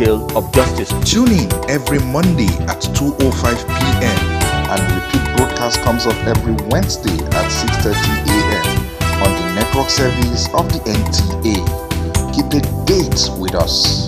scale of justice. Tune in every Monday at 2:05 p.m. and repeat broadcast comes up every Wednesday at 6:30 a.m. on the network service of the NTA. Keep a date with us.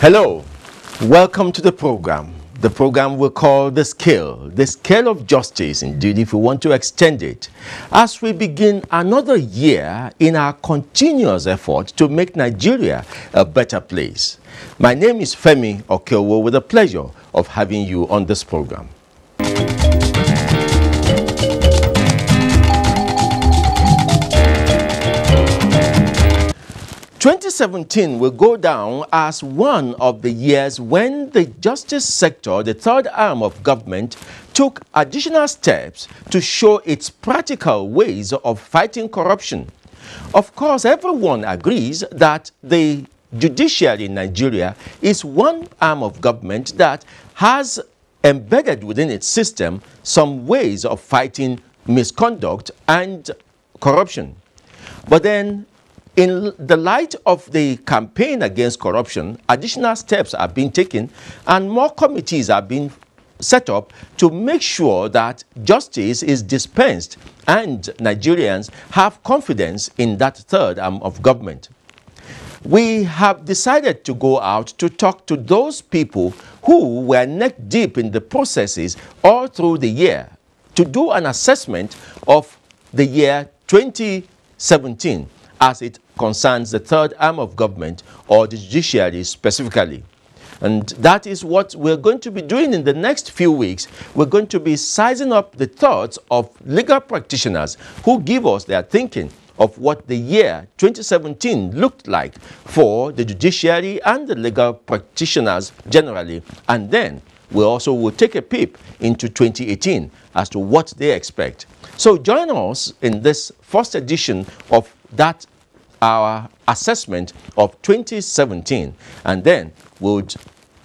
Hello, welcome to the program. The program we call The Scale of Justice, indeed, if we want to extend it, as we begin another year in our continuous effort to make Nigeria a better place. My name is Femi Okeowo, with the pleasure of having you on this program. 2017 will go down as one of the years when the justice sector, the third arm of government, took additional steps to show its practical ways of fighting corruption. Of course, everyone agrees that the judiciary in Nigeria is one arm of government that has embedded within its system some ways of fighting misconduct and corruption. But then, in the light of the campaign against corruption, additional steps are being taken and more committees are being set up to make sure that justice is dispensed and Nigerians have confidence in that third arm of government. We have decided to go out to talk to those people who were neck deep in the processes all through the year to do an assessment of the year 2017 as it concerns the third arm of government, or the judiciary specifically. And that is what we're going to be doing in the next few weeks. We're going to be sizing up the thoughts of legal practitioners who give us their thinking of what the year 2017 looked like for the judiciary and the legal practitioners generally. And then we also will take a peep into 2018 as to what they expect. So join us in this first edition of that our assessment of 2017, and then we'll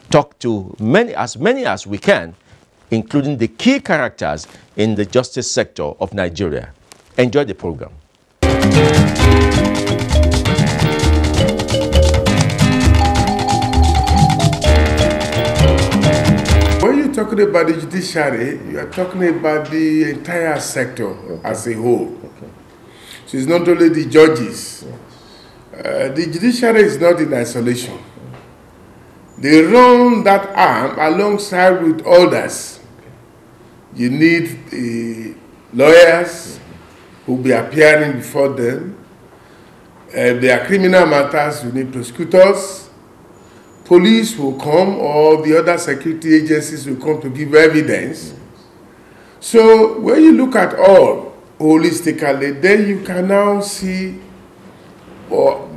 talk to many as we can, including the key characters in the justice sector of Nigeria. Enjoy the program. When you're talking about the judiciary, you are talking about the entire sector as a whole. So it's not only the judges. The judiciary is not in isolation. They run that arm alongside with others. You need the lawyers who will be appearing before them. If there are criminal matters, you need prosecutors. Police will come, or the other security agencies will come to give evidence. So when you look at all holistically, then you can now see or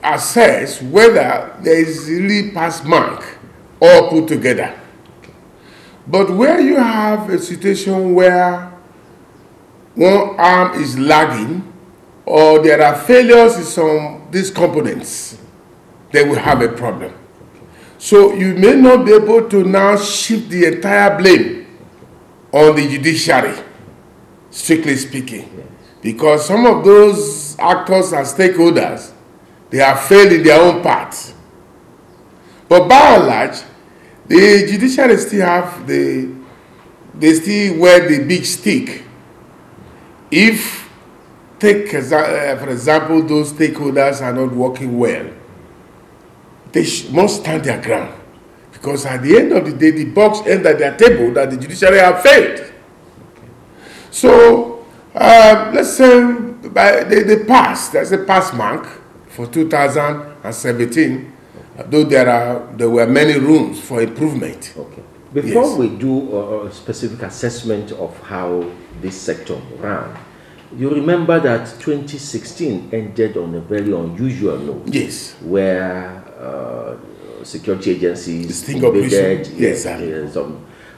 assess whether there is really pass mark all put together. But where you have a situation where one arm is lagging, or there are failures in some these components, then we have a problem. So you may not be able to now shift the entire blame on the judiciary, strictly speaking, because some of those actors and stakeholders, they have failed in their own part. But by and large, the judiciary still have they still wear the big stick. If take, for example, those stakeholders are not working well, they must stand their ground. Because at the end of the day, the box ends at their table that the judiciary have failed. So, let's say they passed, there's a pass mark for 2017, though there were many rooms for improvement. Okay. Before we do a specific assessment of how this sector ran, you remember that 2016 ended on a very unusual note. Yes. Where security agencies invaded. Yes.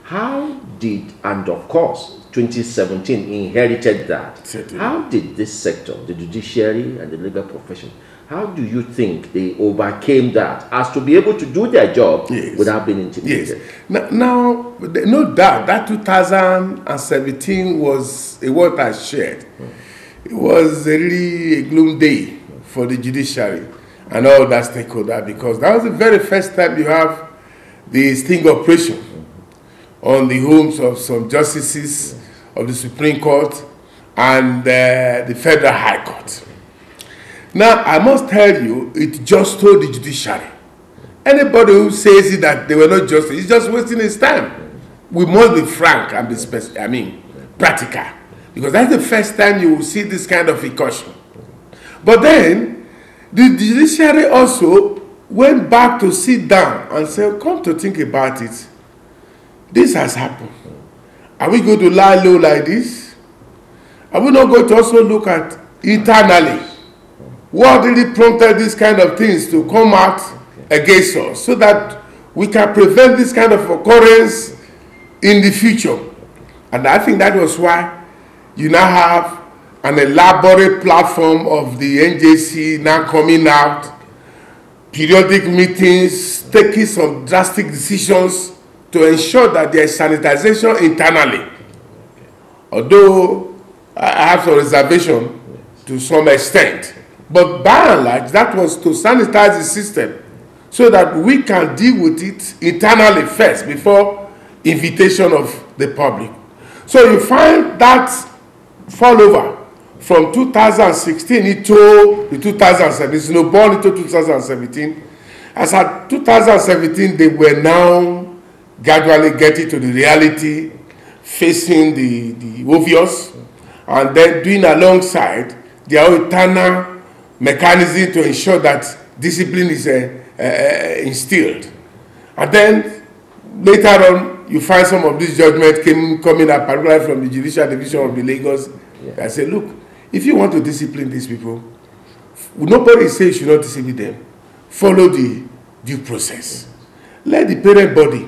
How did, and of course, 2017 inherited that. Certainly. How did this sector, the judiciary and the legal profession, how do you think they overcame that as to be able to do their job without being intimidated? Yes. Now, no doubt that 2017 was a word I shared. It was really a gloom day for the judiciary and all that stakeholder, because that was the very first time you have the sting operation on the homes of some justices of the Supreme Court and the Federal High Court. Now, I must tell you, it just told the judiciary. Anybody who says it that they were not just, he's just wasting his time. We must be frank and be practical. Because that's the first time you will see this kind of incursion. But then, the judiciary also went back to sit down and say, come to think about it. This has happened. Are we going to lie low like this? Are we not going to also look at internally what really prompted these kind of things to come out against us, so that we can prevent this kind of occurrence in the future? And I think that was why you now have an elaborate platform of the NJC now coming out, periodic meetings, taking some drastic decisions to ensure that there is sanitization internally. Although I have some reservation to some extent. But by and large, that was to sanitize the system so that we can deal with it internally first before invitation of the public. So you find that fall over from 2016 into the 2017, snowball into 2017. As at 2017, they were now gradually getting to the reality, facing the obvious, and then doing alongside their own internal mechanism to ensure that discipline is instilled. And then later on, you find some of these judgments coming up, particularly from the Judicial Division of the Lagos. I say, look, if you want to discipline these people, nobody says you should not discipline them. Follow the due process. Let the parent body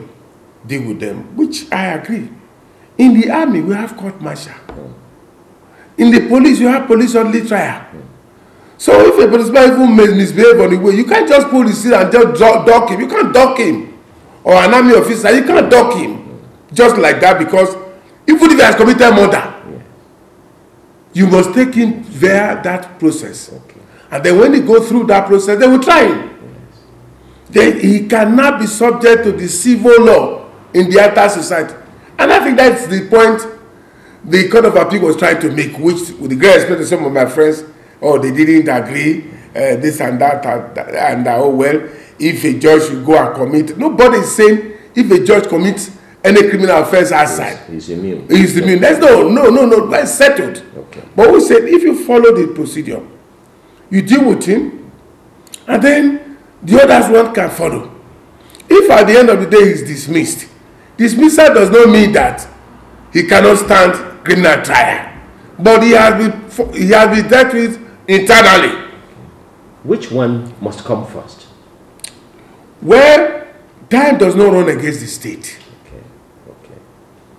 deal with them, which I agree. In the army, we have court martial. In the police, you have police only trial. So if a policeman even misbehave on the way, you can't just pull his seat and just dock him. You can't dock him. Or an army officer, you can't dock him. Just like that, because even if he has committed murder, you must take him via that process. And then when he goes through that process, they will try him. Then he cannot be subject to the civil law in the entire society. And I think that's the point the Court of Appeal was trying to make, which, with the great respect to some of my friends, they didn't agree, this and that, and oh well, if a judge should go and commit. Nobody is saying if a judge commits any criminal offense outside, he's immune. He's immune. That's no, that's settled. Okay. But we said if you follow the procedure, you deal with him, and then the others one can follow. If at the end of the day he's dismissed, dismissal does not mean that he cannot stand criminal trial, but he has been dealt with internally. Which one must come first? Well, time does not run against the state. Okay.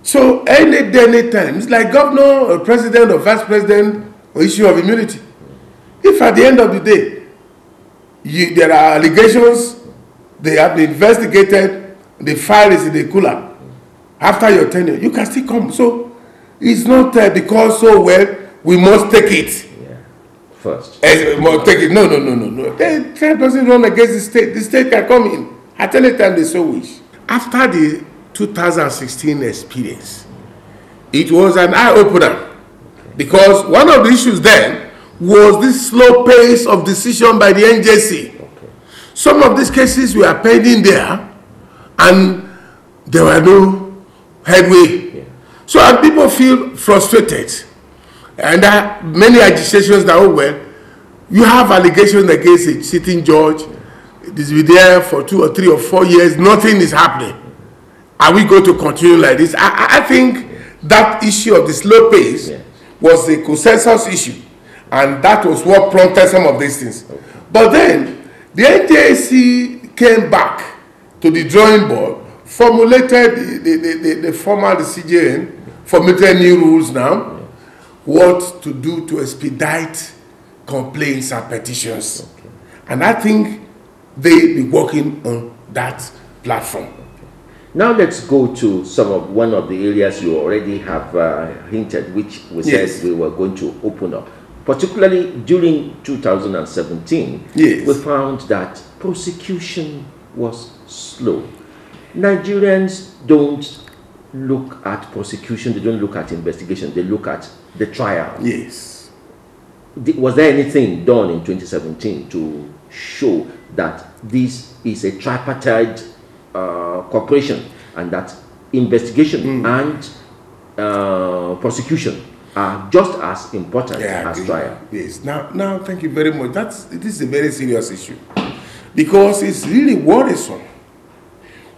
So any time, it's like governor or president or vice president or issue of immunity. If at the end of the day, there are allegations, they have been investigated, the file is in the cooler, after your tenure, you can still come. So it's not because we must take it. First. Must take it. No. The time doesn't run against the state. The state can come in at any time they so wish. After the 2016 experience, it was an eye-opener Because one of the issues then was this slow pace of decision by the NJC. Okay. Some of these cases were pending there, and there were no headway. Yeah. So, and people feel frustrated. And there are many agitations that, oh, well, you have allegations against a sitting judge. It is been there for 2 or 3 or 4 years. Nothing is happening. Are we going to continue like this? I think that issue of the slow pace, yes, was a consensus issue. And that was what prompted some of these things. Okay. But then, the NJC came back to the drawing board, formulated the former CJN, formulated new rules now, yes, what to do to expedite complaints and petitions. Okay. And I think they'll be working on that platform. Okay. Now let's go to one of the areas you already have hinted, which we yes, said we were going to open up. Particularly during 2017, yes, we found that prosecution was slow. Nigerians don't look at prosecution, they don't look at investigation, they look at the trial. Yes. Was there anything done in 2017 to show that this is a tripartite cooperation and that investigation and prosecution are just as important as trial? Yes. Now, thank you very much. It is a very serious issue because it's really worrisome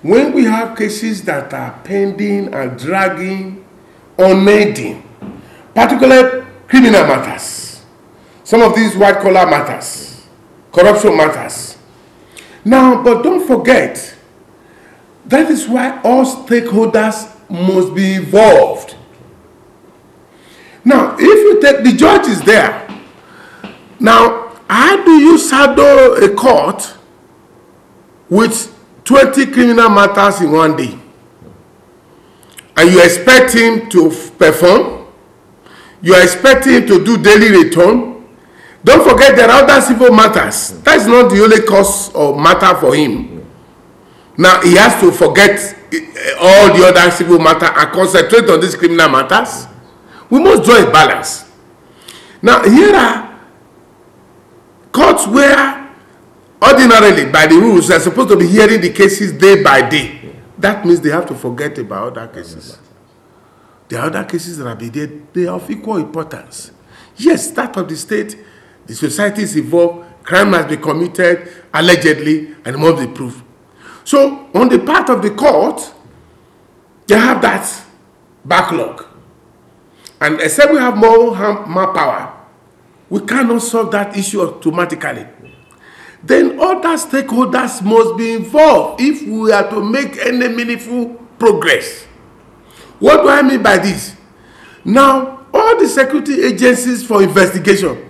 when we have cases that are pending and dragging, unending, particularly criminal matters, some of these white-collar matters, corruption matters. Now, but don't forget, that is why all stakeholders must be involved. Now, if you take the judge is there, now, how do you saddle a court with 20 criminal matters in one day? And you expect him to perform? You expect him to do daily return? Don't forget there are other civil matters. That's not the only cause or matter for him. Now, he has to forget all the other civil matters and concentrate on these criminal matters. We must draw a balance. Now, here are courts where ordinarily, by the rules, they're supposed to be hearing the cases day by day. That means they have to forget about other cases. There are other cases that are being there. They are of equal importance. Yes, that of the state, the society is involved, crime has been committed, allegedly, and must be proved. So, on the part of the court, they have that backlog. And except we have more power, we cannot solve that issue automatically. Then other stakeholders must be involved if we are to make any meaningful progress. What do I mean by this? Now, all the security agencies for investigation,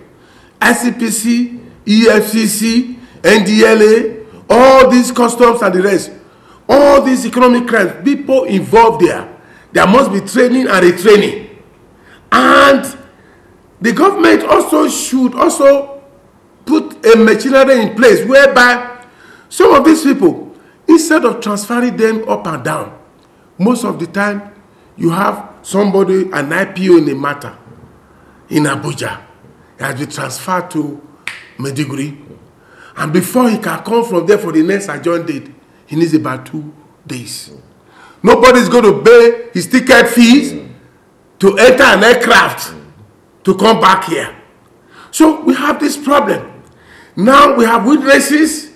ICPC, EFCC, NDLA, all these customs and the rest, all these economic crimes, people involved there must be training and retraining. And the government also should put a machinery in place whereby some of these people, instead of transferring them up and down, most of the time you have somebody, an IPO in a matter in Abuja, he has been transferred to Maiduguri, and before he can come from there for the next adjourned date, he needs about 2 days. Nobody is going to pay his ticket fees to enter an aircraft to come back here. So we have this problem. Now we have witnesses.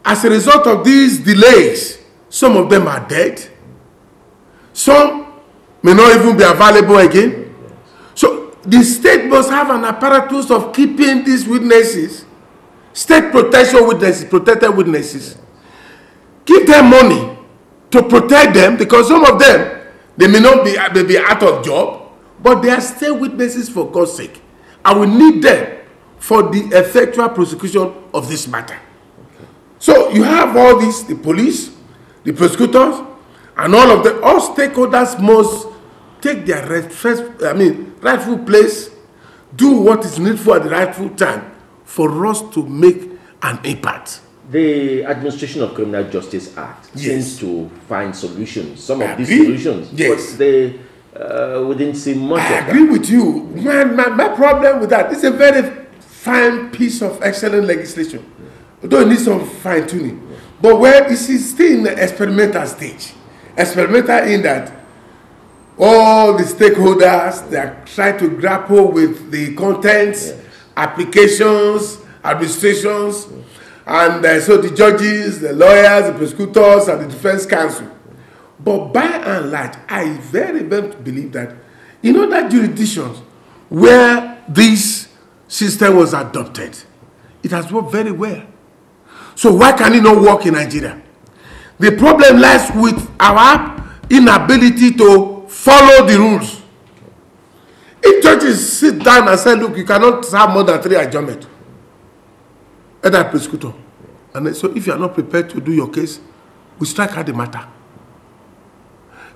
As a result of these delays, some of them are dead. Some may not even be available again. So the state must have an apparatus of keeping these witnesses, state protection witnesses, protected witnesses. Give them money to protect them, because some of them, they may not be, they be out of job, but they are still witnesses for God's sake. I will need them for the effectual prosecution of this matter. Okay. So you have all these, the police, the prosecutors, and all of them, all stakeholders must take their rightful place, do what is needful at the rightful time for us to make an impact. The Administration of Criminal Justice Act yes. seems to find solutions, some of these solutions, yes. but we didn't see much of that. I agree with you. My problem with that, it's a very fine piece of excellent legislation. Although it needs some fine tuning. But where it is still in the experimental stage. Experimental in that all the stakeholders, they are trying to grapple with the contents, applications, administrations, and so the judges, the lawyers, the prosecutors, and the defense counsel. But by and large, I very much believe that in other jurisdictions where this system was adopted, it has worked very well. So why can it not work in Nigeria? The problem lies with our inability to follow the rules. If judges sit down and say, look, you cannot have more than 3 adjournments, and that prosecutor. And so if you are not prepared to do your case, we strike out the matter.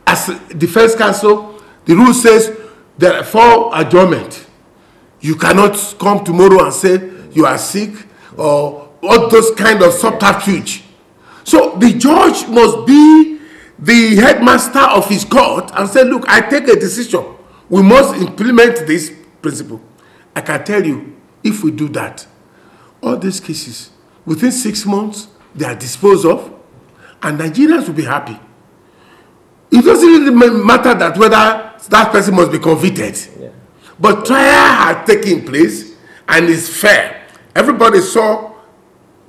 As defense counsel, the rule says there are 4 adjournments. You cannot come tomorrow and say you are sick or all those kind of subterfuge. So the judge must be the headmaster of his court and say, look, I take a decision. We must implement this principle. I can tell you, if we do that, all these cases, within 6 months, they are disposed of, and Nigerians will be happy. It doesn't really matter that whether that person must be convicted. Yeah. But trial has taken place and is fair. Everybody saw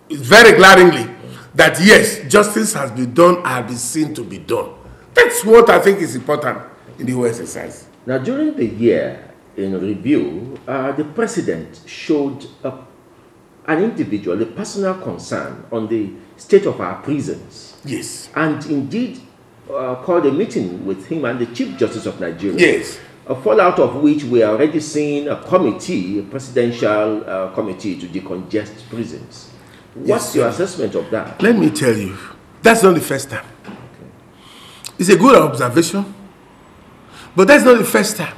very glaringly that yes, justice has been done, has been seen to be done. That's what I think is important in the whole exercise. Now, during the year in review, the president showed an individual, a personal concern on the state of our prisons. Yes. And indeed called a meeting with him and the Chief Justice of Nigeria. Yes. A fallout of which we are already seeing a committee, a presidential committee to decongest prisons. What's your assessment of that? Let me tell you, that's not the first time. Okay. It's a good observation, but that's not the first time.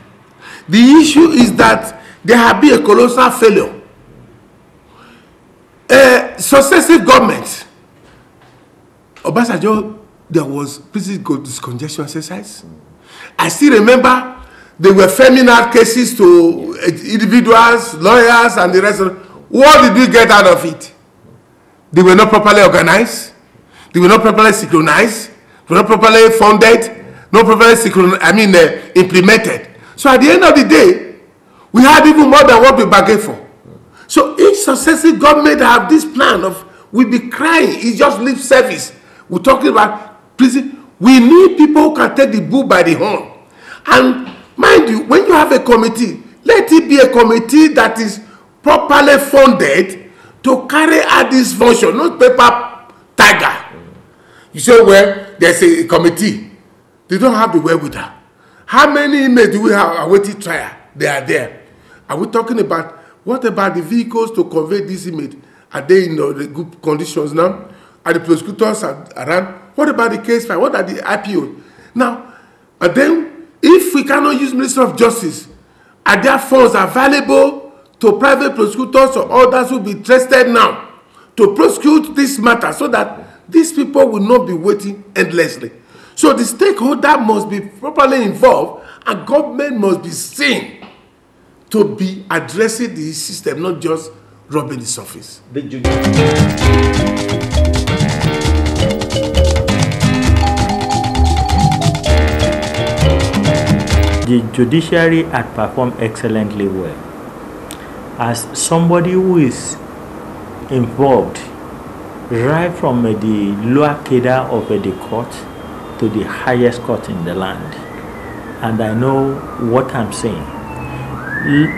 The issue is that there have been a colossal failure. Successive governments, Obasanjo, there was prison discongestion exercise. I still remember there were feminine cases to individuals, lawyers, and the rest of it. What did we get out of it? They were not properly organized. They were not properly synchronized. They were not properly funded. Not properly implemented. So at the end of the day, we had even more than what we bargained for. So each successive government have this plan of, we'll be crying, it's just lip service. We're talking about prison. We need people who can take the bull by the horn. And mind you, when you have a committee, let it be a committee that is properly funded to carry out this function, not paper tiger. You say, well, there's a committee. They don't have the wherewithal. How many inmates do we have awaiting trial? They are there. Are we talking about, what about the vehicles to convey this inmate? Are they in the good conditions now? Are the prosecutors around? What about the case file? What are the IPO? Now, and then, if we cannot use Ministry of Justice, are there funds available to private prosecutors or others who will be interested now to prosecute this matter so that these people will not be waiting endlessly? So the stakeholder must be properly involved and government must be seen to be addressing the system, not just rubbing the surface. The judiciary had performed excellently well. As somebody who is involved right from the lower cadre of the court to the highest court in the land, and I know what I'm saying.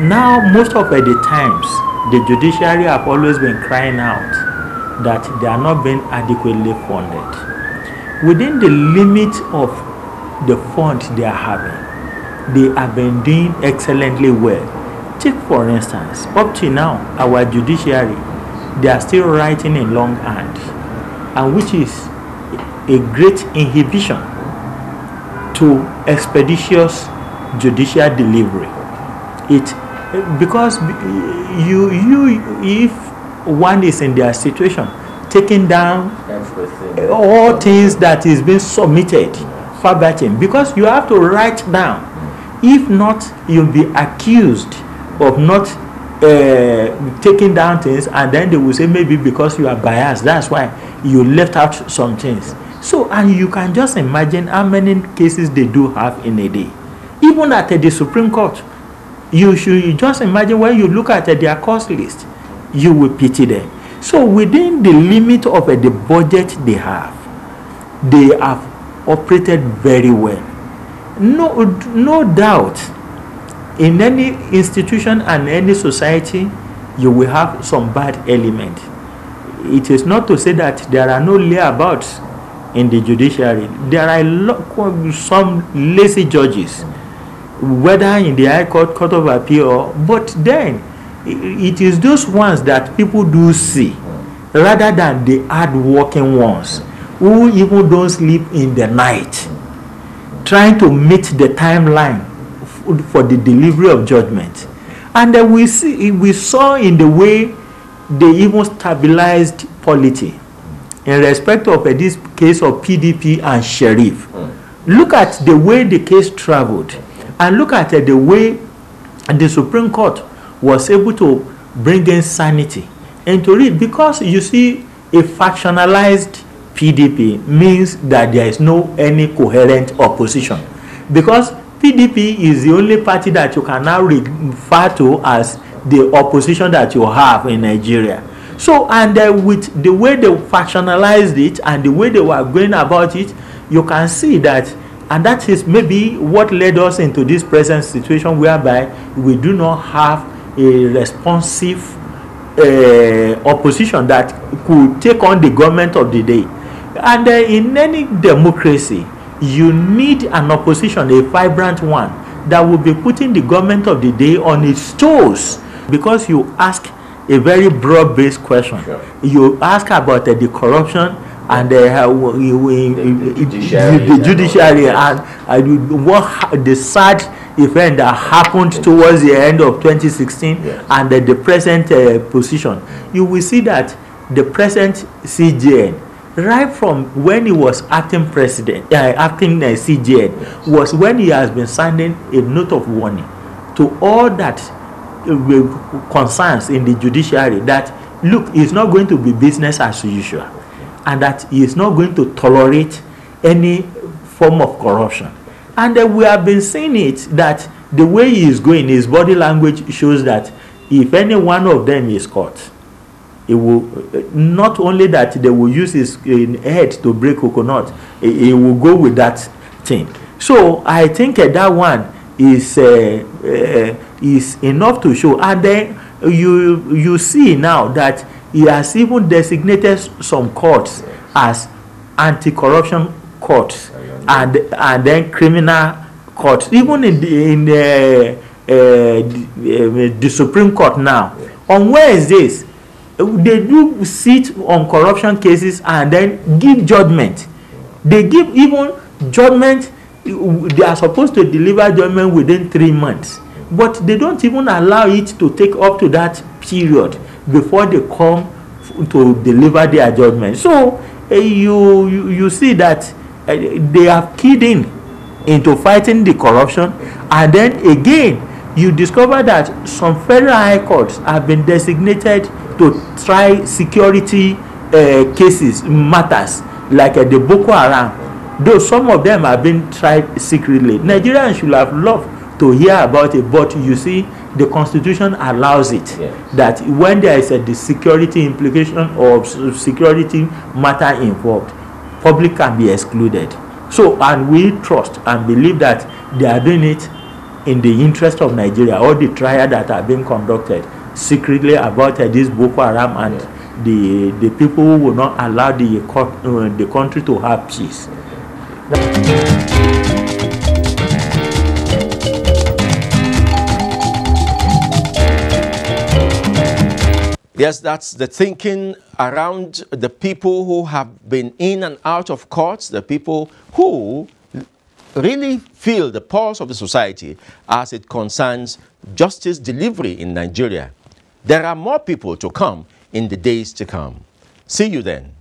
Now, most of the times, the judiciary have always been crying out that they are not being adequately funded. Within the limit of the funds they are having, they have been doing excellently well. Take for instance, up to now, our judiciary, they are still writing in longhand, and which is a great inhibition to expeditious judicial delivery. Because if one is in their situation, taking down all things that is being submitted verbatim, because you have to write down If not, you'll be accused of not taking down things, and then they will say maybe because you are biased, that's why you left out some things. So, and you can just imagine how many cases they do have in a day. Even at the Supreme Court, you should just imagine when you look at their cost list, you will pity them. So within the limit of the budget they have operated very well. No doubt, in any institution and any society, you will have some bad element. It is not to say that there are no layabouts in the judiciary. There are some lazy judges, whether in the High Court, Court of Appeal, but then it is those ones that people do see, rather than the hard-working ones who even don't sleep in the night, trying to meet the timeline for the delivery of judgment. And then we saw in the way they even stabilized polity in respect of this case of PDP and Sheriff. Look at the way the case traveled, and look at the way the Supreme Court was able to bring in sanity into it, because you see, a factionalized PDP means that there is no any coherent opposition, because PDP is the only party that you can now refer to as the opposition that you have in Nigeria. So, and with the way they factionalized it and the way they were going about it, you can see that, and that is maybe what led us into this present situation whereby we do not have a responsive opposition that could take on the government of the day. And in any democracy, you need an opposition, a vibrant one, that will be putting the government of the day on its toes, because you ask a very broad-based question. Sure. You ask about the corruption and the judiciary and what the sad event that happened towards the end of 2016, yes, and the present position. You will see that the present CJN, right from when he was acting president, acting CJN, was when he has been sending a note of warning to all that concerns in the judiciary, that look, it's not going to be business as usual, and that he is not going to tolerate any form of corruption. And we have been seeing it, that the way he is going, his body language shows that if any one of them is caught, it will not only that they will use his head to break coconut, he will go with that thing. So I think that one is enough to show. And then you see now that he has even designated some courts as anti-corruption courts and then criminal courts, even in the Supreme Court now. On Wednesdays, they do sit on corruption cases and then give judgment. They give even judgment. They are supposed to deliver judgment within 3 months, but they don't even allow it to take up to that period before they come to deliver their judgment. So you see that they are keyed into fighting the corruption, and then again you discover that some federal high courts have been designated to try security cases, matters like the Boko Haram, though some of them have been tried secretly. Nigerians should have loved to hear about it, but you see, the Constitution allows it, yes, that when there is the security implication or security matter involved, public can be excluded. So, and we trust and believe that they are doing it in the interest of Nigeria. All the trials that are being conducted secretly about this Boko Haram and the people who will not allow the country to have peace. Yes, that's the thinking around the people who have been in and out of courts, the people who really feel the pulse of the society as it concerns justice delivery in Nigeria. There are more people to come in the days to come. See you then.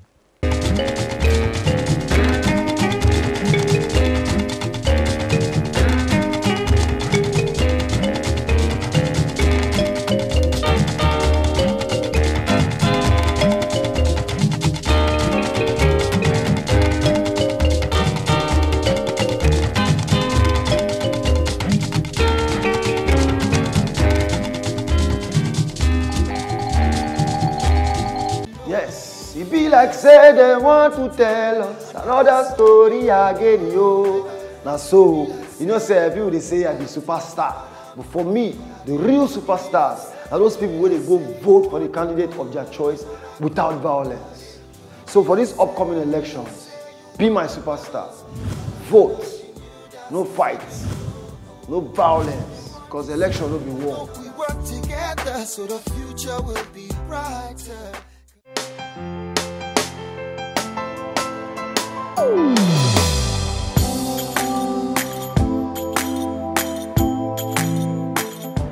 Yes, it be like say they want to tell us another story again, yo. Now so, you know, say people they say I be superstar, but for me, the real superstars are those people where they go vote for the candidate of their choice without violence. So for these upcoming elections, be my superstar. Vote, no fights, no violence, because the election will be won. We work together so the future will be brighter.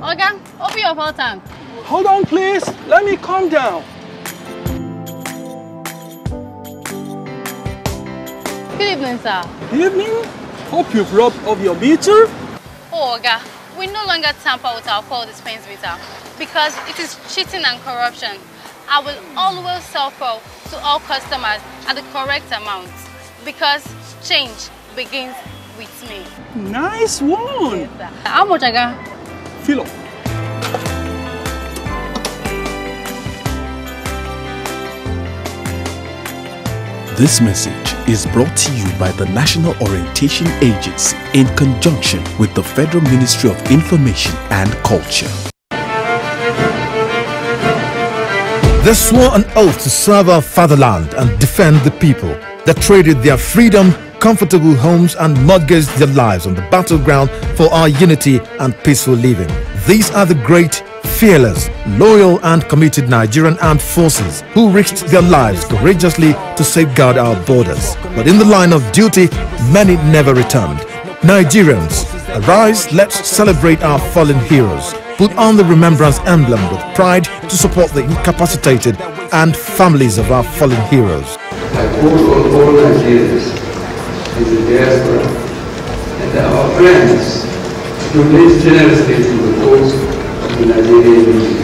Oga, open your fuel tank. Hold on, please. Let me calm down. Good evening, sir. Good evening. Hope you've rubbed off your meter. Oh, Oga, we no longer tamper with our fuel dispense meter because it is cheating and corruption. I will always sell fuel to all customers at the correct amount because change begins with me. Nice one. Yes, sir. How much, Oga? Fill up. This message is brought to you by the National Orientation Agency in conjunction with the Federal Ministry of Information and Culture. They swore an oath to serve our fatherland and defend the people. They traded their freedom, comfortable homes and mortgaged their lives on the battleground for our unity and peaceful living. These are the great, fearless, loyal and committed Nigerian armed forces who risked their lives courageously to safeguard our borders. But in the line of duty, many never returned. Nigerians, arise, let's celebrate our fallen heroes. Put on the remembrance emblem with pride to support the incapacitated and families of our fallen heroes. I call on all Nigerians in the diaspora and our friends to donate generously to the cause of the Nigerian unity.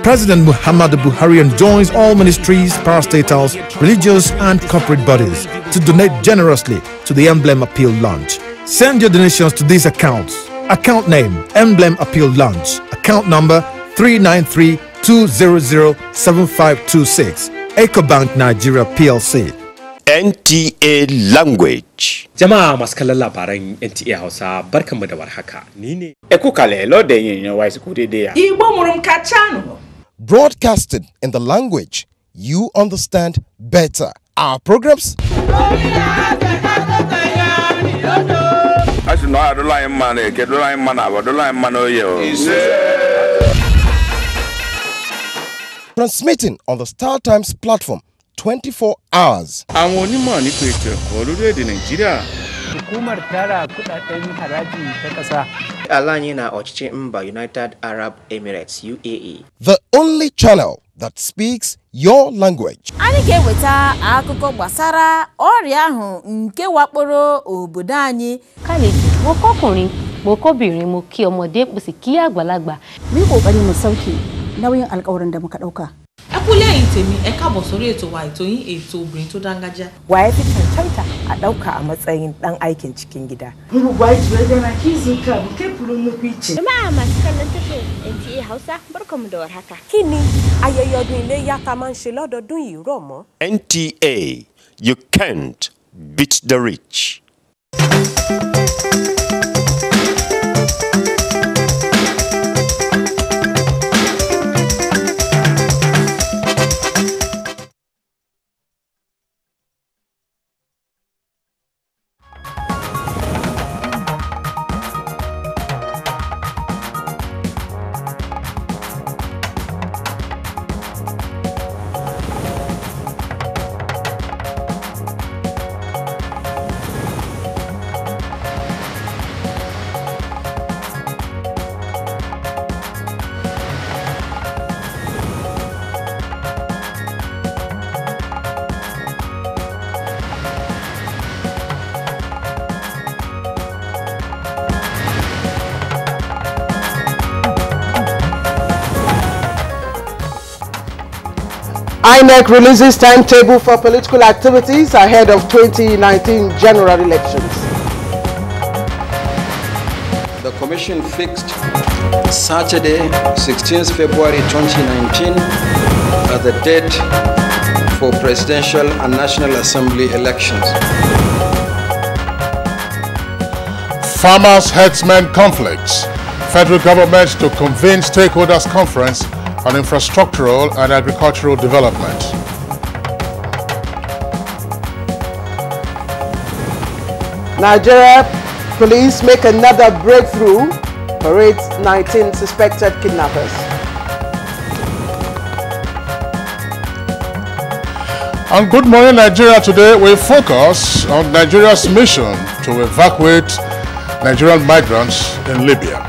President Muhammadu Buhari enjoins all ministries, parastatals, religious and corporate bodies to donate generously to the Emblem Appeal Launch. Send your donations to these accounts. Account name, Emblem Appeal Launch. Account number 393-200-7526. EcoBank Nigeria PLC. NTA Language. Jama'a masu kallon labaran NTA Hausa barkanmu da warhaka. Ni ne Ekukale lo de yin wise kudede. Igbo murum kachano. Broadcasted in the language you understand better. Our programs transmitting on the Star Times platform 24 hours. Àwọn onímọ̀ nípa ètò ẹ̀kọ́ lórílẹ̀-èdè Nàìjíríà. Hukumar tara kudaden haraji ta ƙasa. Alanye na ọchịchị mba United Arab Emirates UAE. The only channel that speaks your language. Anyị ga-eweta akụkọ gbasara ọrịa ahụ nke wakporo obodo anyị. Kálejì, mo kọ́kùnrin, mo kọ́bìnrin, mo kí ọmọdé, mo sì kí àgbàlagbà. Mi kokari mu sauke nauyin alƙawarin da muka ɗauka. Ẹ kú lẹ́yìn tèmi, ẹ káàbọ̀ sórí ètò wa ètò yín ètò obìnrin tó dángájá. Waye fi cancanta a ɗauka a matsayin ɗan aikin cikin gida. Jama'a masu kallon tashar NTA Hausa barkamu da warhaka. Kí ni ayẹyẹ ọdún iléyá tá máa ń ṣe lọ́dọọdún yìí rọ̀ mọ́? NTA, you can't beat the rich. INEC releases timetable for political activities ahead of 2019 general elections. The Commission fixed Saturday, 16th February 2019 as the date for presidential and National Assembly elections. Farmers herdsmen conflicts. Federal government to convene stakeholders conference on infrastructural and agricultural development. Nigeria police make another breakthrough, parades 19 suspected kidnappers. On Good Morning Nigeria today, we focus on Nigeria's mission to evacuate Nigerian migrants in Libya.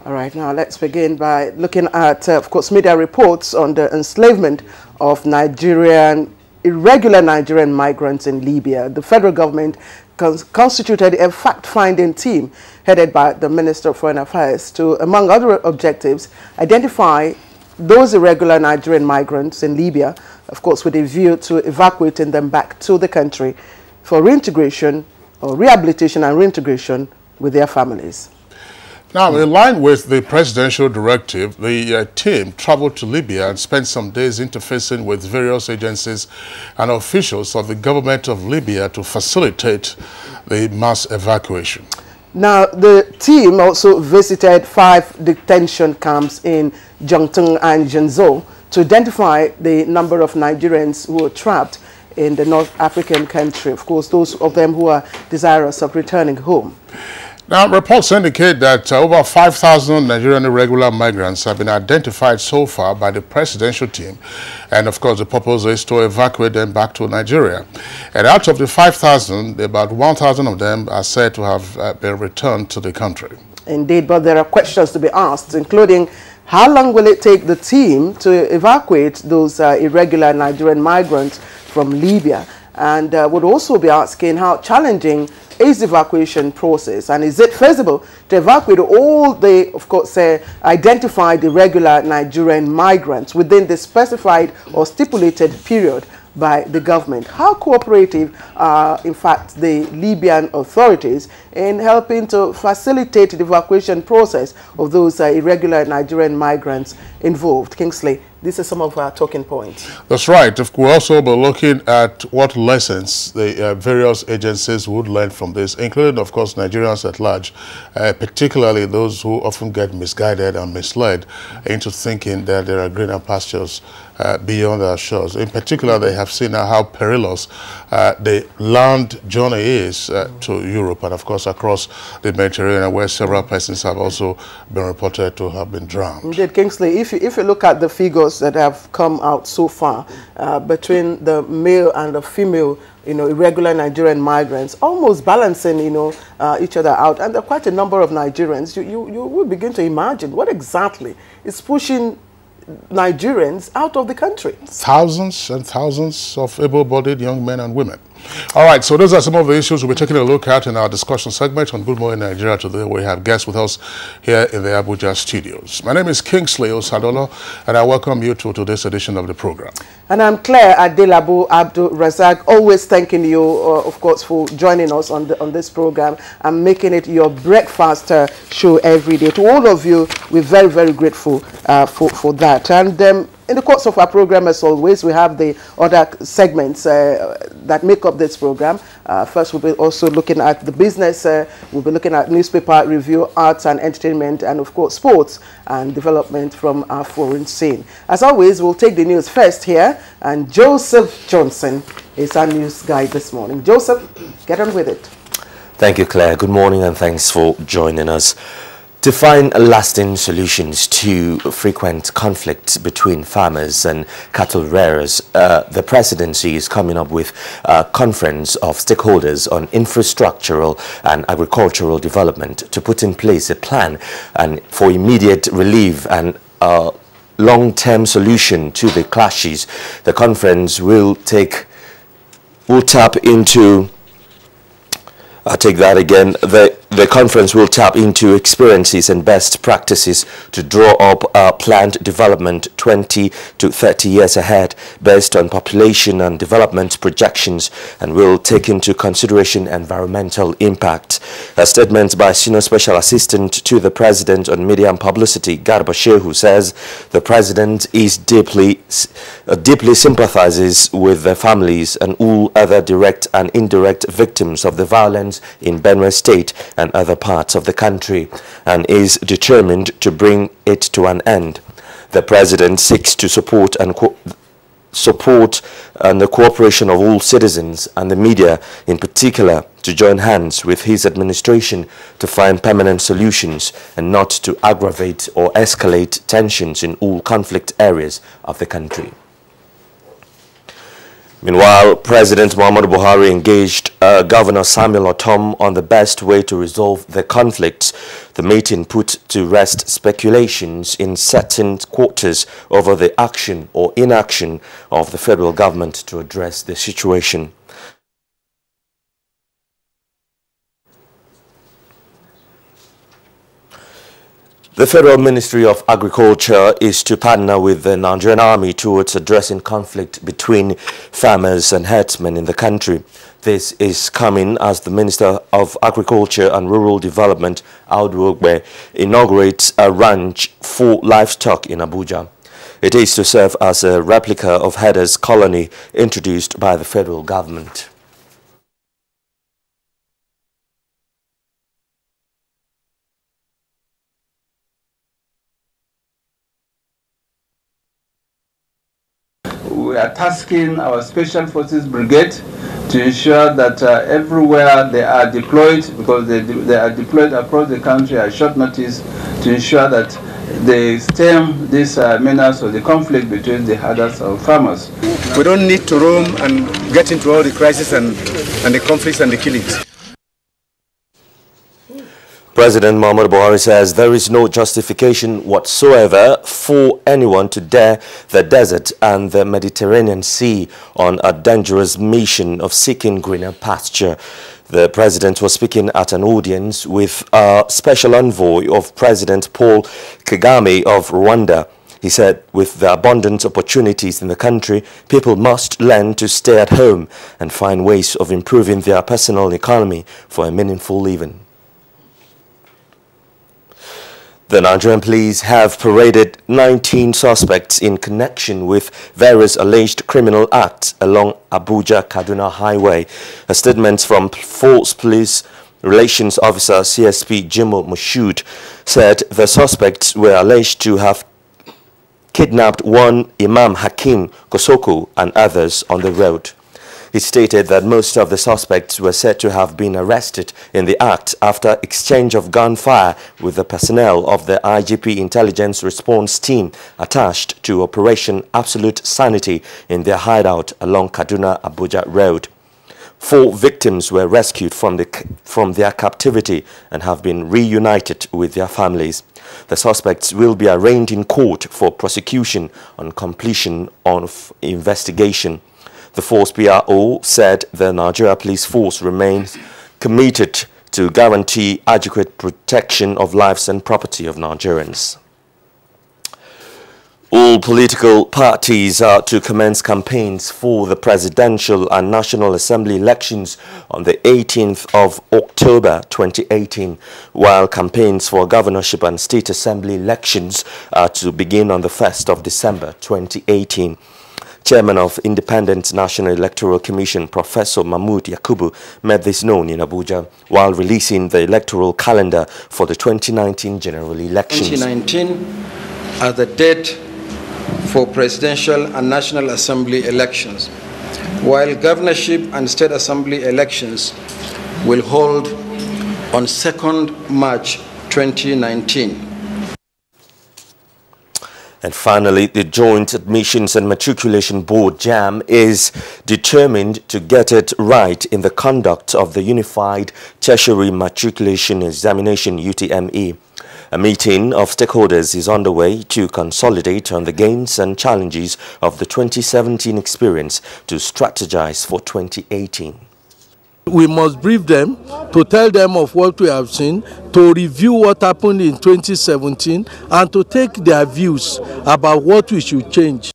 All right, now let's begin by looking at, of course, media reports on the enslavement of irregular Nigerian migrants in Libya. The federal government constituted a fact-finding team headed by the Minister of Foreign Affairs to, among other objectives, identify those irregular Nigerian migrants in Libya, of course, with a view to evacuating them back to the country for reintegration or rehabilitation and reintegration with their families. Now, in line with the presidential directive, the team traveled to Libya and spent some days interfacing with various agencies and officials of the government of Libya to facilitate the mass evacuation. Now, the team also visited 5 detention camps in Jongtung and Zhengzhou to identify the number of Nigerians who were trapped in the North African country. Of course, those of them who are desirous of returning home. Now, reports indicate that over 5,000 Nigerian irregular migrants have been identified so far by the presidential team. And, of course, the purpose is to evacuate them back to Nigeria. And out of the 5,000, about 1,000 of them are said to have been returned to the country. Indeed, but there are questions to be asked, including how long will it take the team to evacuate those irregular Nigerian migrants from Libya? And would also be asking how challenging is the evacuation process, and is it feasible to evacuate all the, of course, identified irregular Nigerian migrants within the specified or stipulated period by the government? How cooperative are, in fact, the Libyan authorities in helping to facilitate the evacuation process of those irregular Nigerian migrants involved? Kingsley, these are some of our talking points. That's right. We'll also be looking at what lessons the various agencies would learn from this, including, of course, Nigerians at large, particularly those who often get misguided and misled into thinking that there are greener pastures beyond our shores. In particular, they have seen how perilous the land journey is to Europe and, of course, across the Mediterranean, where several persons have also been reported to have been drowned. Indeed, Kingsley, if you look at the figures that have come out so far between the male and the female, irregular Nigerian migrants, almost balancing, each other out. And there are quite a number of Nigerians. You will begin to imagine what exactly is pushing Nigerians out of the country. Thousands and thousands of able-bodied young men and women. All right, so those are some of the issues we'll be taking a look at in our discussion segment on Good Morning Nigeria today. We have guests with us here in the Abuja studios. My name is Kingsley Osadolo, and I welcome you to today's edition of the program. And I'm Claire Adelabu Abdul Razak, always thanking you, of course, for joining us on this program and making it your breakfast show every day. To all of you, we're very, very grateful for that. And in the course of our program, as always, we have the other segments that make up this program. First, we'll be also looking at the business. We'll be looking at newspaper review, arts and entertainment, and of course, sports and development from our foreign scene. As always, we'll take the news first here, and Joseph Johnson is our news guy this morning. Joseph, get on with it. Thank you, Claire. Good morning, and thanks for joining us. To find lasting solutions to frequent conflicts between farmers and cattle rearers, the presidency is coming up with a conference of stakeholders on infrastructural and agricultural development to put in place a plan and for immediate relief and long-term solution to the clashes. The conference will tap into the The conference will tap into experiences and best practices to draw up a planned development 20 to 30 years ahead based on population and development projections, and will take into consideration environmental impact. A statement by Senior Special Assistant to the President on Media and Publicity, Garba Shehu, says the President is deeply sympathizes with the families and all other direct and indirect victims of the violence in Benue State and other parts of the country, and is determined to bring it to an end. The President seeks to support the cooperation of all citizens and the media in particular to join hands with his administration to find permanent solutions and not to aggravate or escalate tensions in all conflict areas of the country. Meanwhile, President Muhammadu Buhari engaged Governor Samuel Otom on the best way to resolve the conflicts. The meeting put to rest speculations in certain quarters over the action or inaction of the federal government to address the situation. The Federal Ministry of Agriculture is to partner with the Nigerian Army towards addressing conflict between farmers and herdsmen in the country. This is coming as the Minister of Agriculture and Rural Development, Audu Ogbe, inaugurates a ranch for livestock in Abuja. It is to serve as a replica of Herders' Colony introduced by the federal government. We are tasking our Special Forces Brigade to ensure that everywhere they are deployed, because they are deployed across the country at short notice, to ensure that they stem this menace or the conflict between the herders and farmers. We don't need to roam and get into all the crises and the conflicts and the killings. President Muhammadu Buhari says there is no justification whatsoever for anyone to dare the desert and the Mediterranean Sea on a dangerous mission of seeking greener pasture. The president was speaking at an audience with a special envoy of President Paul Kagame of Rwanda. He said with the abundant opportunities in the country, people must learn to stay at home and find ways of improving their personal economy for a meaningful living. The Nigerian police have paraded 19 suspects in connection with various alleged criminal acts along Abuja-Kaduna Highway. A statement from Force Police Relations Officer CSP Jimo Moshood said the suspects were alleged to have kidnapped one Imam Hakim Kosoko and others on the road. He stated that most of the suspects were said to have been arrested in the act after exchange of gunfire with the personnel of the IGP Intelligence Response Team attached to Operation Absolute Sanity in their hideout along Kaduna-Abuja Road. 4 victims were rescued from their captivity and have been reunited with their families. The suspects will be arraigned in court for prosecution on completion of investigation. The Force PRO said the Nigeria Police Force remains committed to guarantee adequate protection of lives and property of Nigerians. All political parties are to commence campaigns for the presidential and National Assembly elections on the 18th of October 2018, while campaigns for governorship and state assembly elections are to begin on the 1st of December 2018. Chairman of Independent National Electoral Commission, Professor Mahmood Yakubu, made this known in Abuja while releasing the electoral calendar for the 2019 general elections. 2019 as the date for presidential and National Assembly elections, while governorship and state assembly elections will hold on 2nd March 2019. And finally, the Joint Admissions and Matriculation Board, JAM, is determined to get it right in the conduct of the Unified Tertiary Matriculation Examination, UTME. A meeting of stakeholders is underway to consolidate on the gains and challenges of the 2017 experience to strategize for 2018. We must brief them to tell them of what we have seen, to review what happened in 2017, and to take their views about what we should change.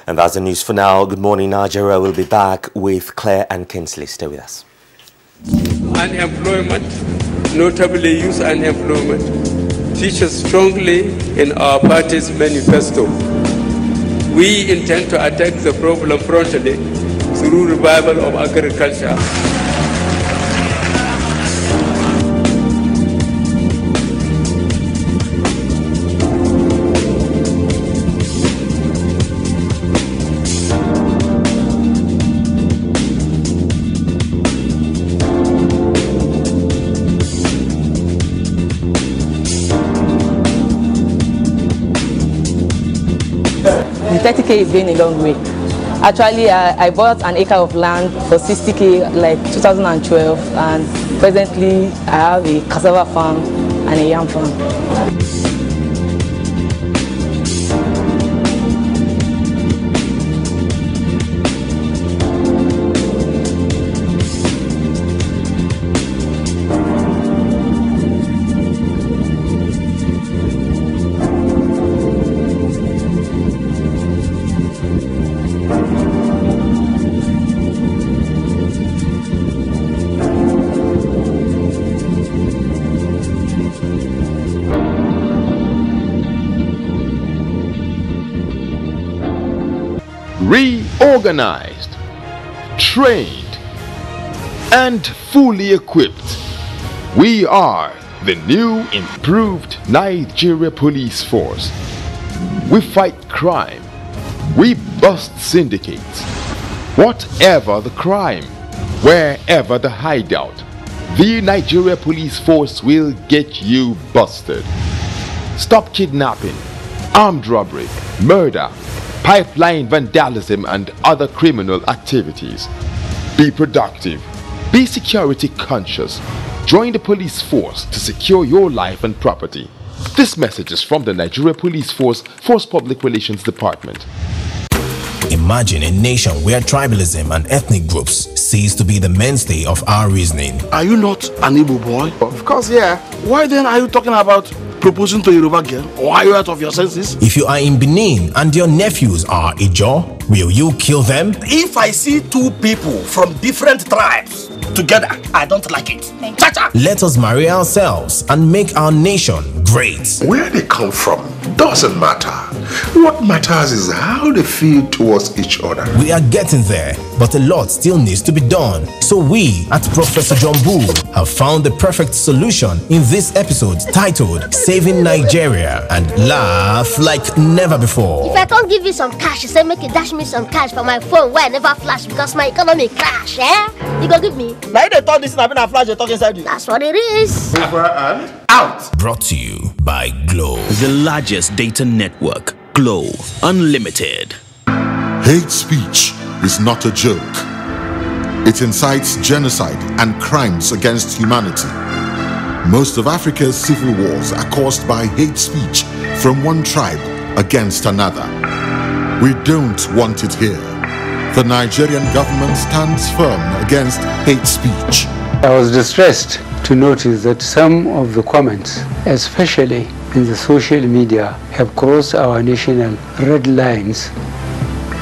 And that's the news for now. Good morning, Nigeria. We'll be back with Claire and Kinsley. Stay with us. Unemployment, notably youth unemployment, features strongly in our party's manifesto. We intend to attack the problem promptly through revival of agriculture. The 30K is going a long way. Actually, I bought an acre of land for 60K like 2012, and presently I have a cassava farm and a yam farm. Reorganized, trained, and fully equipped, we are the new improved Nigeria Police Force. We fight crime, we bust syndicates. Whatever the crime, wherever the hideout, the Nigeria Police Force will get you busted. Stop kidnapping, armed robbery, murder, pipeline vandalism, and other criminal activities. Be productive. Be security conscious. Join the police force to secure your life and property. This message is from the Nigeria Police Force Public Relations Department. Imagine a nation where tribalism and ethnic groups cease to be the mainstay of our reasoning. Are you not an Igbo boy? Of course, yeah. Why then are you talking about proposing to a Yoruba girl? Or are you out of your senses? If you are in Benin and your nephews are Ijo, will you kill them? If I see two people from different tribes together, I don't like it. Cha-cha! Let us marry ourselves and make our nation great. Where they come from doesn't matter. What matters is how they feel towards each other. We are getting there, but a lot still needs to be done. So we at Professor John Bull have found the perfect solution in this episode titled Saving Nigeria, and laugh like never before. If I can't give you some cash, you say make you dash me some cash for my phone where I never flash because my economy crash, eh? You go give me? Now they thought this is not a flash, you're talking inside you. That's what it is. Over and out. Brought to you by Glow, the largest data network. Glow Unlimited. Hate speech is not a joke. It incites genocide and crimes against humanity. Most of Africa's civil wars are caused by hate speech from one tribe against another. We don't want it here. The Nigerian government stands firm against hate speech. I was distressed to notice that some of the comments, especially in the social media, have crossed our national red lines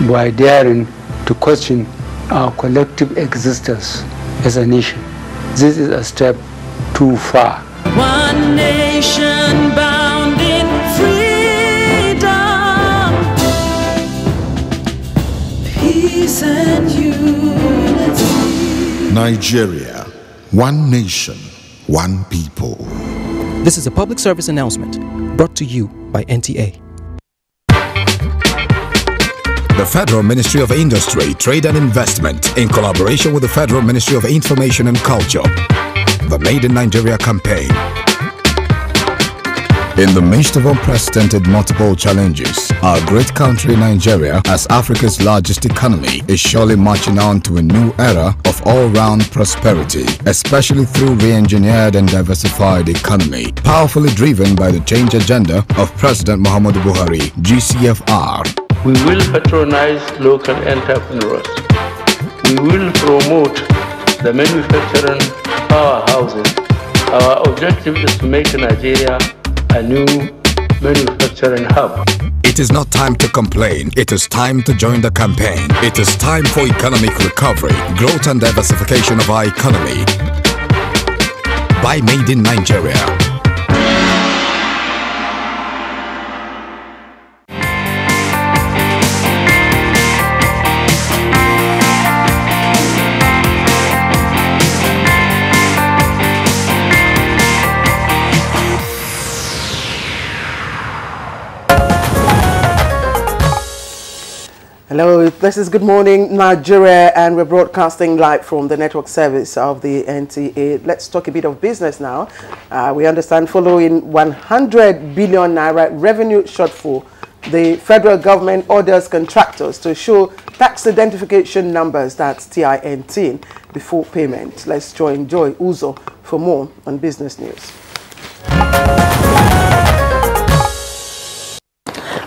by daring to question our collective existence as a nation. This is a step too far. One nation bound in freedom, peace and unity. Nigeria, one nation, one people. This is a public service announcement brought to you by NTA. The Federal Ministry of Industry, Trade and Investment, in collaboration with the Federal Ministry of Information and Culture, the Made in Nigeria campaign. In the midst of unprecedented multiple challenges, our great country Nigeria, as Africa's largest economy, is surely marching on to a new era of all-round prosperity, especially through re-engineered and diversified economy, powerfully driven by the change agenda of President Muhammadu Buhari, GCFR. We will patronize local entrepreneurs. We will promote the manufacturing powerhouses. Our objective is to make Nigeria a new manufacturing hub. It is not time to complain. It is time to join the campaign. It is time for economic recovery, growth and diversification of our economy. Buy Made in Nigeria. Hello, this is Good Morning Nigeria, and we're broadcasting live from the network service of the NTA. Let's talk a bit of business now. We understand following 100 billion naira revenue shortfall, the federal government orders contractors to show tax identification numbers, that's TIN, before payment. Let's join Joy Uzo for more on business news.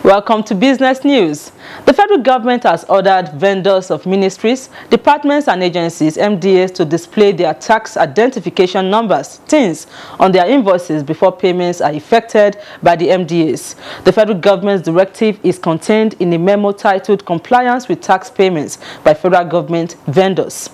Welcome to Business News. The federal government has ordered vendors of ministries, departments and agencies, MDAs, to display their tax identification numbers, TINs, on their invoices before payments are effected by the MDAs. The federal government's directive is contained in a memo titled Compliance with Tax Payments by Federal Government Vendors.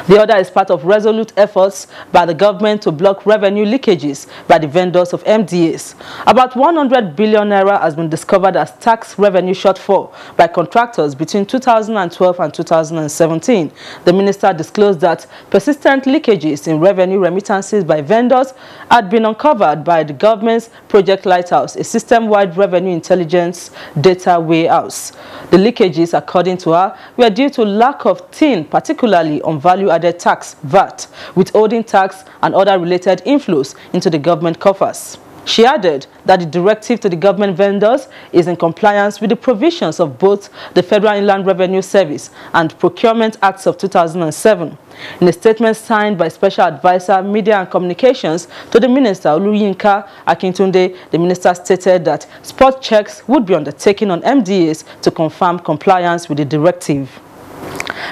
The order is part of resolute efforts by the government to block revenue leakages by the vendors of MDAs. About 100 billion naira has been discovered as tax revenue shortfall by contractors between 2012 and 2017. The minister disclosed that persistent leakages in revenue remittances by vendors had been uncovered by the government's Project Lighthouse, a system-wide revenue intelligence data warehouse. The leakages, according to her, were due to lack of TIN, particularly on value-added tax, VAT, withholding tax and other related inflows into the government coffers. She added that the directive to the government vendors is in compliance with the provisions of both the Federal Inland Revenue Service and Procurement Acts of 2007. In a statement signed by Special Advisor, Media and Communications to the Minister, Oluyinka Akintunde, the minister stated that spot checks would be undertaken on MDAs to confirm compliance with the directive.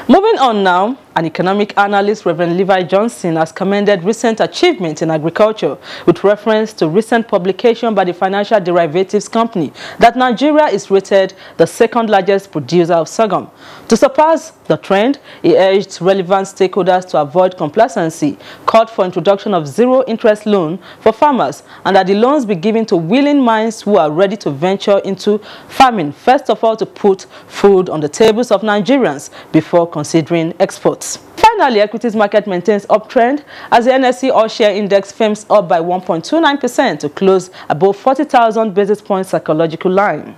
Moving on now, an economic analyst, Reverend Levi Johnson, has commended recent achievements in agriculture with reference to recent publication by the Financial Derivatives Company that Nigeria is rated the second largest producer of sorghum. To surpass the trend, he urged relevant stakeholders to avoid complacency, called for introduction of zero-interest loan for farmers, and that the loans be given to willing minds who are ready to venture into farming, first of all to put food on the tables of Nigerians before considering exports. Finally, equities market maintains uptrend as the NSE All-Share Index firms up by 1.29% to close above 40,000 basis points psychological line.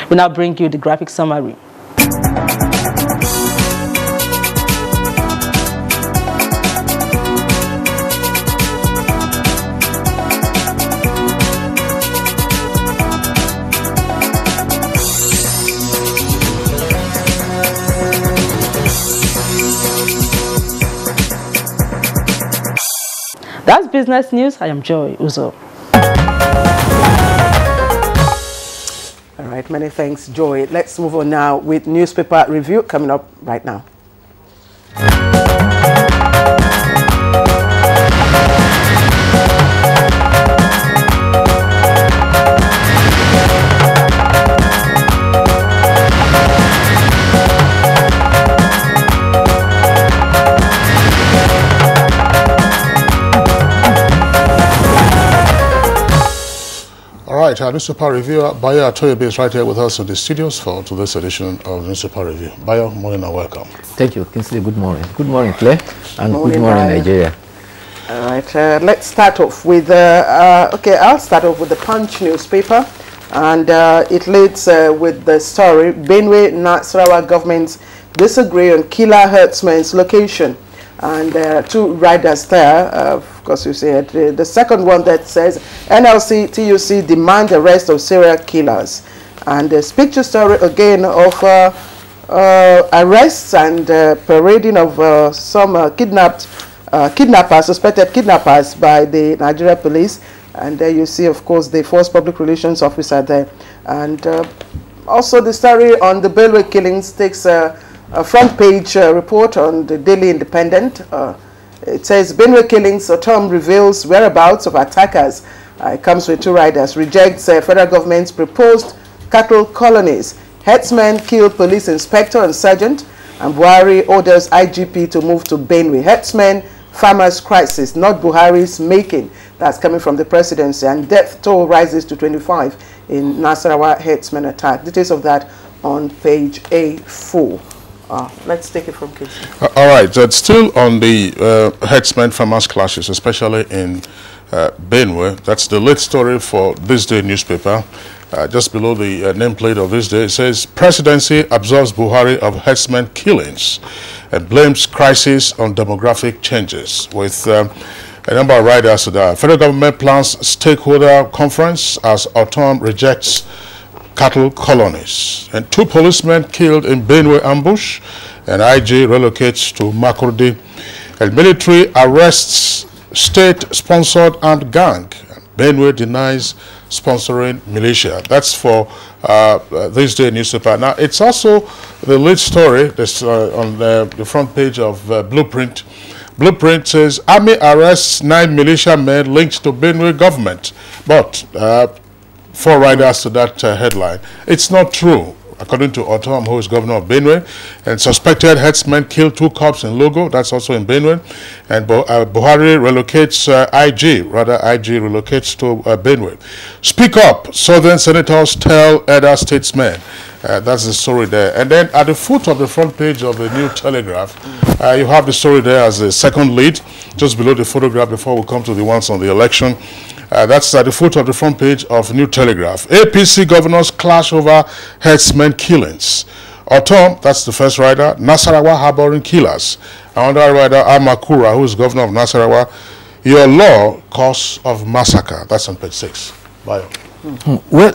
We now bring you the graphic summary. That's business news. I am Joy Uzo. All right, many thanks, Joy. Let's move on now with newspaper review coming up right now. Right, our newspaper reviewer, Bayo Atoyebe, is right here with us in the studios for this edition of newspaper review. Bayo, morning and welcome. Thank you, Kingsley. Good morning. Good morning, Claire, and good morning, Nigeria. All right, let's start off with, okay, I'll start off with the Punch newspaper, and it leads with the story, Benue Nasarawa governments disagree on killer herdsman's location. And two riders there, of course you said, the second one that says, NLC, TUC demand the arrest of serial killers. And this picture story again of arrests and parading of some kidnappers, suspected kidnappers by the Nigeria police. And there you see, of course, the force public relations officer there. And also the story on the Belway killings takes a front page report on the Daily Independent. It says Benue killings, Otom reveals whereabouts of attackers. It comes with 2 riders. Rejects federal government's proposed cattle colonies. Herdsmen kill police inspector and sergeant. And Buhari orders IGP to move to Benue. Herdsmen, farmers crisis, not Buhari's making. That's coming from the presidency. And death toll rises to 25 in Nasarawa herdsmen attack. Details of that on page A4. Let's take it from Casey. All right, so it's still on the herdsmen farmers clashes, especially in Benue. That's the lead story for this day newspaper. Just below the nameplate of this day, it says, Presidency absolves Buhari of herdsmen killings and blames crisis on demographic changes. With a number of riders, the federal government plans stakeholder conference as Otom rejects cattle colonies. And 2 policemen killed in Benue ambush, and IG relocates to Makurdi. And military arrests state-sponsored armed gang. Benue denies sponsoring militia. That's for this day newspaper. Now, it's also the lead story that's on the front page of Blueprint. Blueprint says, Army arrests 9 militia men linked to Benue government. But 4 riders to that headline. It's not true. According to Otom, who is governor of Benue, and suspected herdsmen killed 2 cops in Logo, that's also in Benue, and Buhari relocates IG relocates to Benue. Speak up, Southern senators tell elder statesmen. That's the story there. And then at the foot of the front page of the New Telegraph, you have the story there as the second lead, just below the photograph before we come to the ones on the election. That's at the foot of the front page of New Telegraph. APC governors clash over herdsmen killings. Otom, that's the first rider, Nasarawa harboring killers. Another rider, Amakura, who is governor of Nasarawa. Your law, cause of massacre. That's on page 6. Bio. Well,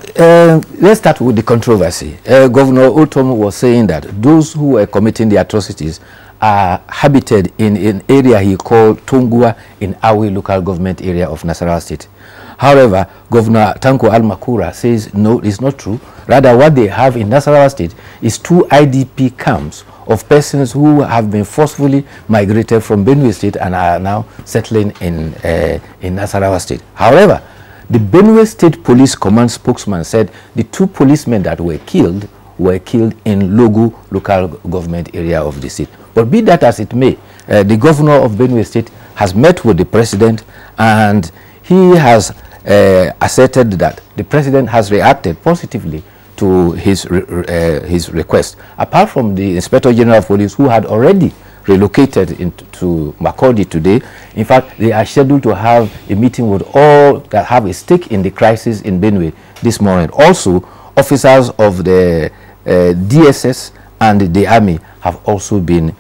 let's start with the controversy. Governor Otom was saying that those who were committing the atrocities are habited in an area he called Tungua in Awi local government area of Nasarawa State. However, Governor Tanko Al-Makura says no, it's not true. Rather, what they have in Nasarawa State is 2 IDP camps of persons who have been forcefully migrated from Benue State and are now settling in Nasarawa State. However, the Benue State Police Command spokesman said the 2 policemen that were killed in Logo local government area of the state. But be that as it may, the governor of Benue State has met with the president, and he has asserted that the president has reacted positively to his request. Apart from the Inspector General of Police, who had already relocated to Makurdi today, in fact, they are scheduled to have a meeting with all that have a stake in the crisis in Benue this morning. Also, officers of the DSS and the army have also been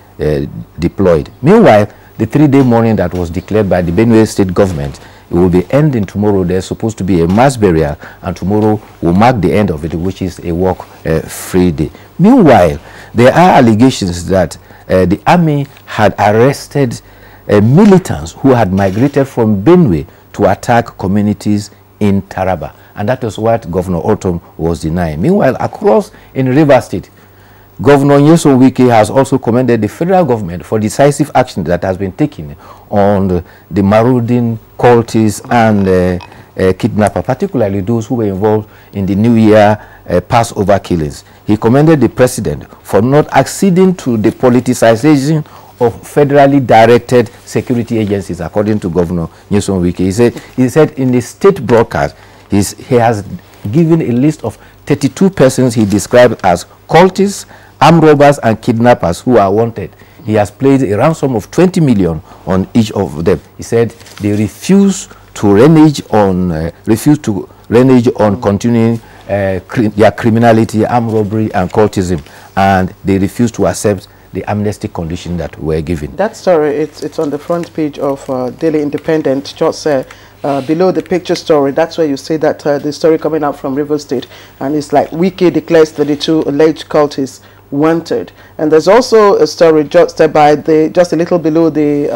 deployed. Meanwhile, the 3-day mourning that was declared by the Benue State government, it will be ending tomorrow. There's supposed to be a mass burial, and tomorrow will mark the end of it, which is a work-free day. Meanwhile, there are allegations that the army had arrested militants who had migrated from Benue to attack communities in Taraba, and that is what Governor Otom was denying. Meanwhile, across in Rivers State, Governor Nyesom Wike has also commended the federal government for decisive action that has been taken on the marauding cultists and kidnappers, particularly those who were involved in the New Year Passover killings. He commended the president for not acceding to the politicization of federally directed security agencies, according to Governor Nyesom Wike. He said in the state broadcast, he has given a list of 32 persons he described as cultists, armed robbers and kidnappers who are wanted. He has placed a ransom of 20 million on each of them. He said they refuse to renege on continuing their criminality, armed robbery and cultism, and they refuse to accept the amnesty condition that were given. That story, it's on the front page of Daily Independent, just below the picture story. That's where you see that the story coming out from Rivers State, and it's like Wike declares 32 alleged cultists wanted. And there's also a story just by just a little below the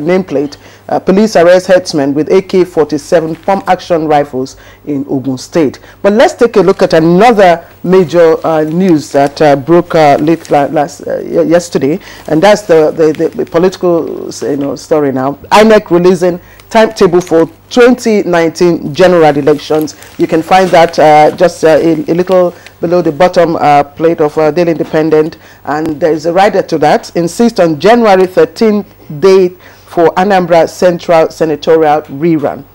nameplate police arrest herdsmen with AK-47 pump-action rifles in Ogun State. But let's take a look at another major news that broke late yesterday, and that's the political story now. INEC releasing timetable for 2019 general elections. You can find that just a little below the bottom plate of Daily Independent, and there is a rider to that. Insist on January 13th date for Anambra Central Senatorial rerun.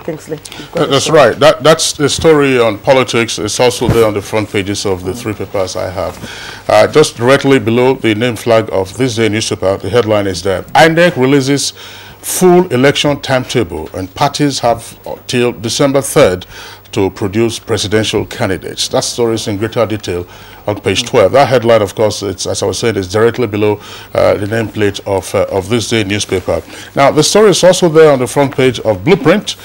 Kingsley. That's right. That's the story on politics. It's also there on the front pages of the three papers I have. Just directly below the name flag of this day newspaper, the headline is that INEC releases full election timetable, and parties have till December 3rd to produce presidential candidates. That story is in greater detail on page 12. That headline, of course, it's, as I was saying, is directly below the nameplate of this day newspaper. Now, the story is also there on the front page of Blueprint.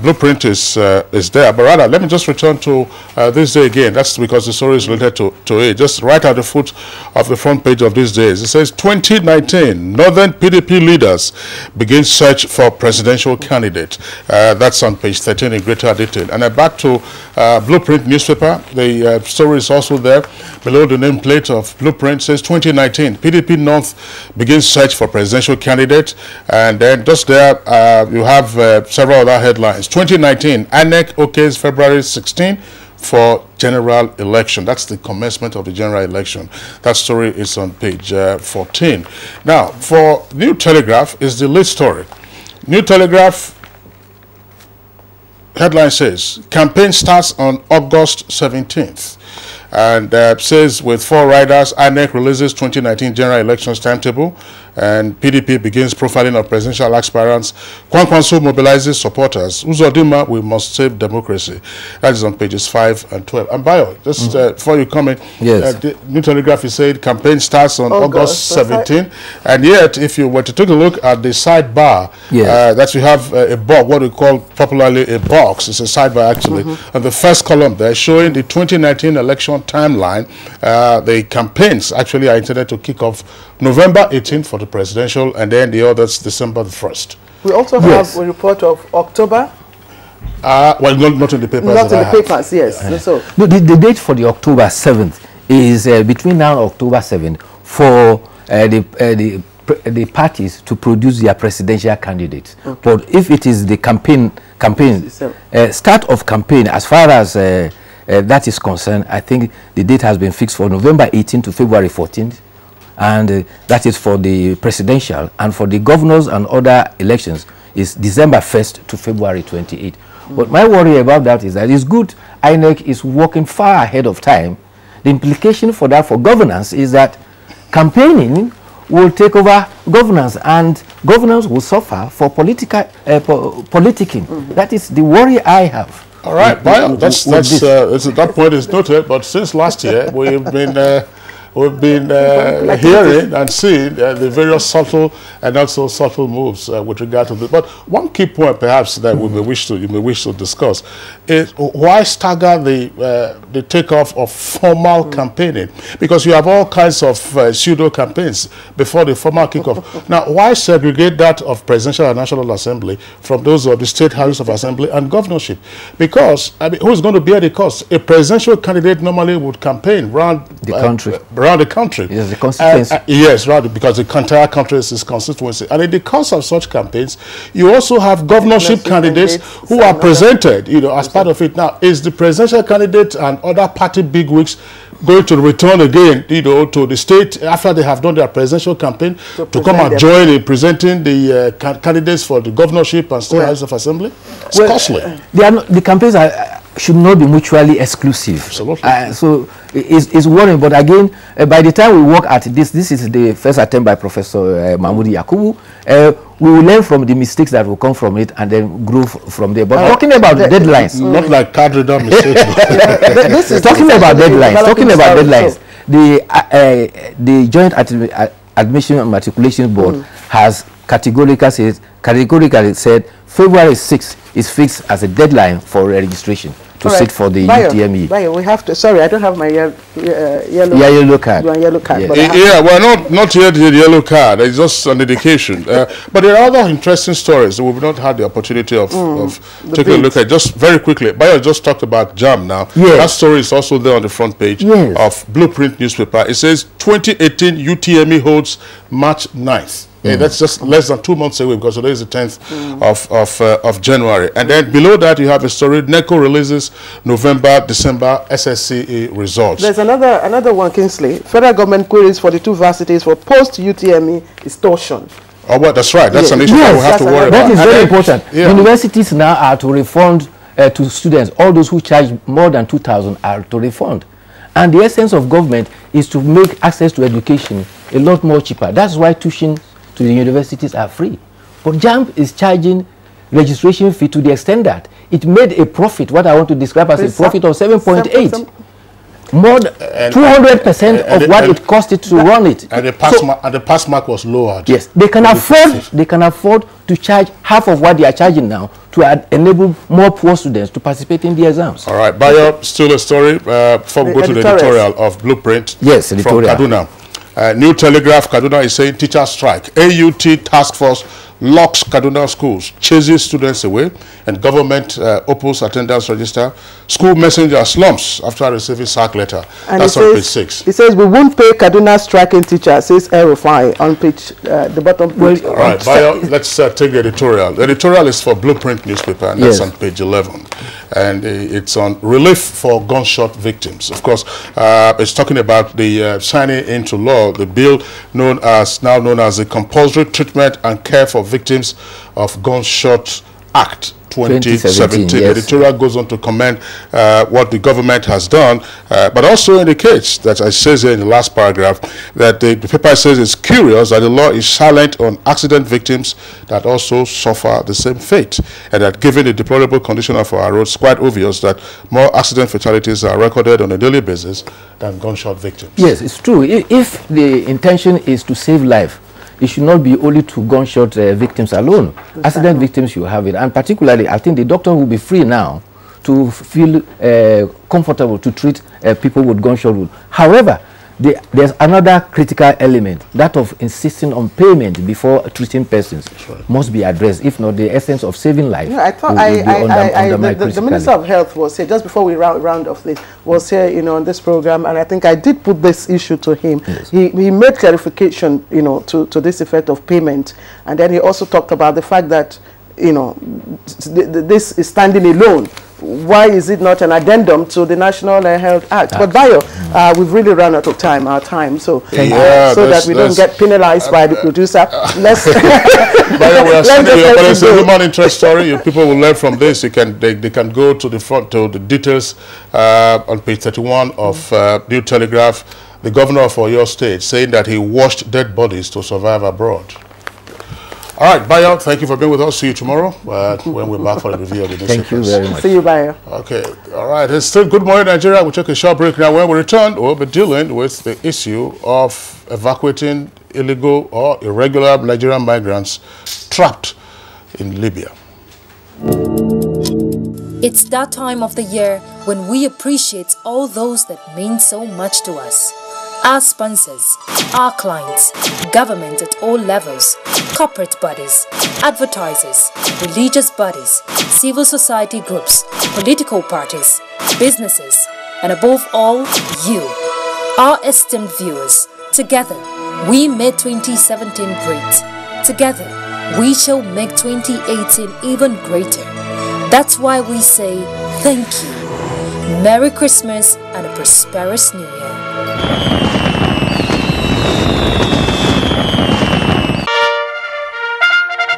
Blueprint is there, but rather, let me just return to this day again. That's because the story is related to it. Just right at the foot of the front page of this day, it says 2019 Northern PDP leaders begin search for presidential candidate. That's on page 13 in greater detail. And back to Blueprint newspaper, the story is also there below the nameplate of Blueprint. Says 2019 PDP North begins search for presidential candidate, and then just there you have several other headlines. 2019 INEC okays February 16 for general election. That's the commencement of the general election. That story is on page 14. Now, for New Telegraph is the lead story. New Telegraph headline says, campaign starts on August 17th. And says with 4 riders, INEC releases 2019 general elections timetable, and PDP begins profiling of presidential aspirants. Kwankwanso mobilizes supporters. Uzodima, we must save democracy. That is on pages 5 and 12. And Bayo, just before you comment, yes. The New Telegraph is said campaign starts on August 17th, and yet if you were to take a look at the sidebar, yes. that you have a box, what we call popularly a box. It's a sidebar actually, and the first column there showing the 2019 election timeline. The campaigns actually are intended to kick off November 18th for the presidential, and then the others December the 1st. We also have a report of October. Well, not in the papers. Not in the papers, yes. So no, the date for the October 7th is between now and October 7th for the parties to produce their presidential candidates. Okay. But if it is the campaign start of campaign, as far as that is concerned, I think the date has been fixed for November 18th to February 14th. And that is for the presidential, and for the governors and other elections is December 1st to February 28th. But my worry about that is that it's good INEC is working far ahead of time. The implication for that for governance is that campaigning will take over governance, and governance will suffer for politicking. That is the worry I have. All right, well, that point is noted, but since last year we've been hearing and seeing the various subtle and not so subtle moves with regard to this. But one key point, perhaps, that you may wish to discuss is why stagger the takeoff of formal campaigning? Because you have all kinds of pseudo campaigns before the formal kickoff. Now, why segregate that of presidential and national assembly from those of the state houses of assembly and governorship? Because I mean, who's going to bear the cost? A presidential candidate normally would campaign around the country. Around the country. Yes, the constituency. Yes, rather, because the entire country is his constituency. And in the course of such campaigns, you also have governorship candidates who are presented, as part of it. Now, is the presidential candidate and other party bigwigs going to return again, to the state after they have done their presidential campaign to come and join in presenting the candidates for the governorship and state house of assembly? It's costly. The campaigns should not be mutually exclusive. Absolutely. So it's worrying. But again, by the time we work at this is the first attempt by Professor Mahmoud Yakubu. We will learn from the mistakes that will come from it and then grow from there. But talking about the deadlines, not like card reader mistakes. Talking about deadlines. The Joint Admission and Matriculation Board has categorically said February 6th is fixed as a deadline for registration. to sit for the UTME. Bayo, we have to. Sorry, I don't have my yellow card. Yellow card. Yeah, well, not yet the yellow card. It's just an indication. But there are other interesting stories that we've not had the opportunity of taking a look at. Just very quickly, Bayo just talked about JAM now. Yes. That story is also there on the front page of Blueprint newspaper. It says 2018 UTME holds March 9th. That's just less than 2 months away, because today is the 10th of January. And then below that you have a story, NECO releases November-December SSCE results. There's another one, Kingsley. Federal government queries 42 varsities for post-UTME extortion. Oh, well, that's right. That's an issue that we have to worry about. That is very important. Universities now are to refund to students. All those who charge more than 2,000 are to refund. And the essence of government is to make access to education a lot more cheaper. That's why tuition to the universities are free. But JAMB is charging registration fee to the extent that it made a profit, what I want to describe as a profit of 7.8. More than 200% of what it cost it to run it. And the pass mark was lowered. Yes, they can afford to charge half of what they are charging now to enable more poor students to participate in the exams. All right, Bayo, still a story before we go to the editorial of Blueprint. Yes, editorial. From Kaduna. New Telegraph, Kaduna is saying teacher strike. AUT task force locks Kaduna schools, chases students away, and government opens attendance register. School messenger slumps after receiving sack letter. And that's on page 6. It says we won't pay Kaduna striking teacher, says RFI on page, the bottom page. All right, Bayo, let's take the editorial. The editorial is for Blueprint newspaper, and that's on page 11. And it's on relief for gunshot victims. Of course, it's talking about the signing into law, the bill now known as the Compulsory Treatment and Care for Victims of Gunshot Act 2017. The editorial goes on to commend what the government has done, but also indicates that, as it says here in the last paragraph, that the paper says it's curious that the law is silent on accident victims that also suffer the same fate, and that given the deplorable condition of our roads, it's quite obvious that more accident fatalities are recorded on a daily basis than gunshot victims. Yes, it's true. If the intention is to save life, it should not be only to gunshot victims alone. Accident victims, you have it. And particularly, I think the doctor will be free now to feel comfortable to treat people with gunshot wound. However, there's another critical element, that of insisting on payment before treating persons must be addressed. If not, the essence of saving life I thought the Minister of Health was here, just before we round off this, was here, on this program, and I think I did put this issue to him. Yes. He made clarification, to this effect of payment, and then he also talked about the fact that, this is standing alone. Why is it not an addendum to the National Health Act? But Bayo, we've really run out of time, so that we don't get penalized by the producer. Let's Bayo, we are sending you, but it's a human interest story. People will learn from this. They can go to the front to the details on page 31 of New Telegraph. The governor of Oyo State saying that he washed dead bodies to survive abroad. All right, Bayo, thank you for being with us. See you tomorrow when we're back for a review of the newspapers. Thank you very much. See you, Bayo. Okay, all right. It's still Good Morning Nigeria. We'll take a short break now. When we return, we'll be dealing with the issue of evacuating illegal or irregular Nigerian migrants trapped in Libya. It's that time of the year when we appreciate all those that mean so much to us. Our sponsors, our clients, government at all levels, corporate bodies, advertisers, religious bodies, civil society groups, political parties, businesses, and above all, you, our esteemed viewers. Together, we made 2017 great. Together, we shall make 2018 even greater. That's why we say thank you. Merry Christmas and a prosperous New Year.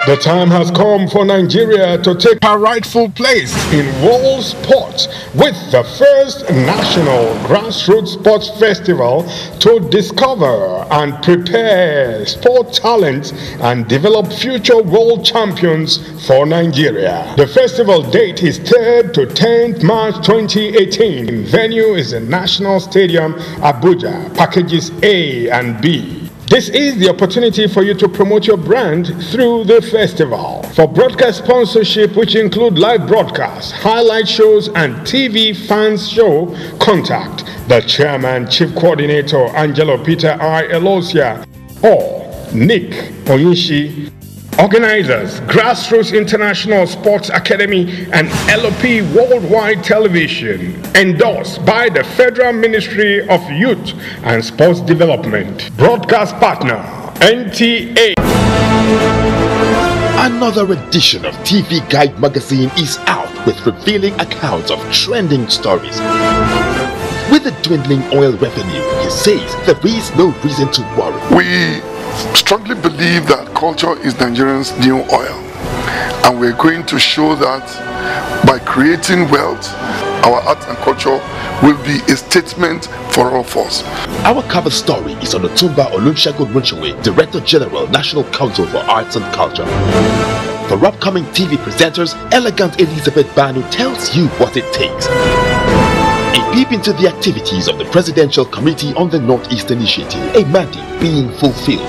The time has come for Nigeria to take her rightful place in world sports with the first national grassroots sports festival to discover and prepare sport talent and develop future world champions for Nigeria. The festival date is 3rd to 10th March 2018. Venue is the National Stadium, Abuja, packages A and B. This is the opportunity for you to promote your brand through the festival. For broadcast sponsorship, which include live broadcasts, highlight shows, and TV fans show, contact the Chairman, Chief Coordinator, Angelo Peter I. Elosia, or Nick Oyinshi. Organizers, Grassroots International Sports Academy and LOP Worldwide Television. Endorsed by the Federal Ministry of Youth and Sports Development. Broadcast partner, NTA. Another edition of TV Guide magazine is out with revealing accounts of trending stories. With the dwindling oil revenue, he says there is no reason to worry. We strongly believe that culture is Nigerians' new oil, and we're going to show that by creating wealth, our art and culture will be a statement for all of us. Our cover story is on Otumba Olusegun Runchewe, Director General, National Council for Arts and Culture. For upcoming TV presenters, Elegant Elizabeth Banu tells you what it takes. A peep into the activities of the Presidential Committee on the Northeast Initiative, a mandate being fulfilled.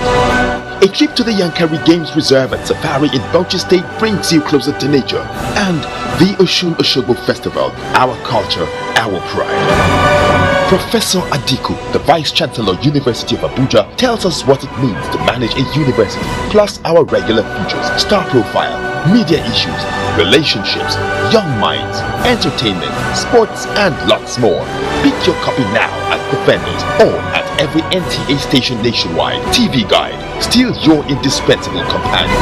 A trip to the Yankari Games Reserve and Safari in Bauchi State brings you closer to nature. And the Oshun Oshogo Festival, our culture, our pride. Professor Adiku, the Vice Chancellor, University of Abuja, tells us what it means to manage a university, plus our regular features, star profile, media issues, relationships, young minds, entertainment, sports, and lots more. Pick your copy now at the vendors or at every NTA station nationwide. TV Guide, still your indispensable companion.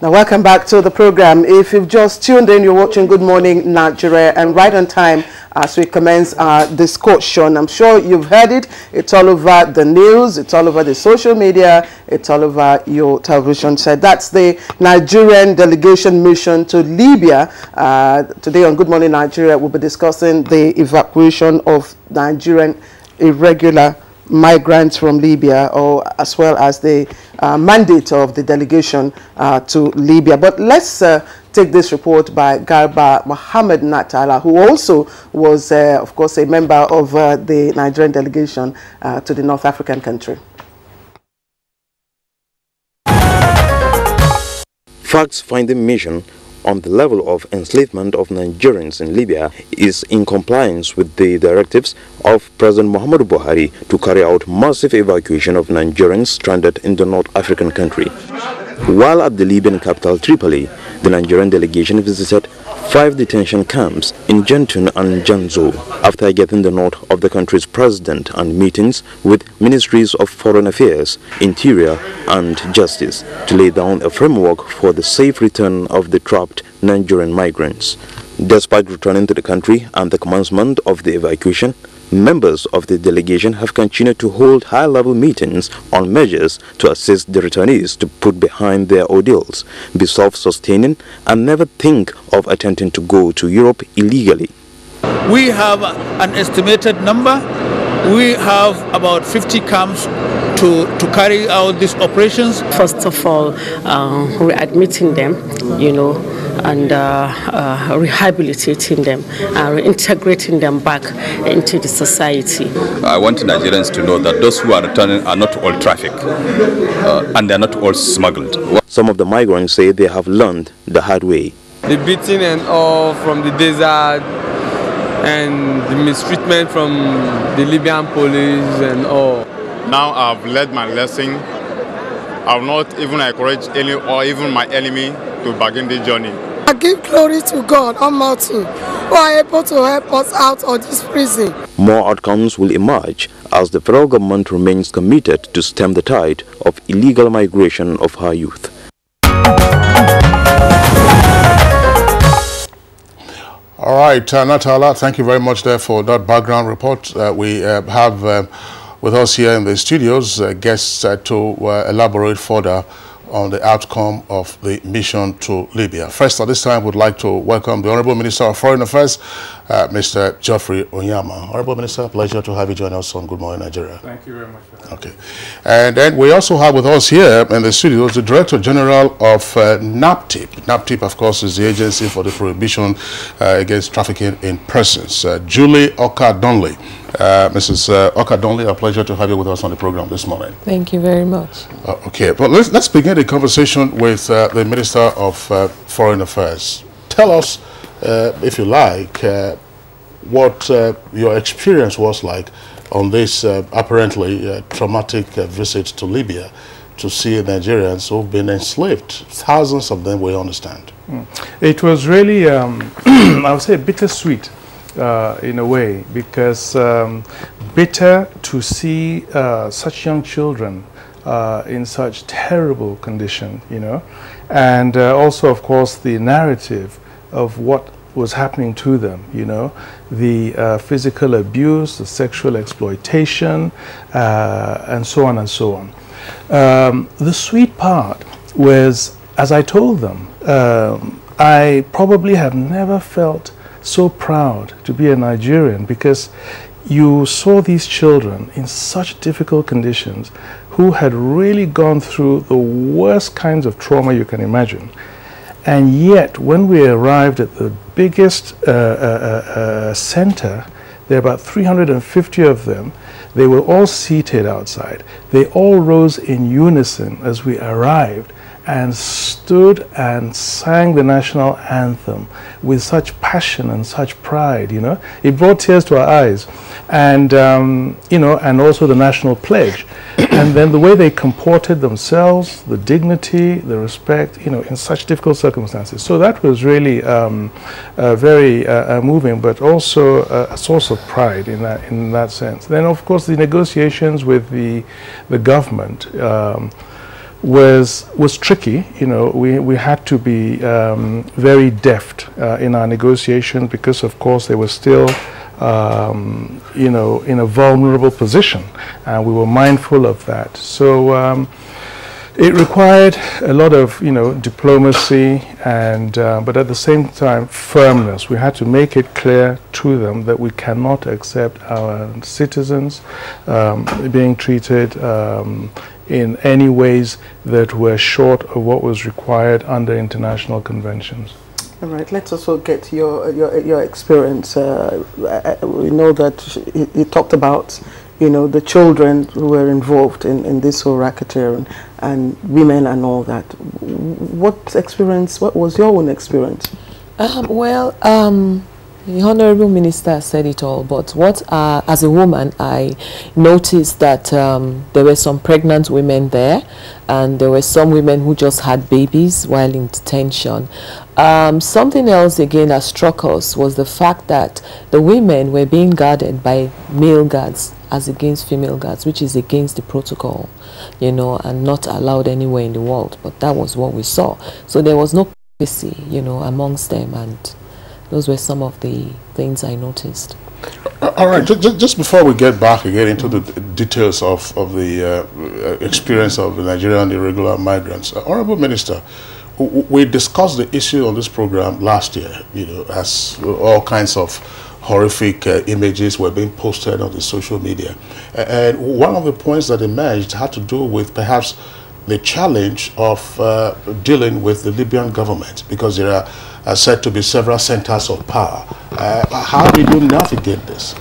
Now, welcome back to the program. If you've just tuned in, you're watching Good Morning Nigeria, and right on time as we commence our discussion. I'm sure you've heard it. It's all over the news. It's all over the social media. It's all over your television set. That's the Nigerian delegation mission to Libya. Today on Good Morning Nigeria, we'll be discussing the evacuation of Nigerian irregular migrants from Libya, or as well as the mandate of the delegation to Libya. But let's take this report by Garba Mohammed Natala, who also was, of course, a member of the Nigerian delegation to the North African country. Facts-finding mission on the level of enslavement of Nigerians in Libya is in compliance with the directives of President Muhammadu Buhari to carry out massive evacuation of Nigerians stranded in the North African country. While at the Libyan capital Tripoli, the Nigerian delegation visited 5 detention camps in Jentun and Janzo after getting the nod of the country's president and meetings with ministries of foreign affairs, interior and justice to lay down a framework for the safe return of the trapped Nigerian migrants. Despite returning to the country and the commencement of the evacuation, members of the delegation have continued to hold high-level meetings on measures to assist the returnees to put behind their ordeals, be self-sustaining, and never think of attempting to go to Europe illegally. We have an estimated number. We have about 50 camps to carry out these operations. First of all, we're admitting them, and rehabilitating them, reintegrating them back into the society. I want Nigerians to know that those who are returning are not all trafficked, and they are not all smuggled. Some of the migrants say they have learned the hard way. The beating and all from the desert, and the mistreatment from the Libyan police and all. Now I've learned my lesson. I will not even encourage any or even my enemy to begin the journey. I give glory to God Almighty, who are able to help us out of this prison. More outcomes will emerge as the federal government remains committed to stem the tide of illegal migration of her youth. All right, Natala, thank you very much there for that background report. We have with us here in the studios guests to elaborate further on the outcome of the mission to Libya. First, at this time, we'd like to welcome the Honorable Minister of Foreign Affairs, Mr. Geoffrey Onyama. Honorable Minister, pleasure to have you join us on Good Morning Nigeria. Thank you very much for that. Okay. And then we also have with us here in the studios the Director General of NAPTIP. NAPTIP, of course, is the agency for the prohibition against trafficking in persons. Julie Oka-Donley. Mrs. Oka-Donley, a pleasure to have you with us on the program this morning. Thank you very much. Okay, but let's begin the conversation with the Minister of Foreign Affairs. Tell us, if you like, what your experience was like on this apparently traumatic visit to Libya to see Nigerians who've been enslaved. Thousands of them, we understand. It was really, I would say, bittersweet in a way, because bitter to see such young children in such terrible condition, you know, and also, of course, the narrative of what was happening to them, you know, the physical abuse, the sexual exploitation, and so on and so on. The sweet part was, as I told them, I probably have never felt so proud to be a Nigerian, because you saw these children in such difficult conditions who had really gone through the worst kinds of trauma you can imagine. And yet, when we arrived at the biggest center, there were about 350 of them. They were all seated outside. They all rose in unison as we arrived and stood and sang the national anthem with such passion and such pride, you know. It brought tears to our eyes. And, you know, and also the national pledge. And then the way they comported themselves, the dignity, the respect, you know, in such difficult circumstances. So that was really very moving, but also a source of pride in that sense. Then, of course, the negotiations with the government was tricky. You know, we had to be very deft in our negotiations, because, of course, they were still you know, in a vulnerable position, and we were mindful of that. So it required a lot of, you know, diplomacy, and but at the same time firmness. We had to make it clear to them that we cannot accept our citizens being treated in any ways that were short of what was required under international conventions. All right, let's also get your experience. We know that he talked about, you know, the children who were involved in this whole racketeering, and women and all that. What experience, what was your own experience? The Honorable Minister said it all, but what, as a woman, I noticed that there were some pregnant women there, and there were some women who just had babies while in detention. Something else again that struck us was the fact that the women were being guarded by male guards as against female guards, which is against the protocol, you know, and not allowed anywhere in the world. But that was what we saw. So there was no privacy, you know, amongst them, and those were some of the things I noticed. All right, just before we get back again into the details of the experience of the Nigerian irregular migrants, Honorable Minister, we discussed the issue on this program last year, you know, as all kinds of horrific images were being posted on the social media. And one of the points that emerged had to do with perhaps the challenge of dealing with the Libyan government, because there are said to be several centers of power. How did you navigate this?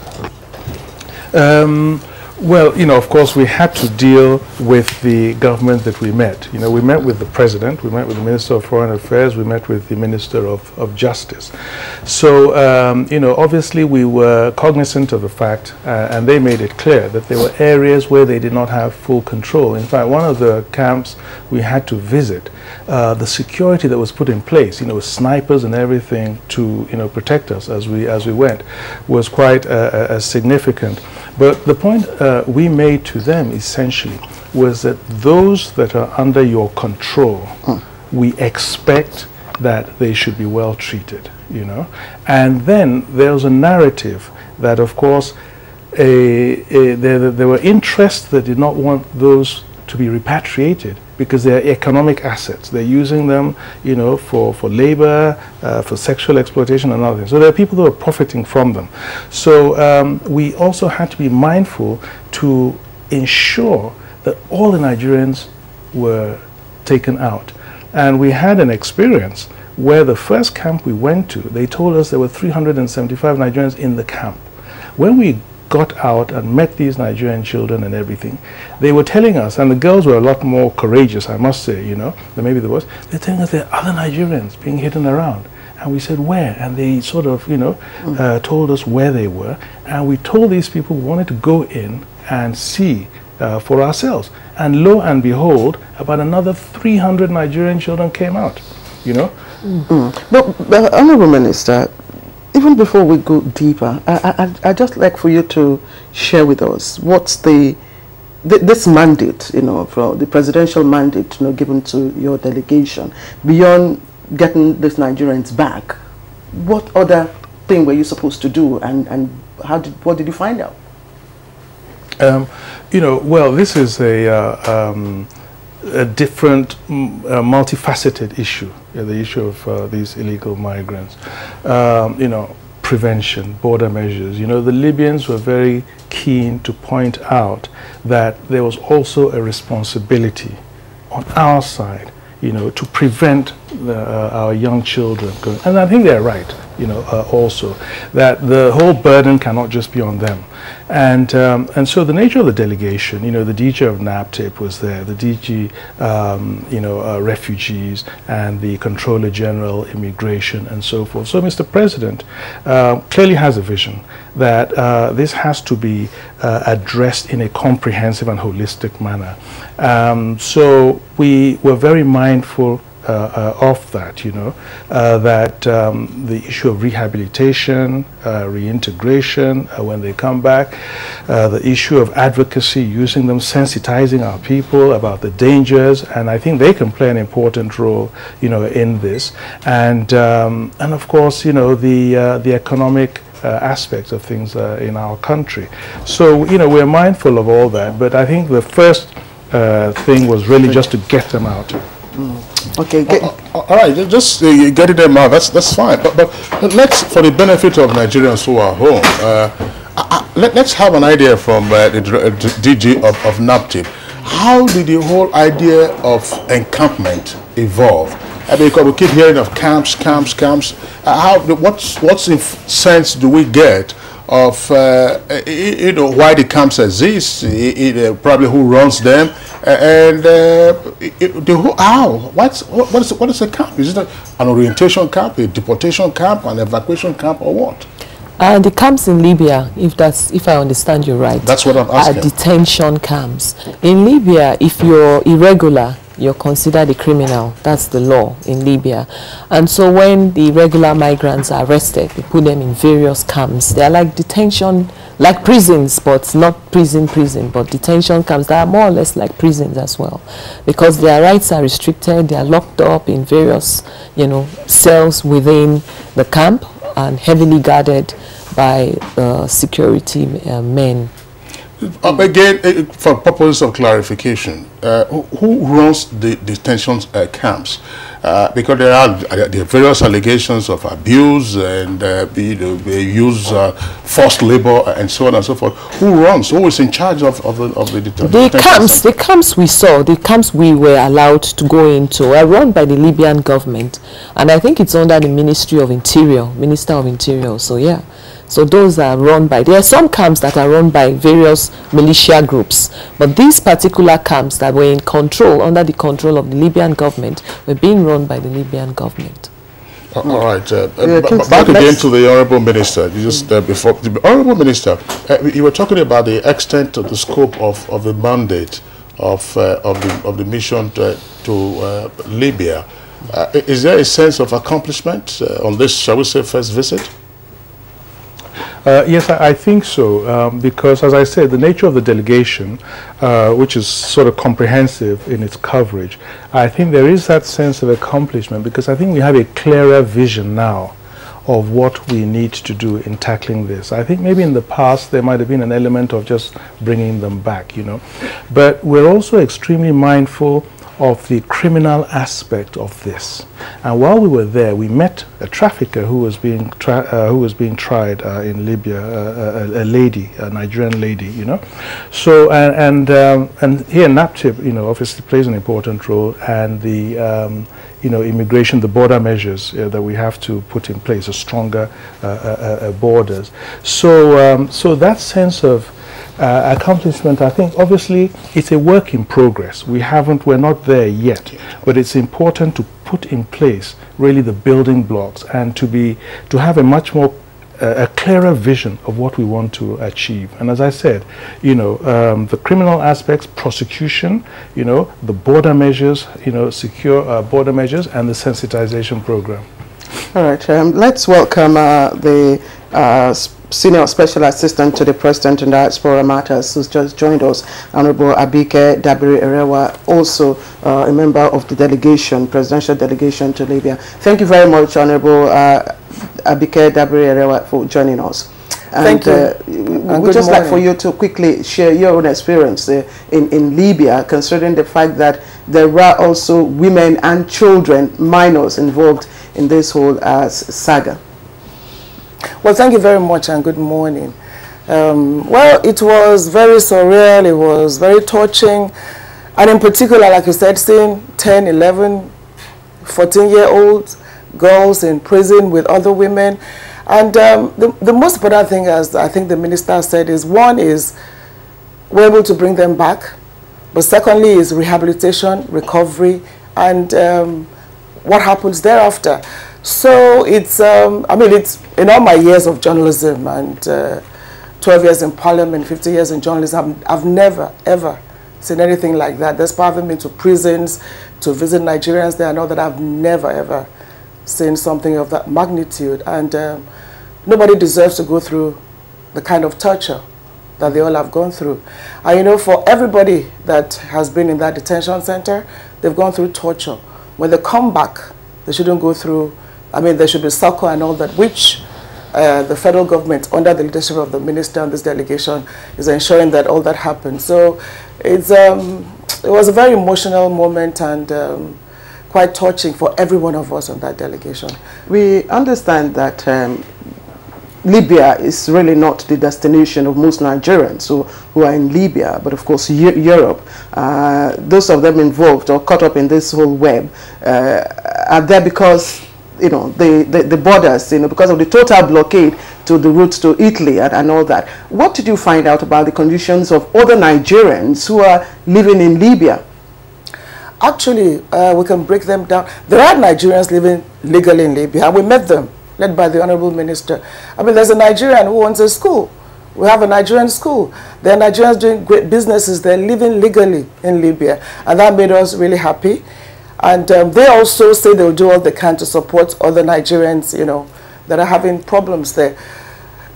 Well, you know, of course, we had to deal with the government that we met. You know, we met with the President, we met with the Minister of Foreign Affairs, we met with the Minister of Justice. So, you know, obviously we were cognizant of the fact, and they made it clear that there were areas where they did not have full control. In fact, one of the camps we had to visit, the security that was put in place, you know, with snipers and everything to, you know, protect us as we went, was quite significant. But the point we made to them essentially was that those that are under your control, we expect that they should be well treated, you know. And then there's a narrative that, of course, there were interests that did not want those to be repatriated because they're economic assets. They're using them, you know, for labor, for sexual exploitation and other things. So there are people who are profiting from them. So we also had to be mindful to ensure that all the Nigerians were taken out. And we had an experience where the first camp we went to, they told us there were 375 Nigerians in the camp. When we got out and met these Nigerian children and everything, they were telling us, and the girls were a lot more courageous, I must say, you know, than maybe the boys. They're telling us there are other Nigerians being hidden around. And we said, where? And they sort of, you know, told us where they were. And we told these people we wanted to go in and see for ourselves. And lo and behold, about another 300 Nigerian children came out, you know. But Honorable Minister, even before we go deeper, I'd just like for you to share with us what's this mandate, you know, for the presidential mandate, you know, given to your delegation. Beyond getting these Nigerians back, what other thing were you supposed to do, and what did you find out? You know, well, this is a different, multifaceted issue, the issue of these illegal migrants. You know, prevention, border measures. You know, the Libyans were very keen to point out that there was also a responsibility on our side, you know, to prevent our young children going. And I think they're right, you know, also, that the whole burden cannot just be on them. And so the nature of the delegation, you know, the DG of NAPTIP was there, the DG, you know, refugees, and the Controller General, immigration, and so forth. So Mr. President clearly has a vision that this has to be addressed in a comprehensive and holistic manner. So we were very mindful of that, you know, that the issue of rehabilitation, reintegration when they come back, the issue of advocacy, using them, sensitizing our people about the dangers, and I think they can play an important role, you know, in this, and of course, you know, the economic aspects of things in our country. So, you know, we're mindful of all that, but I think the first thing was really just to get them out. Okay. All right, just getting them out. That's fine. But let's, for the benefit of Nigerians who are home, let's have an idea from the DG of NAPTIP. How did the whole idea of encampment evolve? Because we keep hearing of camps. What sense do we get of you know, why the camps exist, probably who runs them, and how? What is a camp? Is it an orientation camp, a deportation camp, an evacuation camp, or what? The camps in Libya, if I understand you right, that's what I'm asking. Are detention camps. In Libya, if you're irregular, you're considered a criminal. That's the law in Libya. And so when the irregular migrants are arrested, they put them in various camps. They're like detention, like prisons, but not prison, but detention camps that are more or less like prisons as well. Because their rights are restricted, they are locked up in various, you know, cells within the camp and heavily guarded by security men. Again, for purposes of clarification, who runs the detention camps? Because there are various allegations of abuse and they use forced labor and so on and so forth. Who runs? Who is in charge of the detention? The camps we saw, the camps we were allowed to go into, are run by the Libyan government, and I think it's under the Ministry of Interior, Minister of Interior. So yeah. So those are run by, there are some camps that are run by various militia groups, but these particular camps that were in control, under the control of the Libyan government, were being run by the Libyan government. All right. Back again to the Honourable Minister. Just before the Honourable Minister, you were talking about the extent of the scope of the mandate of the mission to Libya. Is there a sense of accomplishment on this, shall we say, first visit? Yes, I think so, because as I said, the nature of the delegation, which is sort of comprehensive in its coverage, I think there is that sense of accomplishment, because I think we have a clearer vision now of what we need to do in tackling this. I think maybe in the past there might have been an element of just bringing them back, you know, but we're also extremely mindful of the criminal aspect of this. And while we were there, we met a trafficker who was being tried in Libya, a lady, a Nigerian lady, you know. So and here NAPTIP, you know, obviously plays an important role, and the you know, immigration, the border measures that we have to put in place, a stronger borders. So so that sense of accomplishment, I think, obviously, it's a work in progress. We're not there yet, but it's important to put in place really the building blocks and to have a much more a clearer vision of what we want to achieve. And as I said, you know, the criminal aspects, prosecution, you know, the border measures, you know, secure border measures, and the sensitization program. All right, let's welcome the Senior Special Assistant to the President in Diaspora Matters, who's just joined us, Honorable Abike Dabiri-Erewa, also a member of the delegation, presidential delegation to Libya. Thank you very much, Honorable Abike Dabiri-Erewa, for joining us. And, thank you. We'd just like for you to quickly share your own experience in Libya, considering the fact that there are also women and children, minors, involved in this whole saga. Well, thank you very much and good morning. Well, it was very surreal, it was very touching, and in particular, like you said, seeing 10, 11, 14-year-olds, girls in prison with other women. And the most important thing, as I think the minister said, is one is we're able to bring them back, but secondly is rehabilitation, recovery, and what happens thereafter. So it's, I mean, it's in all my years of journalism and 12 years in Parliament, 50 years in journalism, I've never, ever seen anything like that. Despite having been to prisons, to visit Nigerians there and all that, I've never, ever seen something of that magnitude. And nobody deserves to go through the kind of torture that they all have gone through. And you know, for everybody that has been in that detention center, they've gone through torture. When they come back, they shouldn't go through, I mean, there should be succor and all that, which the federal government, under the leadership of the minister and this delegation, is ensuring that all that happens. So it's, it was a very emotional moment and quite touching for every one of us on that delegation. We understand that Libya is really not the destination of most Nigerians who are in Libya, but of course Europe. Those of them involved or caught up in this whole web are there because, you know, the borders, you know, because of the total blockade to the routes to Italy and all that. What did you find out about the conditions of other Nigerians who are living in Libya? Actually, we can break them down. There are Nigerians living legally in Libya, and we met them, led by the Honorable Minister. I mean, there's a Nigerian who owns a school. We have a Nigerian school. There are Nigerians doing great businesses. They're living legally in Libya, and that made us really happy. And they also say they'll do all they can to support other Nigerians, you know, that are having problems there.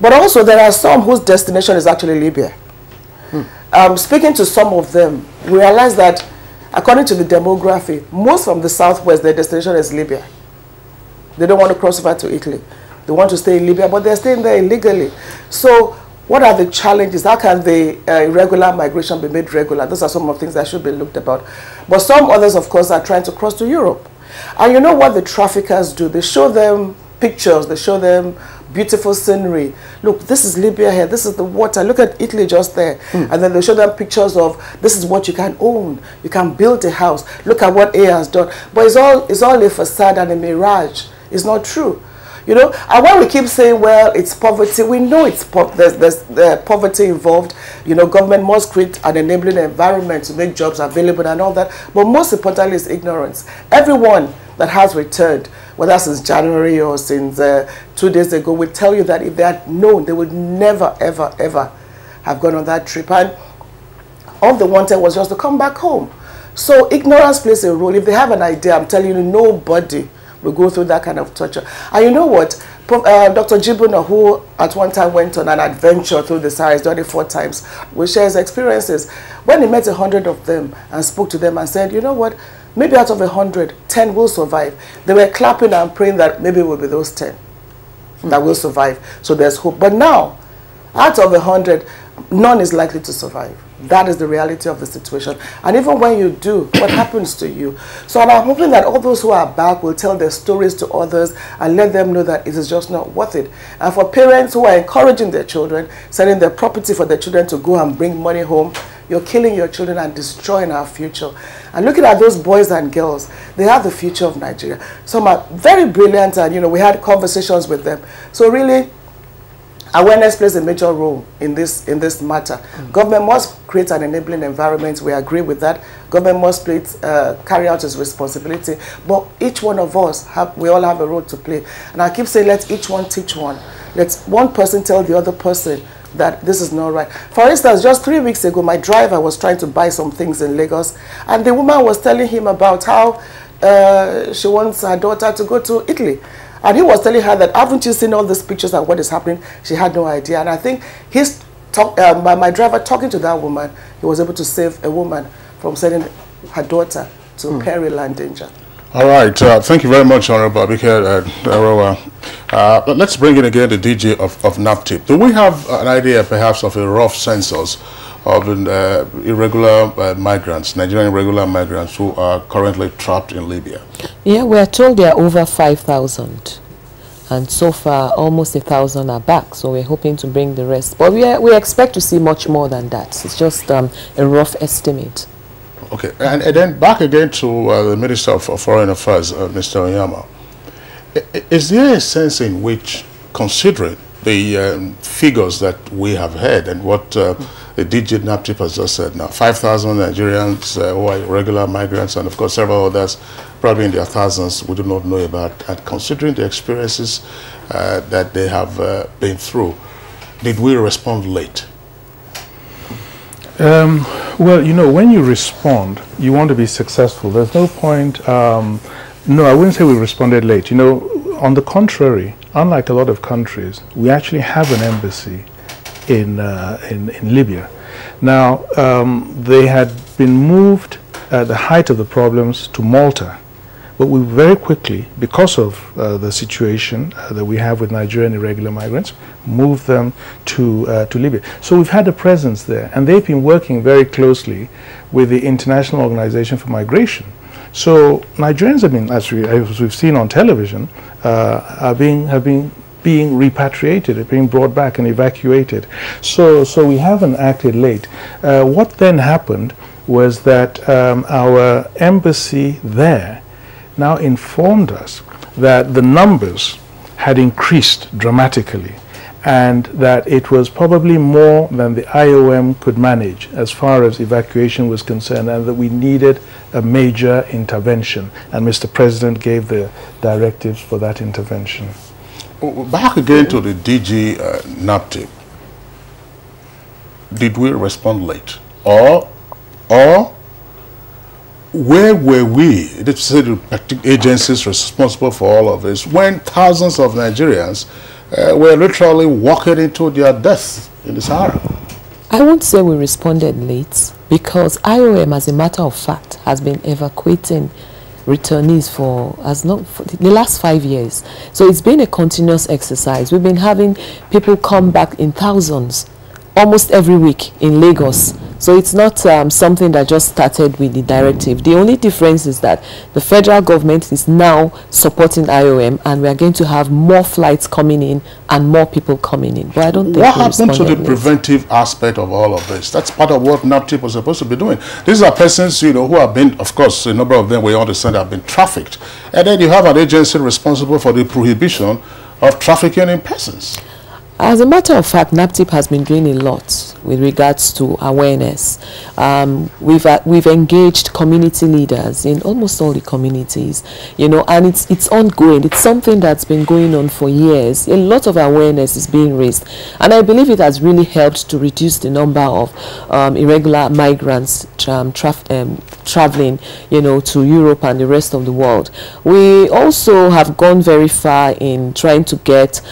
But also there are some whose destination is actually Libya. Speaking to some of them, we realize that according to the demography, most from the southwest, their destination is Libya. They don't want to cross over to Italy. They want to stay in Libya, but they're staying there illegally. So what are the challenges? How can the irregular migration be made regular? Those are some of the things that should be looked about. But some others, of course, are trying to cross to Europe. And you know what the traffickers do? They show them pictures. They show them beautiful scenery. Look, this is Libya here. This is the water. Look at Italy just there. And then they show them pictures of this is what you can own. You can build a house. Look at what A has done. But it's all a facade and a mirage. It's not true. You know, and when we keep saying, well, it's poverty, we know there's poverty involved. You know, government must create an enabling environment to make jobs available and all that. But most importantly is ignorance. Everyone that has returned, whether since January or since 2 days ago, will tell you that if they had known, they would never, ever, ever have gone on that trip. And all they wanted was just to come back home. So ignorance plays a role. If they have an idea, I'm telling you, nobody will go through that kind of torture. And you know what? Dr. Jibuna, who at one time went on an adventure through the Sahara, he's done it 4 times, will share his experiences. When he met 100 of them and spoke to them and said, you know what? Maybe out of 100, 10 will survive. They were clapping and praying that maybe it will be those 10 that will survive. So there's hope. But now, out of 100, none is likely to survive. That is the reality of the situation. And even when you do, what happens to you? So I'm hoping that all those who are back will tell their stories to others and let them know that it is just not worth it. And for parents who are encouraging their children, selling their property for their children to go and bring money home, you're killing your children and destroying our future. And looking at those boys and girls, they have the future of Nigeria. Some are very brilliant, and we had conversations with them. So really, awareness plays a major role in this matter. Government must create an enabling environment. We agree with that. Government must carry out its responsibility. But each one of us, we all have a role to play. And I keep saying, let each one teach one. Let one person tell the other person that this is not right. For instance, just 3 weeks ago, my driver was trying to buy some things in Lagos, and the woman was telling him about how she wants her daughter to go to Italy. And he was telling her that, haven't you seen all these pictures and what is happening? She had no idea. And I think my driver talking to that woman, he was able to save a woman from sending her daughter to peril and danger. All right. Thank you very much, Honorable Abike Arowa. But let's bring in again the DG of NAPTIP. Do we have an idea, perhaps, of a rough census of irregular migrants, Nigerian irregular migrants who are currently trapped in Libya? Yeah, we are told there are over 5,000. And so far, almost 1,000 are back. So we're hoping to bring the rest. But we expect to see much more than that. It's just a rough estimate. Okay, and then back again to the Minister of Foreign Affairs, Mr. Onyama. Is there a sense in which, considering the figures that we have heard and what the DG NAPTIP has just said now, 5,000 Nigerians who are irregular migrants, and of course several others, probably in their thousands, we do not know about, and considering the experiences that they have been through, did we respond late? Well, when you respond, you want to be successful. There's no point. No, I wouldn't say we responded late. On the contrary, unlike a lot of countries, we actually have an embassy in Libya. Now, they had been moved at the height of the problems to Malta, but we very quickly, because of the situation that we have with Nigerian irregular migrants, moved them to Libya. So we've had a presence there, and they've been working very closely with the International Organization for Migration. So Nigerians have been, as we've seen on television, have been being repatriated, being brought back and evacuated. So we haven't acted late. What then happened was that our embassy there now informed us that the numbers had increased dramatically, and that it was probably more than the IOM could manage as far as evacuation was concerned, and that we needed a major intervention. And Mr. President gave the directives for that intervention. Back again to the DG NAPTIP. Did we respond late? Or where were we, let's say the agencies responsible for all of this, when thousands of Nigerians were literally walking into their death in the Sahara? I won't say we responded late, because IOM, as a matter of fact, has been evacuating returnees for the last 5 years. So it's been a continuous exercise. We've been having people come back in thousands almost every week in Lagos. So it's not something that just started with the directive. The only difference is that the federal government is now supporting IOM, and we are going to have more flights coming in and more people coming in. But I don't think what happened to the preventive aspect of all of this? That's part of what NAPTIP was supposed to be doing. These are persons, who have been, of course, a number of them we understand have been trafficked. And then you have an agency responsible for the prohibition of trafficking in persons. As a matter of fact, NAPTIP has been doing a lot with regards to awareness. We've engaged community leaders in almost all the communities, and it's ongoing. It's something that's been going on for years. A lot of awareness is being raised, and I believe it has really helped to reduce the number of irregular migrants traveling, to Europe and the rest of the world. We also have gone very far in trying to get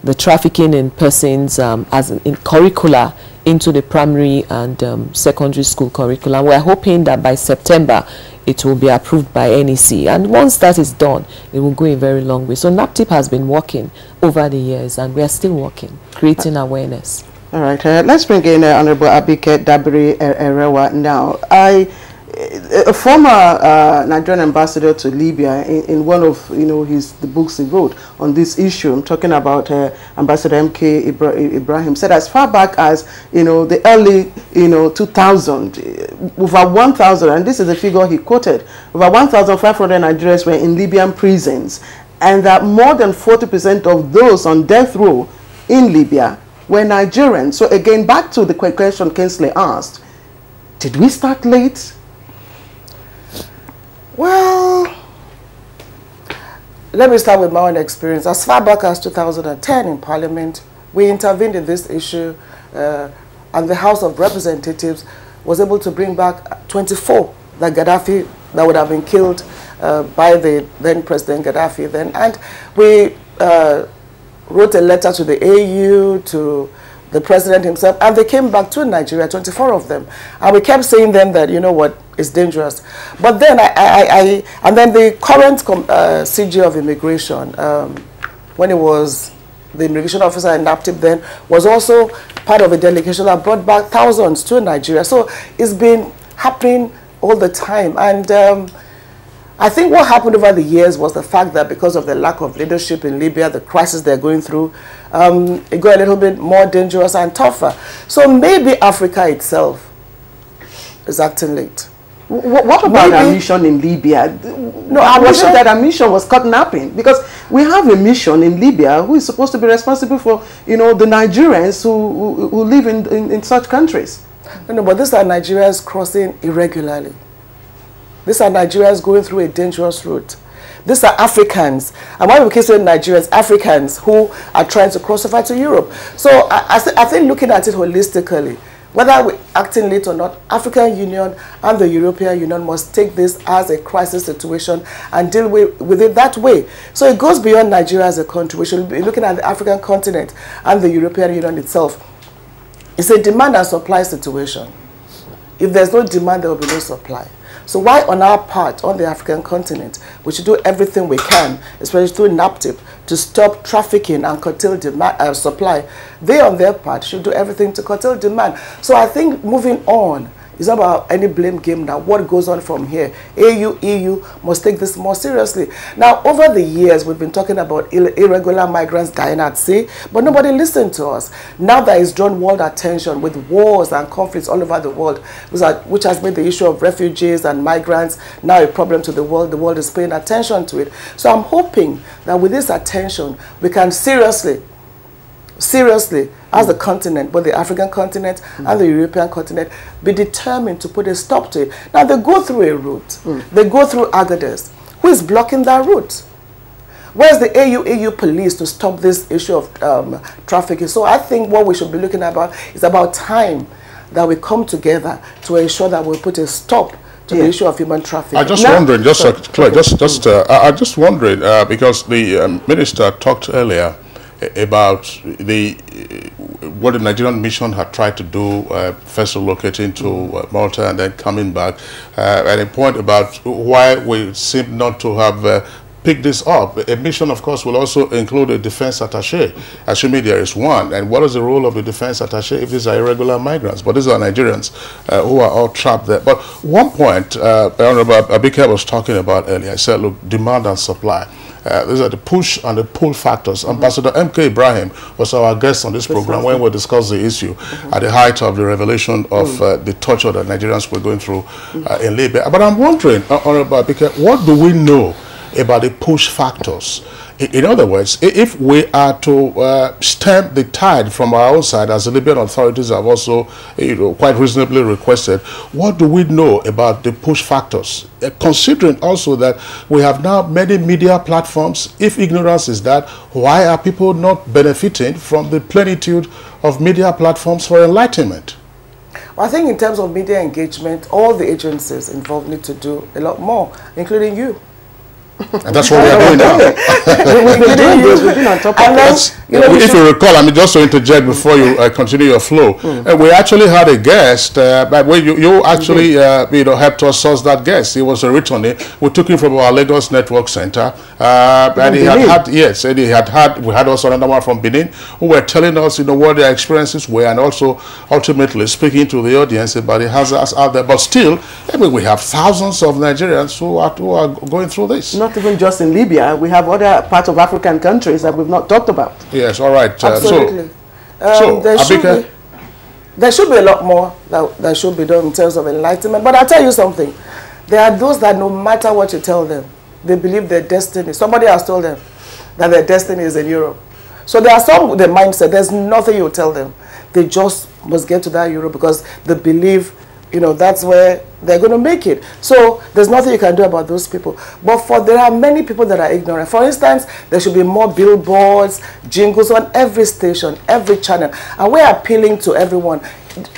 the trafficking in persons as in curricula into the primary and secondary school curriculum. We're hoping that by September it will be approved by NEC, and once that is done, it will go a very long way. So NAPTIP has been working over the years, and we are still working, creating awareness. All right, let's bring in Honorable Abike Dabiri Erewa now. A former Nigerian ambassador to Libya, in one of the books he wrote on this issue, I'm talking about Ambassador M.K. Ibrahim, said as far back as the early 2000, over 1,000, and this is a figure he quoted, over 1,500 Nigerians were in Libyan prisons, and that more than 40% of those on death row in Libya were Nigerians. So again, back to the question Kingsley asked, did we start late? Well, let me start with my own experience. As far back as 2010 in Parliament, we intervened in this issue, and the House of Representatives was able to bring back 24 that Gaddafi that would have been killed by the then President Gaddafi then. And we wrote a letter to the AU, to the president himself, and they came back to Nigeria, 24 of them. And we kept saying them that, you know what, it's dangerous. But then and then the current CG of immigration, when it was the immigration officer in NAPTIP then, was also part of a delegation that brought back thousands to Nigeria. So it's been happening all the time. And I think what happened over the years was the fact that because of the lack of leadership in Libya, the crisis they're going through, it got a little bit more dangerous and tougher. So maybe Africa itself is acting late. What about our mission in Libya? No, I was sure that our mission was kidnapping, because we have a mission in Libya who is supposed to be responsible for, the Nigerians who live in such countries. No, but these are Nigerians crossing irregularly. These are Nigerians going through a dangerous route. These are Africans, and why we keep saying Nigerians, Africans who are trying to cross over to Europe. So I think looking at it holistically, whether we're acting late or not, African Union and the European Union must take this as a crisis situation and deal with it that way. So it goes beyond Nigeria as a country. We should be looking at the African continent and the European Union itself. It's a demand and supply situation. If there's no demand, there will be no supply. So why on our part, on the African continent, we should do everything we can, especially through NAPTIP, to stop trafficking and curtail demand, supply. They on their part should do everything to curtail demand. So I think moving on is not about any blame game now. What goes on from here? AU, EU must take this more seriously. Now, over the years, we've been talking about irregular migrants dying at sea, but nobody listened to us. Now that it's drawn world attention with wars and conflicts all over the world, which has made the issue of refugees and migrants now a problem to the world is paying attention to it. So I'm hoping that with this attention, we can seriously, as the continent, both the African continent and the European continent, be determined to put a stop to it. Now, they go through a route. They go through Agadez. Who is blocking that route? Where's the EU police to stop this issue of trafficking? So I think what we should be looking about is about time that we come together to ensure that we put a stop to the issue of human trafficking. I'm just wondering, I'm just wondering, because the minister talked earlier about what the Nigerian mission had tried to do, first relocating to Malta and then coming back, and a point about why we seem not to have picked this up. A mission, of course, will also include a defense attaché, assuming there is one. And what is the role of the defense attaché if these are irregular migrants? But these are Nigerians who are all trapped there. But one point Honorable Abike was talking about earlier, I said, look, demand and supply. These are the push and the pull factors. Ambassador M.K. Ibrahim was our guest on this program when we discussed the issue at the height of the revelation of the torture that Nigerians were going through in Libya. But I'm wondering, Honorable Abike, what do we know about the push factors? In other words, if we are to stem the tide from our own side, as the Libyan authorities have also quite reasonably requested, what do we know about the push factors? Considering also that we have now many media platforms, if ignorance is that, why are people not benefiting from the plenitude of media platforms for enlightenment? Well, I think in terms of media engagement, all the agencies involved need to do a lot more, including you. And that's what we are doing now. We've been doing this. We've been on top of this. If you recall, I mean, just to interject before you continue your flow, we actually had a guest, but you actually helped us source that guest. He was a returnee. We took him from our Lagos Network Center, and he we had also another one from Benin who were telling us, what their experiences were, and also ultimately speaking to the audience about the hazards out there. But still, I mean, we have thousands of Nigerians who are going through this. Not even just in Libya, we have other parts of African countries that we've not talked about. Yes, all right. Absolutely. There should be a lot more that should be done in terms of enlightenment. But I'll tell you something. There are those that no matter what you tell them, they believe their destiny. Somebody has told them that their destiny is in Europe. So there are some with the mindset, there's nothing you tell them. They just must get to that Europe because they believe, that's where they're going to make it. So there's nothing you can do about those people. But there are many people that are ignorant. For instance, there should be more billboards, jingles on every station, every channel. And we're appealing to everyone.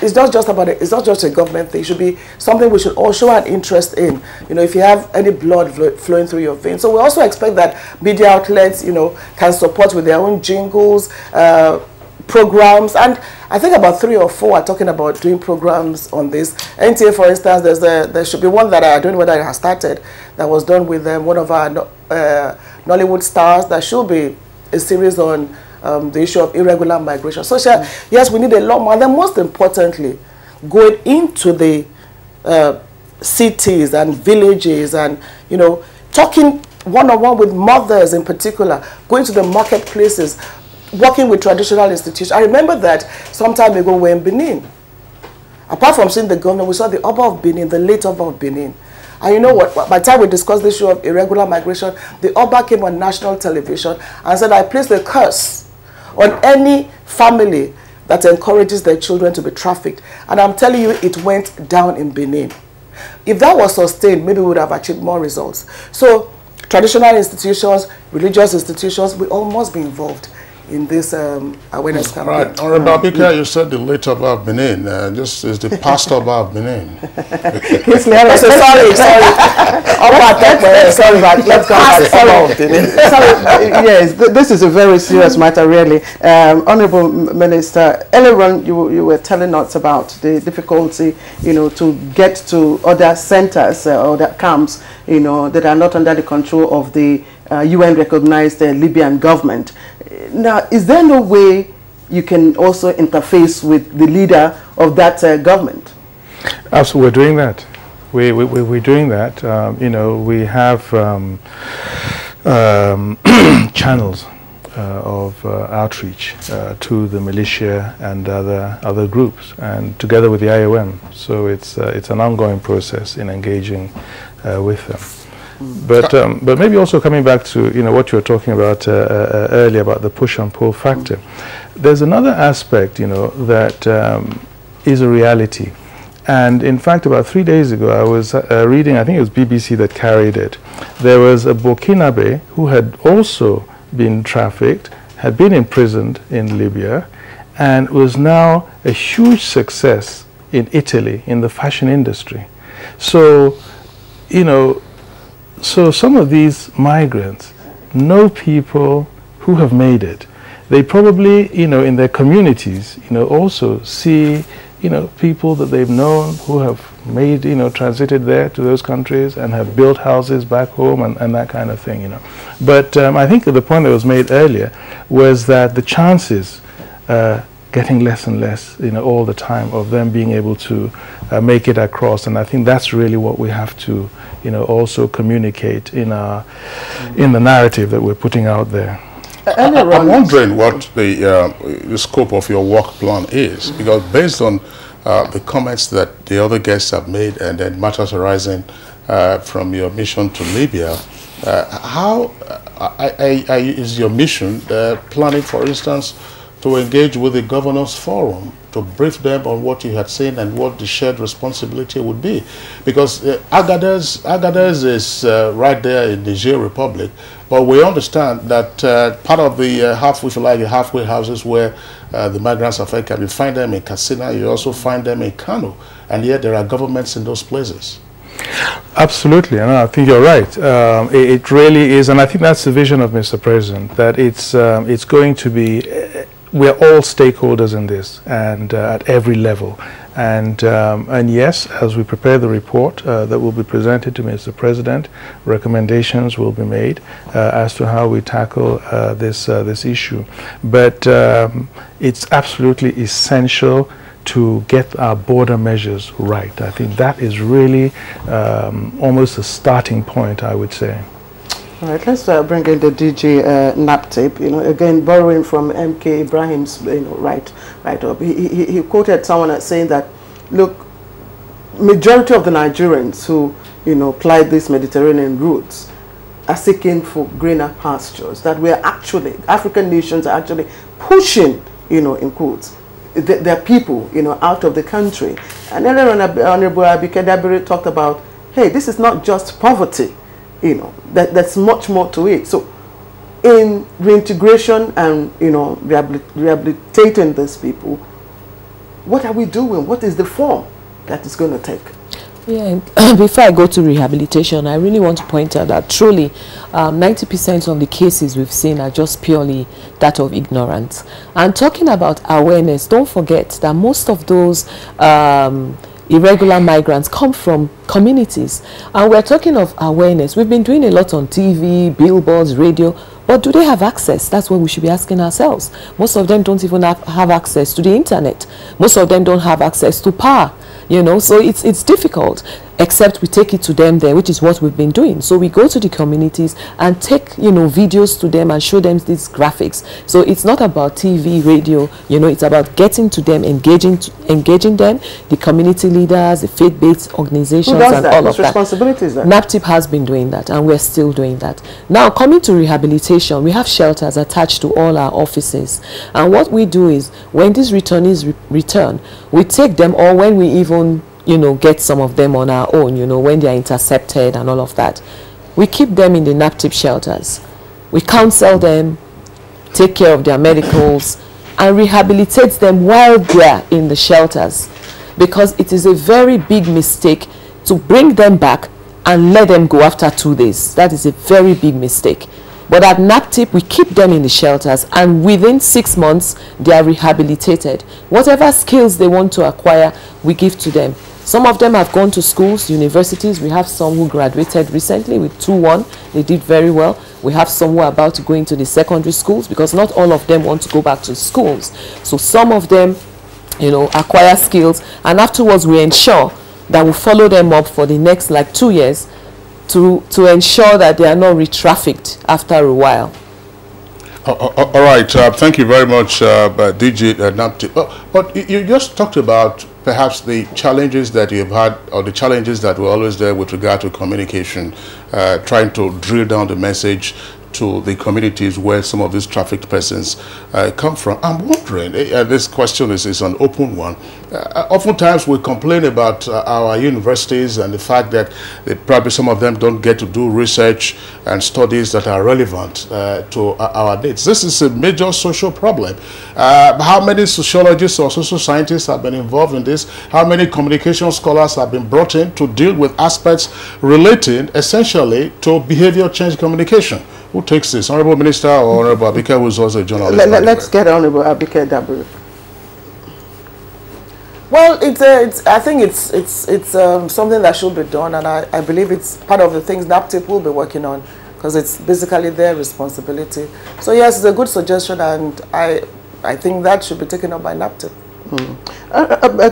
It's not just about it. It's not just a government thing. It should be something we should all show an interest in. If you have any blood flowing through your veins. So we also expect that media outlets, can support with their own jingles, programs, and I think about 3 or 4 are talking about doing programs on this. NTA, for instance, there should be one that I don't know whether it has started, that was done with one of our Nollywood stars. That should be a series on the issue of irregular migration. So yes, we need a lot more. And then most importantly, going into the cities and villages and, talking one-on-one with mothers in particular, going to the marketplaces, working with traditional institutions. I remember that some time ago we were in Benin. Apart from seeing the governor, we saw the Oba of Benin, the late Oba of Benin. And you know what? By the time we discussed the issue of irregular migration, the Oba came on national television and said, I place the curse on any family that encourages their children to be trafficked. And I'm telling you, it went down in Benin. If that was sustained, maybe we would have achieved more results. So traditional institutions, religious institutions, we all must be involved in this awareness campaign. Right. Honorable Abika, you said the late Oba of Benin. This is the pastor Oba of Benin. Sorry, but let's go back. Yes, this is a very serious matter, really. Honorable Minister, earlier on you were telling us about the difficulty, to get to other centers or other camps, that are not under the control of the UN-recognized Libyan government. Now, is there no way you can also interface with the leader of that government? Absolutely, we're doing that. We're doing that. We have channels of outreach to the militia and other groups, and together with the IOM. So it's an ongoing process in engaging with them. But maybe also coming back to what you were talking about earlier about the push and pull factor. There's another aspect that is a reality, and in fact about 3 days ago I was reading, I think it was BBC that carried it. There was a Burkinabe who had also been trafficked, had been imprisoned in Libya, and was now a huge success in Italy in the fashion industry. So so some of these migrants know people who have made it. They probably, in their communities, also see, people that they've known who have made, transited there to those countries and have built houses back home and that kind of thing, But I think the point that was made earlier was that the chances getting less and less, all the time, of them being able to make it across. And I think that's really what we have to, also communicate in the narrative that we're putting out there. I'm wondering what the scope of your work plan is, because based on the comments that the other guests have made and then matters arising from your mission to Libya, how is your mission planning, for instance, to engage with the Governors Forum to brief them on what you had seen and what the shared responsibility would be? Because Agadez is right there in the Niger Republic, but we understand that part of the halfway houses where the migrants are affected, you find them in Katsina, you also find them in Kano, and yet there are governments in those places. Absolutely, and I think you're right. It really is, and I think that's the vision of Mr. President, that it's going to be, we're all stakeholders in this, and at every level. And yes, as we prepare the report that will be presented to Mr. President, recommendations will be made as to how we tackle this issue. But it's absolutely essential to get our border measures right. I think that is really almost a starting point, I would say. All right, let's bring in the DG NAPTIP. Again, borrowing from MK Ibrahim's, right up. He quoted someone as saying that, look, majority of the Nigerians who, ply these Mediterranean routes are seeking for greener pastures. That we're actually, African nations are actually pushing, in quotes, their people, out of the country. And earlier on, Honorable Abike Dabiri talked about, hey, this is not just poverty. That's much more to it. So in reintegration and, rehabilitating these people, what are we doing? What is the form that it's going to take? Yeah, before I go to rehabilitation, I really want to point out that truly 90% of the cases we've seen are just purely that of ignorance. And talking about awareness, don't forget that most of those irregular migrants come from communities, and we're talking of awareness. We've been doing a lot on TV, billboards, radio, but do they have access? That's what we should be asking ourselves. Most of them don't even have access to the internet. Most of them don't have access to power, so it's difficult, except we take it to them there, which is what we've been doing. So we go to the communities and take videos to them and show them these graphics. So it's not about TV, radio, it's about getting to them, engaging them, the community leaders, the faith-based organizations, and all of that. Responsibility is that? NAPTIP has been doing that, and we're still doing that. Now, coming to rehabilitation, we have shelters attached to all our offices, and what we do is when these returnees return, we take them, or when we even get some of them on our own, when they are intercepted and all of that. We keep them in the NAPTIP shelters. We counsel them, take care of their medicals, and rehabilitate them while they are in the shelters. Because it is a very big mistake to bring them back and let them go after 2 days. That is a very big mistake. But at NAPTIP, we keep them in the shelters, and within 6 months, they are rehabilitated. Whatever skills they want to acquire, we give to them. Some of them have gone to schools, universities. We have some who graduated recently with 2-1. They did very well. We have some who are about to go into the secondary schools, because not all of them want to go back to schools. So some of them, acquire skills, and afterwards we ensure that we follow them up for the next 2 years to ensure that they are not re-trafficked after a while. All right, thank you very much, DG NAPTIP. But you just talked about perhaps the challenges that you've had, or the challenges that were always there with regard to communication, trying to drill down the message to the communities where some of these trafficked persons come from. I'm wondering, this question is an open one. Oftentimes we complain about our universities and the fact that probably some of them don't get to do research and studies that are relevant to our needs. This is a major social problem. How many sociologists or social scientists have been involved in this? How many communication scholars have been brought in to deal with aspects relating essentially to behavior change communication? Who takes this? Honorable Minister or Honorable Abike, who is also a journalist? Let's get Honorable Abike Dabiri. Well, I think it's something that should be done, and I believe it's part of the things NAPTIP will be working on, because it's basically their responsibility. So yes, it's a good suggestion, and I think that should be taken up by NAPTIP.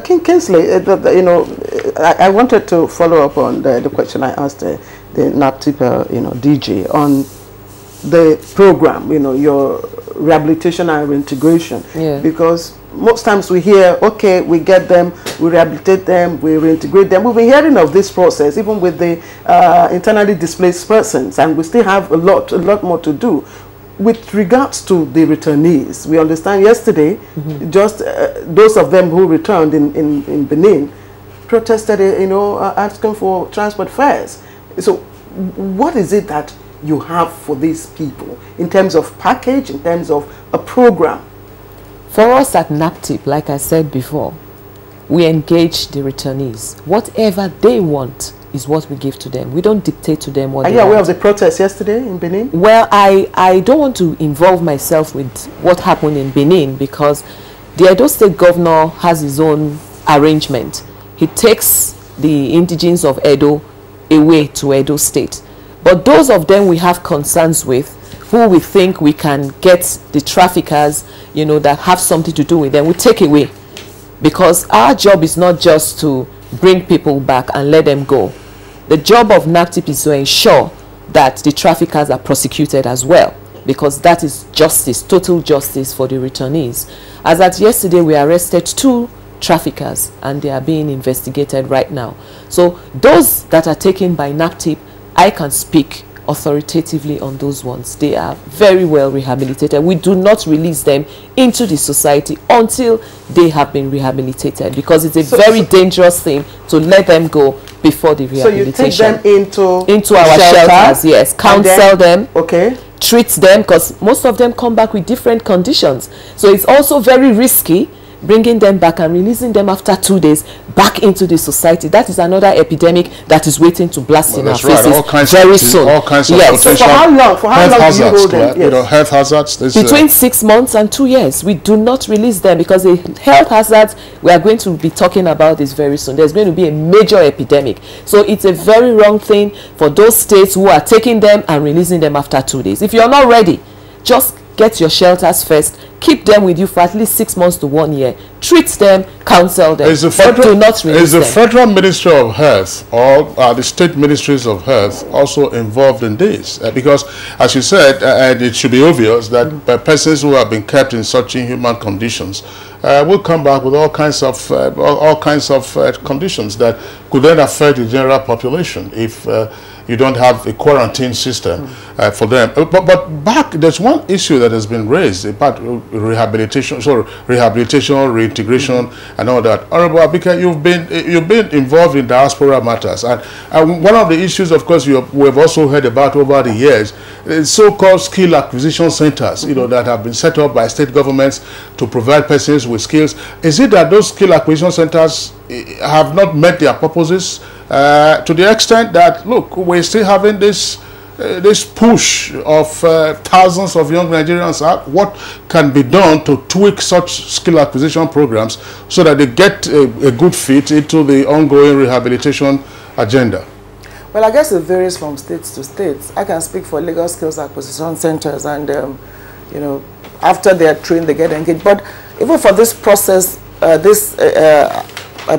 King Kingsley, I wanted to follow up on the question I asked the NAPTIP, DG on the program, your rehabilitation and reintegration, because most times we hear, okay, we get them, we rehabilitate them, we reintegrate them. We've been hearing of this process, even with the internally displaced persons, and we still have a lot more to do. With regards to the returnees, we understand yesterday, just those of them who returned in Benin protested, asking for transport fares. So what is it that you have for these people in terms of package, in terms of a program? For us at NAPTIP, like I said before, we engage the returnees. Whatever they want, is what we give to them. We don't dictate to them what Are they you aware want. of the protest yesterday in Benin? Well, I don't want to involve myself with what happened in Benin because the Edo State governor has his own arrangement. He takes the indigenes of Edo away to Edo State. But those of them we have concerns with, who we think we can get the traffickers, you know, that have something to do with them, we take away. Because our job is not just to bring people back and let them go. The job of NAPTIP is to ensure that the traffickers are prosecuted as well, because that is justice, total justice for the returnees. As at yesterday, we arrested 2 traffickers and they are being investigated right now. So those that are taken by NAPTIP, I can speak authoritatively on those ones. They are very well rehabilitated. We do not release them into the society until they have been rehabilitated, because it's a very dangerous thing to let them go before the rehabilitation. So you take them into our shelters, yes, counsel them, okay, treat them, because most of them come back with different conditions. So it's also very risky bringing them back and releasing them after 2 days back into the society. That is another epidemic that is waiting to blast in our faces very soon. All kinds of yes. So for how long? For how long do you hold them? Yes. You know, health hazards. Between 6 months and 2 years. We do not release them because the health hazards we are going to be talking about this very soon. There's going to be a major epidemic. So it's a very wrong thing for those states who are taking them and releasing them after 2 days. If you're not ready, just get your shelters first. Keep them with you for at least 6 months to 1 year. Treat them, counsel them, but do not release them. Is the Federal Ministry of Health or the state ministries of health also involved in this? Because, as you said, and it should be obvious that persons who have been kept in such inhuman conditions will come back with all kinds of conditions that could then affect the general population if you don't have a quarantine system for them. But back, there's one issue that has been raised about rehabilitation, reintegration, and all that. Honorable Abika, you've been involved in diaspora matters, and one of the issues, of course, we've also heard about over the years, so-called skill acquisition centers, you know, that have been set up by state governments to provide persons with skills. Is it that those skill acquisition centers have not met their purposes to the extent that, look, we're still having this push of thousands of young Nigerians? What can be done to tweak such skill acquisition programs so that they get a good fit into the ongoing rehabilitation agenda? Well, I guess it varies from states to states. I can speak for legal skills acquisition centers, and you know, after they are trained, they get engaged. But even for this process,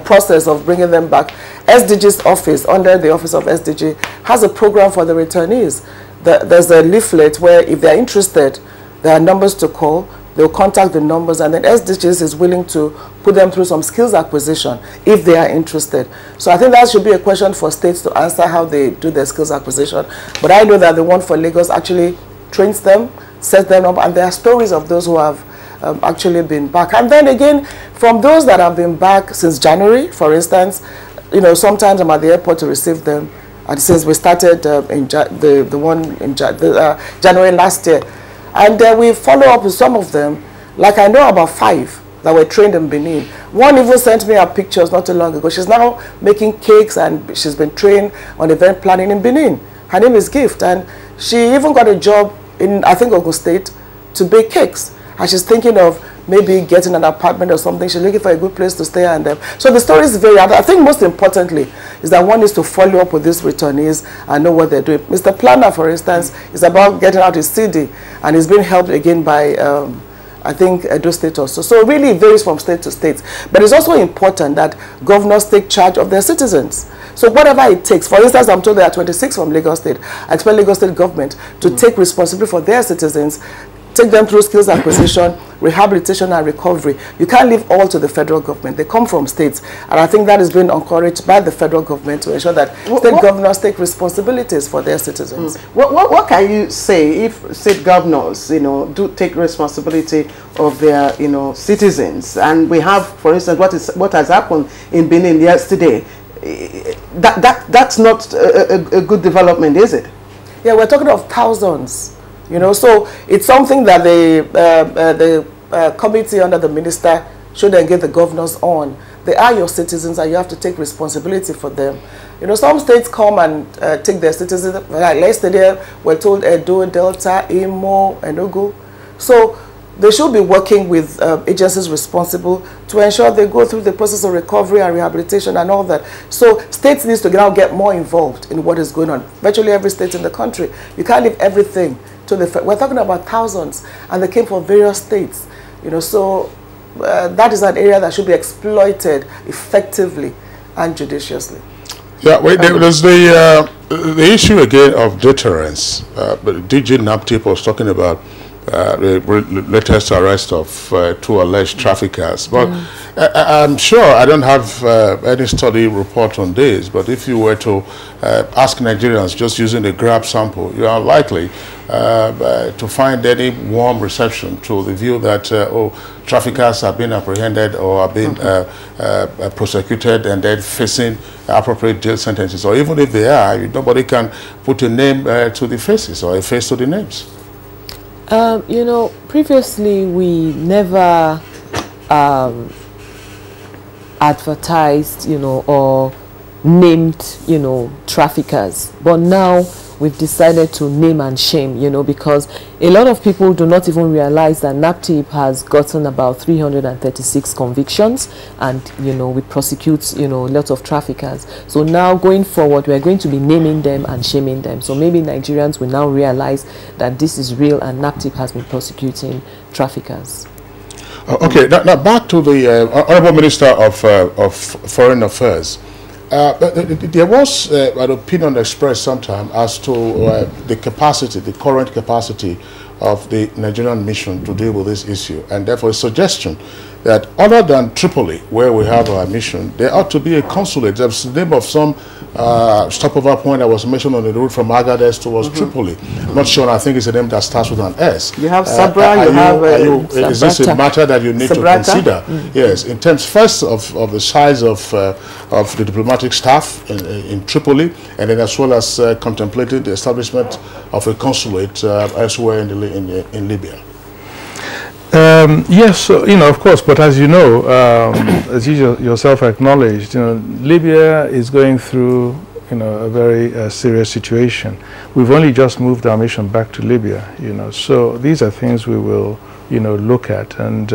process of bringing them back, SDG's office, under the office of SDG, has a program for the returnees. There's a leaflet where, if they're interested, there are numbers to call. They'll contact the numbers, and then SDGs is willing to put them through some skills acquisition if they are interested. So I think that should be a question for states to answer, how they do their skills acquisition. But I know that the one for Lagos actually trains them, sets them up, and there are stories of those who have actually been back. And then again, from those that have been back since January, for instance, you know, sometimes I'm at the airport to receive them. And since we started January last year, and we follow up with some of them. Like, I know about 5 that were trained in Benin. One even sent me her pictures not too long ago. She's now making cakes, and she's been trained on event planning in Benin. Her name is Gift, and she even got a job in, I think, Ogun State to bake cakes. And she's thinking of maybe getting an apartment or something. She's looking for a good place to stay. And so the story is very, I think most importantly is that one is to follow up with these returnees and know what they're doing. Mr. Planner, for instance, is about getting out his CD, and he's being helped again by, I think, Edo State also. So really it varies from state to state. But it's also important that governors take charge of their citizens. So whatever it takes, for instance, I'm told there are 26 from Lagos State. I expect Lagos State government to take responsibility for their citizens, take them through skills acquisition, rehabilitation, and recovery. You can't leave all to the federal government. They come from states. And I think that has been encouraged by the federal government to ensure that state governors take responsibilities for their citizens. What can you say if state governors, you know, do take responsibility of their, you know, citizens? And we have, for instance, what has happened in Benin yesterday. That's not a good development, is it? Yeah, we're talking of thousands. You know, so it's something that the committee under the minister should engage the governors on. they are your citizens and you have to take responsibility for them. You know, some states come and take their citizens, like yesterday we're told Edo, Delta, Imo, Enugu. So they should be working with agencies responsible to ensure they go through the process of recovery and rehabilitation and all that. So states need to now get more involved in what is going on. Virtually every state in the country. You can't leave everything to the... We're talking about thousands, and they came from various states. You know, so that is an area that should be exploited effectively and judiciously. Yeah, wait, there's the issue again of deterrence. DG Naptip was talking about the latest arrest of 2 alleged traffickers. But I'm sure, I don't have any study report on this, but if you were to ask Nigerians just using a grab sample, you are likely to find any warm reception to the view that, oh, traffickers have been apprehended or are being prosecuted and then facing appropriate jail sentences. Or even if they are, nobody can put a name to the faces or a face to the names. You know, previously we never advertised, you know, or named, you know, traffickers. But now we've decided to name and shame, you know, because a lot of people do not even realize that NAPTIP has gotten about 336 convictions, and, you know, we prosecute, you know, lots of traffickers. So now going forward, we're going to be naming them and shaming them. So maybe Nigerians will now realize that this is real and NAPTIP has been prosecuting traffickers. Okay, now back to the Honorable Minister of Foreign Affairs. There was an opinion expressed sometime as to the capacity, the current capacity of the Nigerian mission to deal with this issue, and therefore a suggestion that other than Tripoli, where we have our mission, there ought to be a consulate. There's the name of some stopover point that was mentioned on the route from Agadez towards Tripoli. I'm not sure, I think it's a name that starts with an S. You have Sabra, is this a matter that you need to consider? Yes, in terms first of the size of the diplomatic staff in Tripoli, and then as well as contemplating the establishment of a consulate elsewhere in Libya. Yes, you know, of course, but as you know, as you yourself acknowledged, you know, Libya is going through, you know, a very serious situation. We've only just moved our mission back to Libya, you know, so these are things we will, you know, look at, and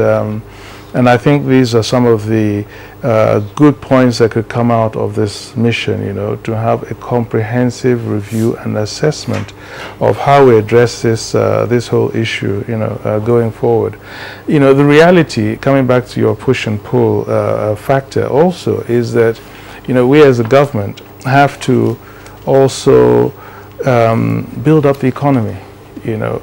I think these are some of the good points that could come out of this mission, you know, to have a comprehensive review and assessment of how we address this this whole issue, you know, going forward. You know, the reality, coming back to your push and pull factor also, is that, you know, we as a government have to also build up the economy, you know,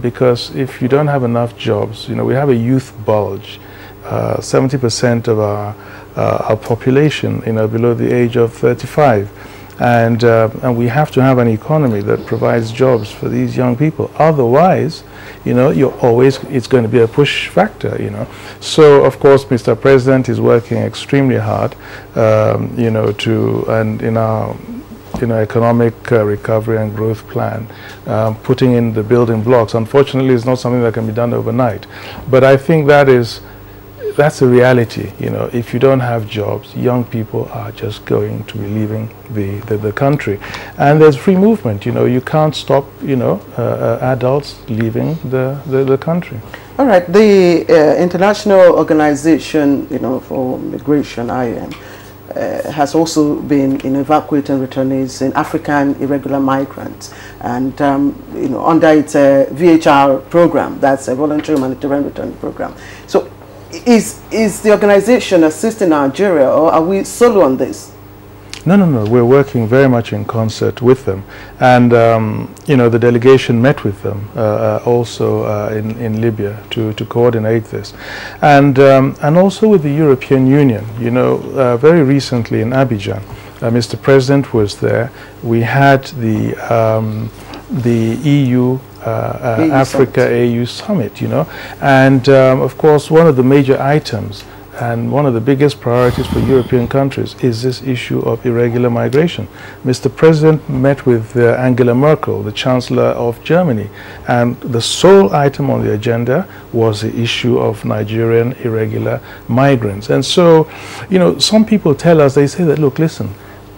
because if you don't have enough jobs, you know, we have a youth bulge. 70% of our population, you know, below the age of 35, and we have to have an economy that provides jobs for these young people. Otherwise, you know, it's going to be a push factor, you know. So of course, Mr. President is working extremely hard, you know, and in our economic recovery and growth plan, putting in the building blocks. Unfortunately, it's not something that can be done overnight, but I think that's a reality. You know, if you don't have jobs, young people are just going to be leaving the country, and there's free movement. You know, you can't stop, you know, adults leaving the country. All right, the International Organization, you know, for Migration, IOM, has also been in evacuating returnees in African irregular migrants, and you know, under its VHR program, that's a voluntary humanitarian return program. So is the organization assisting Nigeria, or are we solo on this? No, we're working very much in concert with them, and you know, the delegation met with them also in Libya to coordinate this, and also with the European Union. You know, very recently in Abuja, Mr. President was there. We had the EU Africa AU summit, you know, and of course one of the major items And one of the biggest priorities for European countries is this issue of irregular migration. Mr. President met with Angela Merkel, the Chancellor of Germany, and the sole item on the agenda was the issue of Nigerian irregular migrants. And so, you know, some people tell us, they say that, look, listen,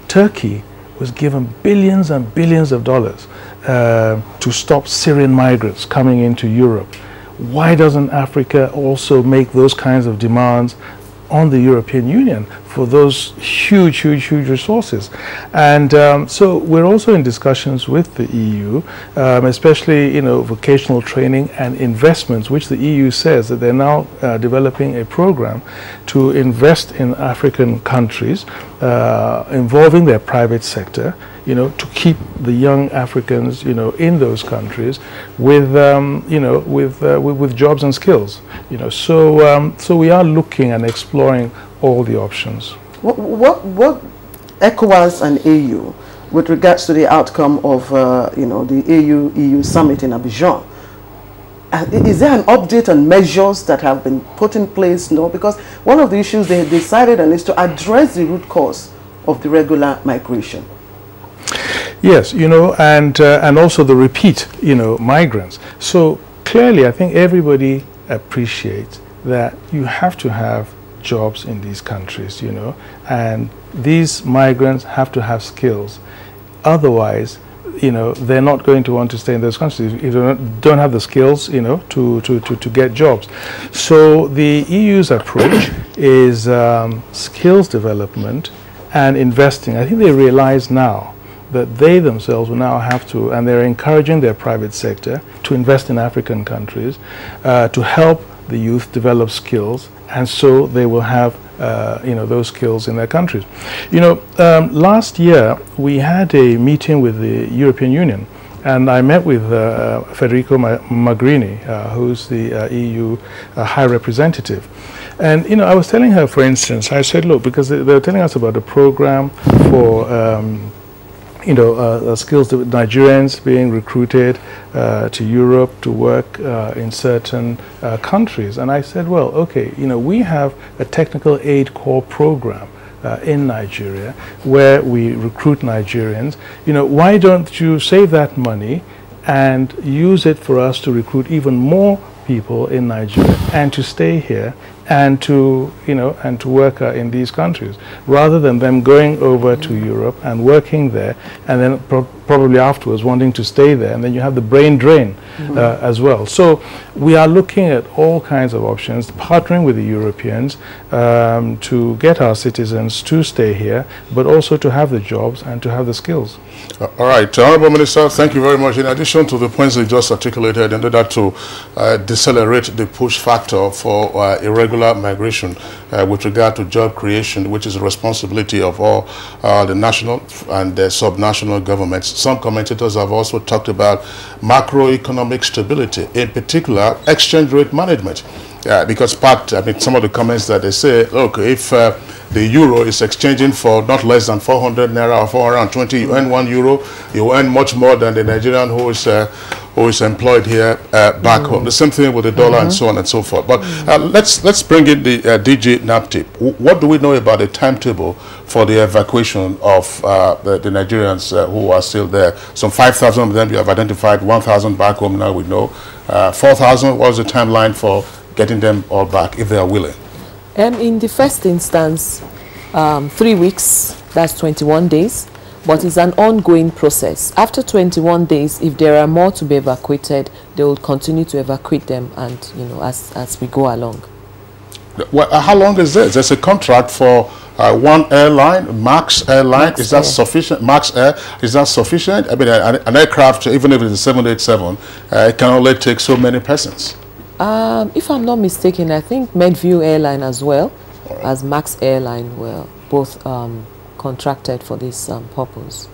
Turkey was given billions and billions of dollars to stop Syrian migrants coming into Europe. Why doesn't Africa also make those kinds of demands on the European Union for those huge resources? And so we're also in discussions with the EU, especially, you know, vocational training and investments, which the EU says that they're now developing a program to invest in African countries involving their private sector, you know, to keep the young Africans, you know, in those countries with, you know, with jobs and skills, you know. So, so we are looking and exploring all the options. What ECOWAS and AU, with regards to the outcome of, you know, the AU-EU summit in Abuja, is there an update on measures that have been put in place? No, because one of the issues they decided on is to address the root cause of the regular migration. Yes, you know, and also the repeat, you know, migrants. So clearly, I think everybody appreciates that you have to have jobs in these countries, you know, and these migrants have to have skills. Otherwise, you know, they're not going to want to stay in those countries if you don't have the skills, you know, to get jobs. So the EU's approach is skills development and investing. I think they realize now that they themselves will now have to, and they're encouraging their private sector to invest in African countries to help the youth develop skills, and so they will have you know, those skills in their countries. You know, last year we had a meeting with the European Union, and I met with Federica Mogherini, who's the EU High Representative. And, you know, I was telling her, for instance, I said, look, because they were telling us about a program for you know, skills to Nigerians being recruited to Europe to work in certain countries. And I said, well, okay, you know, we have a technical aid corps program in Nigeria where we recruit Nigerians. You know, why don't you save that money and use it for us to recruit even more people in Nigeria and to stay here and to, you know, and to work in these countries, rather than them going over to Europe and working there, and then probably afterwards wanting to stay there, and then you have the brain drain as well. So we are looking at all kinds of options, partnering with the Europeans to get our citizens to stay here, but also to have the jobs and to have the skills. All right, Honorable Minister, thank you very much. In addition to the points you just articulated, in order to decelerate the push factor for irregular migration with regard to job creation, which is the responsibility of all the national and the sub-national governments, some commentators have also talked about macroeconomic stability, in particular exchange rate management. Because I mean, some of the comments that they say, look, if the euro is exchanging for not less than 400 naira or 420, you earn €1, you earn much more than the Nigerian who is employed here back home. The same thing with the dollar and so on and so forth. But let's bring in the DG NAPTIP. What do we know about the timetable for the evacuation of the Nigerians who are still there? Some 5,000 of them you have identified, 1,000 back home now we know. 4,000, what was the timeline for getting them all back if they are willing? In the first instance, 3 weeks, that's 21 days, but it's an ongoing process. After 21 days, if there are more to be evacuated, they will continue to evacuate them, and, you know, as we go along. Well, how long is this? There's a contract for one airline, Max Airline. Is that sufficient? Max Air, is that sufficient? I mean, an aircraft, even if it's a 787, it can only take so many persons. If I'm not mistaken, I think Medview Airline as well as Max Airline were both contracted for this purpose.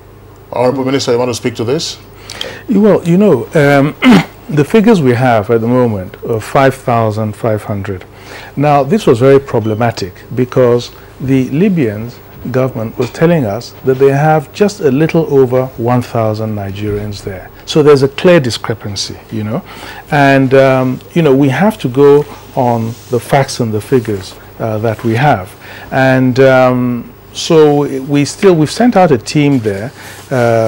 Honorable Minister, you want to speak to this? Well, you know, the figures we have at the moment are 5,500. Now, this was very problematic because the Libyan government was telling us that they have just a little over 1,000 Nigerians there. So there's a clear discrepancy, you know, and you know, we have to go on the facts and the figures that we have. And so we've sent out a team there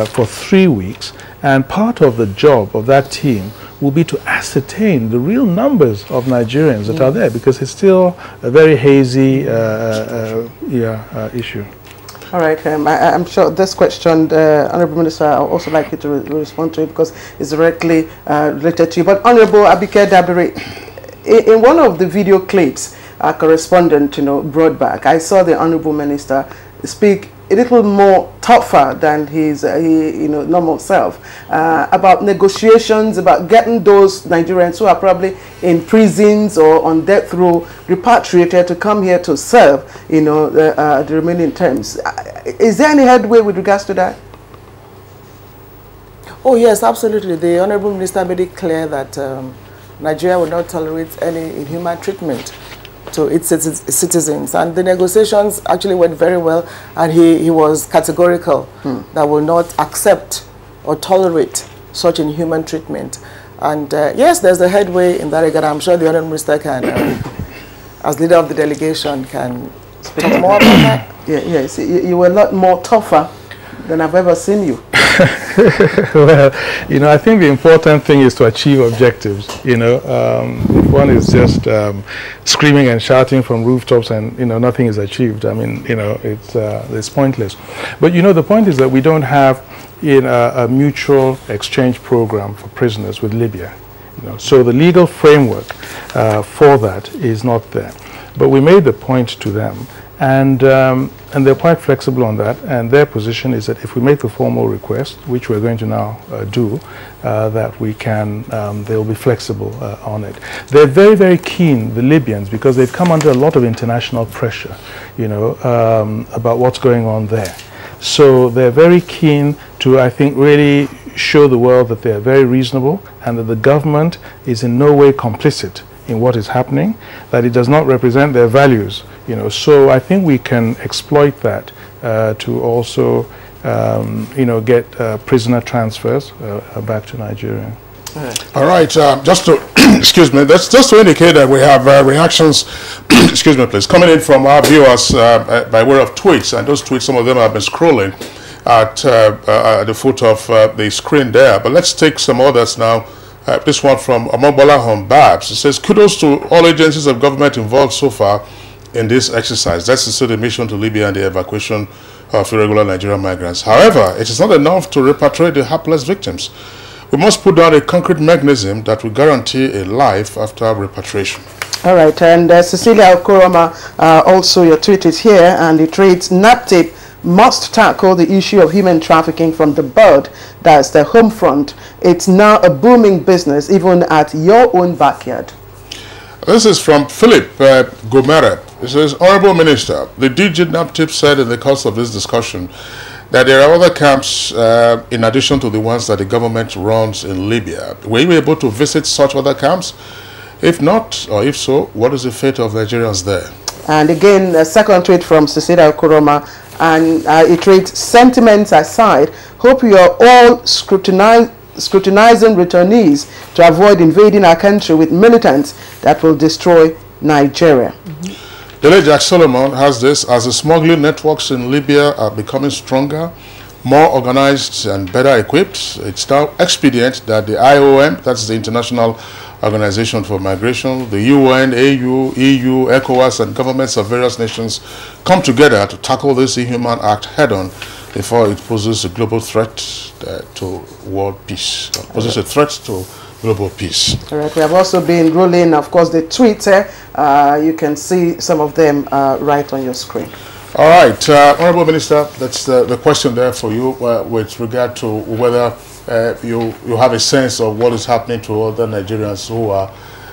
for 3 weeks, and part of the job of that team will be to ascertain the real numbers of Nigerians that are there, because it's still a very hazy issue. All right, I'm sure this question, Honourable Minister, I'd also like you to respond to it because it's directly related to you. But Honourable Abike Dabiri, in one of the video clips our correspondent, brought back, I saw the Honourable Minister speak a little more tougher than his normal self about negotiations, about getting those Nigerians who are probably in prisons or on death row repatriated to come here to serve the remaining terms. Is there any headway with regards to that? Oh yes, absolutely. The Honourable Minister made it clear that Nigeria will not tolerate any inhuman treatment to its citizens, and the negotiations actually went very well, and he was categorical that will not accept or tolerate such inhuman treatment. And yes, there's a headway in that regard. I'm sure the Honourable Minister can, as leader of the delegation, can speak more about that. Yes, you were a lot more tougher than I've ever seen you. Well, I think the important thing is to achieve objectives. If one is just screaming and shouting from rooftops and nothing is achieved, I mean, it's pointless. But the point is that we don't have a mutual exchange program for prisoners with Libya. So the legal framework for that is not there. But we made the point to them. And they're quite flexible on that, and their position is that if we make the formal request, which we're going to now do, that we can, they'll be flexible on it. They're very, very keen, the Libyans, because they've come under a lot of international pressure, about what's going on there. So they're very keen to, I think, really show the world that they're very reasonable and that the government is in no way complicit in what is happening, that it does not represent their values. So I think we can exploit that to also, get prisoner transfers back to Nigeria. All right, just to excuse me, that's just to indicate that we have reactions, excuse me, please, coming in from our viewers by way of tweets, and those tweets, some of them have been scrolling at the foot of the screen there. But let's take some others now. This one from Amobola Babs. It says, kudos to all agencies of government involved so far in this exercise. That's still the mission to Libya and the evacuation of irregular Nigerian migrants. However, it is not enough to repatriate the hapless victims. We must put down a concrete mechanism that will guarantee a life after repatriation. All right, and Cecilia Okoroma, also your tweet is here, and it reads, NAPTIP must tackle the issue of human trafficking from the bud, that's the home front. It's now a booming business, even at your own backyard. This is from Philip Gomere. It says, Honourable Minister, the DG NAPTIP said in the course of this discussion that there are other camps in addition to the ones that the government runs in Libya. Were you able to visit such other camps? If not, or if so, what is the fate of Nigerians there? And again, a second tweet from Cecilia Okoroma, and it reads, sentiments aside, hope you are all scrutinizing returnees to avoid invading our country with militants that will destroy Nigeria. Dele Jack Solomon has this: as the smuggling networks in Libya are becoming stronger, more organized and better equipped, it's now expedient that the IOM, that's the International Organization for Migration, the UN, AU, EU, ECOWAS, and governments of various nations come together to tackle this inhuman act head-on before it poses a global threat to world peace. Poses a threat to global peace. All right, we have also been rolling, of course, the Twitter. You can see some of them right on your screen. All right, Honourable Minister, that's the question there for you with regard to whether you have a sense of what is happening to other Nigerians who are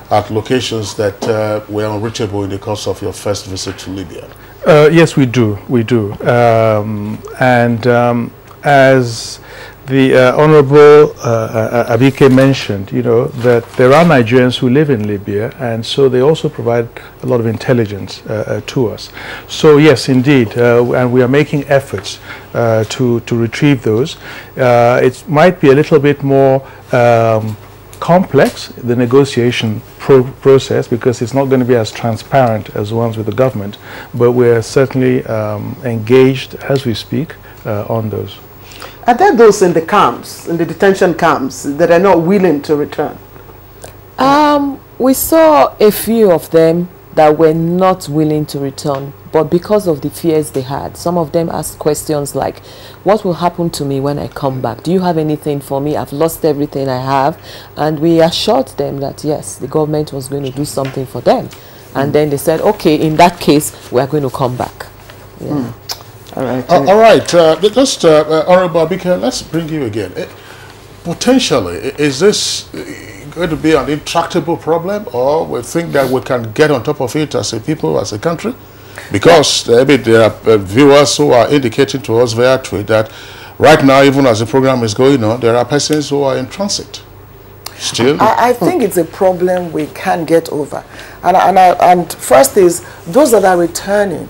at locations that were unreachable in the course of your first visit to Libya. Yes, we do. We do. As the Honourable Abike mentioned, that there are Nigerians who live in Libya, and so they also provide a lot of intelligence to us. So yes, indeed, and we are making efforts to retrieve those. It might be a little bit more complex, the negotiation process, because it's not going to be as transparent as ones with the government, but we're certainly engaged as we speak on those. Are there those in the camps, in the detention camps, that are not willing to return? We saw a few of them that were not willing to return, but because of the fears they had, some of them asked questions like, what will happen to me when I come back? Do you have anything for me? I've lost everything I have. And we assured them that yes, the government was going to do something for them. And then they said, okay, in that case, we are going to come back. Yeah. All right. All right. Just, Honorable Abike, let's bring you again. Potentially, is this going to be an intractable problem, or we think that we can get on top of it as a people, as a country? Because there are viewers who are indicating to us via tweet that right now, even as the program is going on, there are persons who are in transit. Still, I think it's a problem we can get over. And first is, those that are returning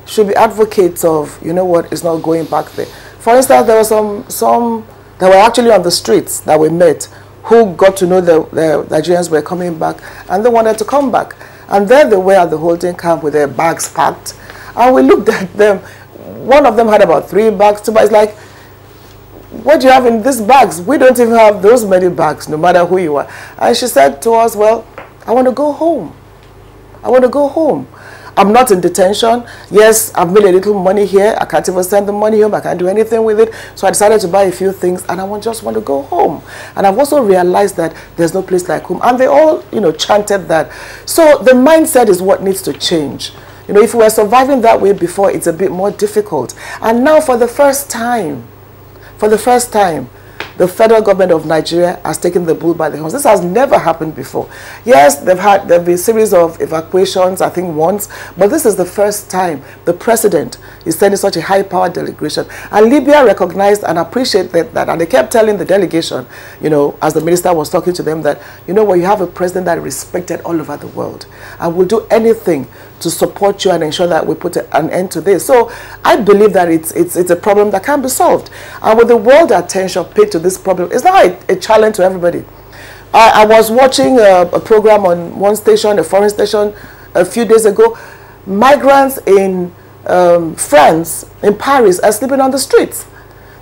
should be advocates of, you know what, it's not going back there. For instance, there were some that were actually on the streets that we met who got to know the Nigerians were coming back and they wanted to come back. And there they were at the holding camp with their bags packed. And we looked at them. One of them had about 3 bags, 2 bags. Like, what do you have in these bags? We don't even have those many bags, no matter who you are. And she said to us, well, I want to go home. I want to go home. I'm not in detention. Yes, I've made a little money here. I can't even send the money home. I can't do anything with it. So I decided to buy a few things and I just want to go home. And I've also realized that there's no place like home. And they all, you know, chanted that. So the mindset is what needs to change. You know, if we were surviving that way before, it's a bit more difficult. And now for the first time, the federal government of Nigeria has taken the bull by the horns. This has never happened before. Yes, there have been a series of evacuations, I think once, but this is the first time the president is sending such a high-powered delegation. And Libya recognized and appreciated that, and they kept telling the delegation, you know, as the minister was talking to them, that, you know what, you have a president that is respected all over the world and will do anything to support you and ensure that we put an end to this. So I believe that it's a problem that can be solved. And with the world attention paid to this problem, it's not a challenge to everybody. I was watching a program on one station, a foreign station, a few days ago. Migrants in France, in Paris, are sleeping on the streets.